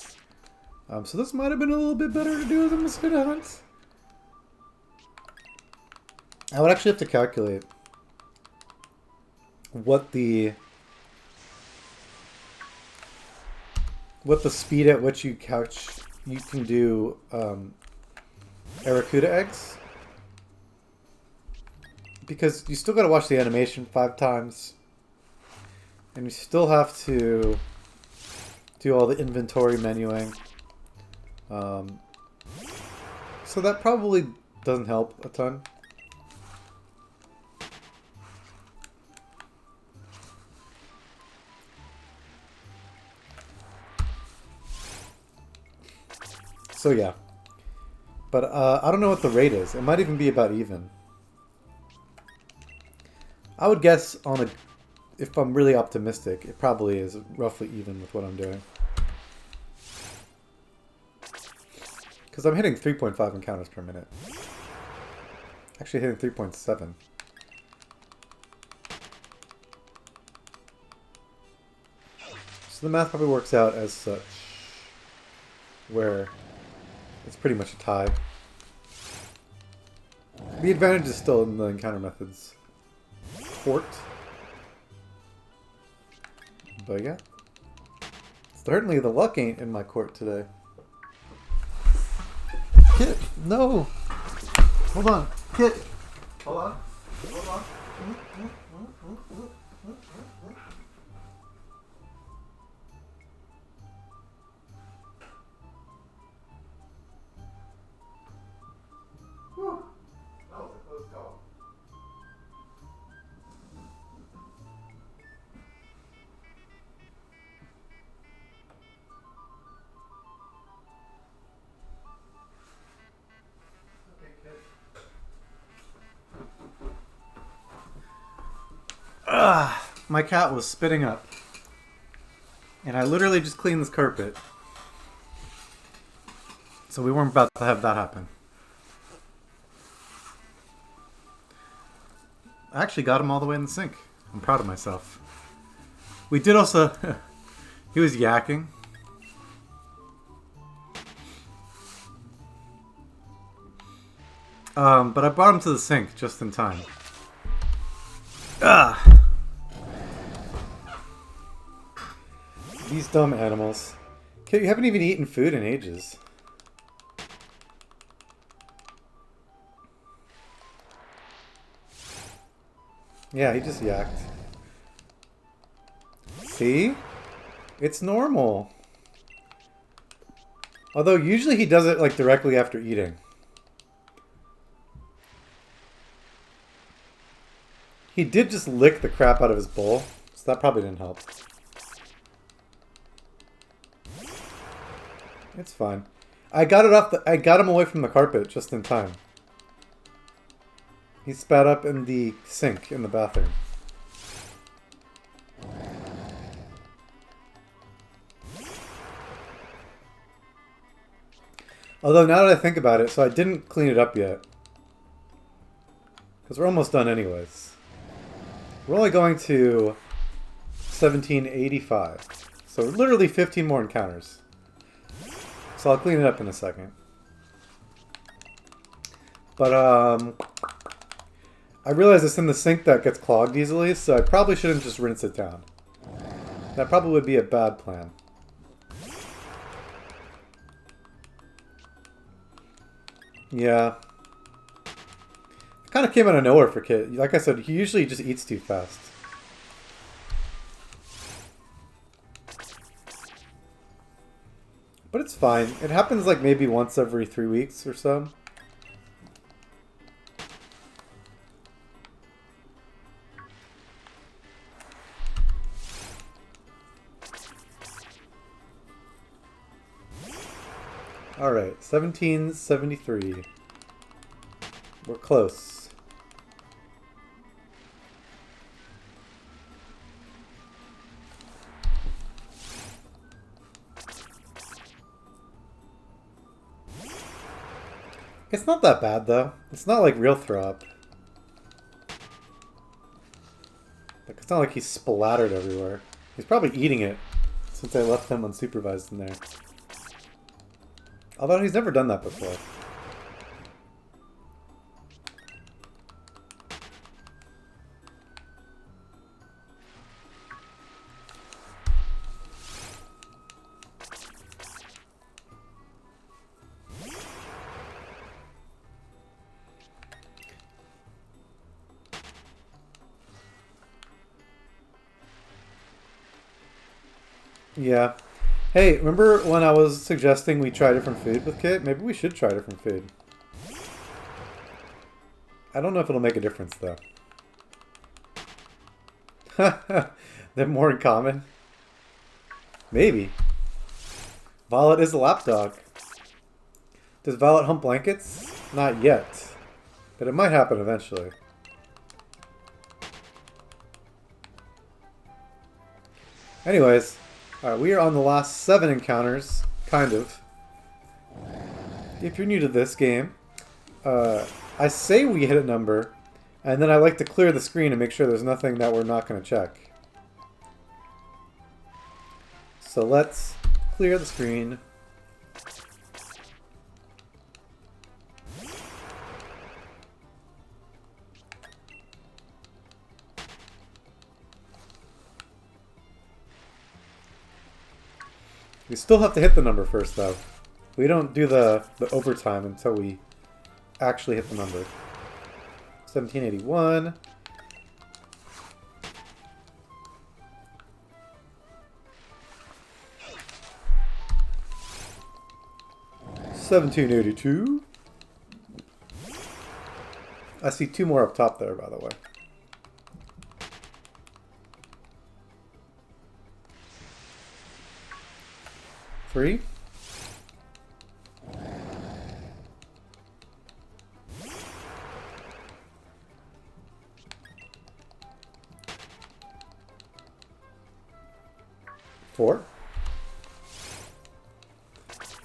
So this might have been a little bit better to do than Masuda hunt. I would actually have to calculate what the speed at which you can do Aracuda eggs, because you still got to watch the animation 5 times, and you still have to do all the inventory menuing. So that probably doesn't help a ton. So yeah. But I don't know what the rate is. It might even be about even. I would guess if I'm really optimistic, it probably is roughly even with what I'm doing. Because I'm hitting 3.5 encounters per minute. Actually hitting 3.7. So the math probably works out as such, where it's pretty much a tie. The advantage is still in the encounter methods. Court. But yeah. Certainly the luck ain't in my court today. Kit, no! Hold on. Kit! Hold on. Hold on. Whew. That was a close call. My cat was spitting up. And I literally just cleaned this carpet. So we weren't about to have that happen. I actually got him all the way in the sink. I'm proud of myself. We did also... he was yakking. But I brought him to the sink just in time. Ah! These dumb animals. Okay, you haven't even eaten food in ages. Yeah, he just yacked. See? It's normal. Although usually he does it like directly after eating. He did just lick the crap out of his bowl, so that probably didn't help. It's fine. I got it off the... I got him away from the carpet just in time. He spat up in the sink in the bathroom. Although now that I think about it, so I didn't clean it up yet. Because we're almost done anyways. We're only going to 1785. So literally 15 more encounters. So I'll clean it up in a second. But I realize it's in the sink that gets clogged easily, so I probably shouldn't just rinse it down. That probably would be a bad plan. Yeah. It kind of came out of nowhere for Kit. Like I said, he usually just eats too fast. But it's fine. It happens like maybe once every 3 weeks or so. Alright, 1773. We're close. It's not that bad, though. It's not like real throw up. Like, it's not like he's splattered everywhere. He's probably eating it, since I left him unsupervised in there. Although he's never done that before. Yeah. Hey, remember when I was suggesting we try different food with Kit? Maybe we should try different food. I don't know if it'll make a difference, though. They're more in common? Maybe. Violet is a lapdog. Does Violet hump blankets? Not yet. But it might happen eventually. Anyways, we are on the last 7 encounters, kind of. If you're new to this game, I say we hit a number, and then I like to clear the screen and make sure there's nothing that we're not going to check. So let's clear the screen. We still have to hit the number first, though. We don't do the overtime until we actually hit the number. 1781. $17.82. I see 2 more up top there, by the way. Three. Four.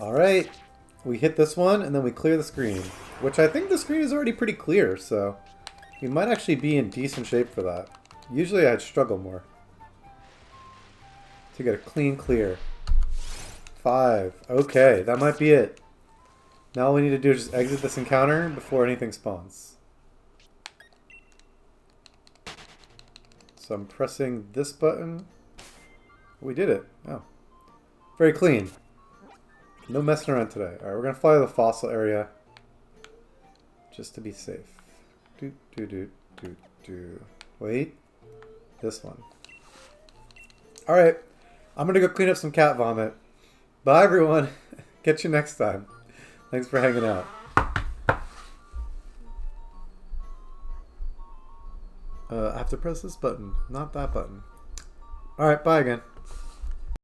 Alright. We hit this one, and then we clear the screen. Which I think the screen is already pretty clear, so we might actually be in decent shape for that. Usually I'd struggle more. to get a clean clear. 5. Okay, that might be it. Now all we need to do is just exit this encounter before anything spawns. So I'm pressing this button. We did it. Oh. Very clean. No messing around today. Alright, we're going to fly to the fossil area. Just to be safe. Wait. This one. Alright. I'm going to go clean up some cat vomit. Bye, everyone. Catch you next time. Thanks for hanging out. I have to press this button, not that button. Alright, bye again.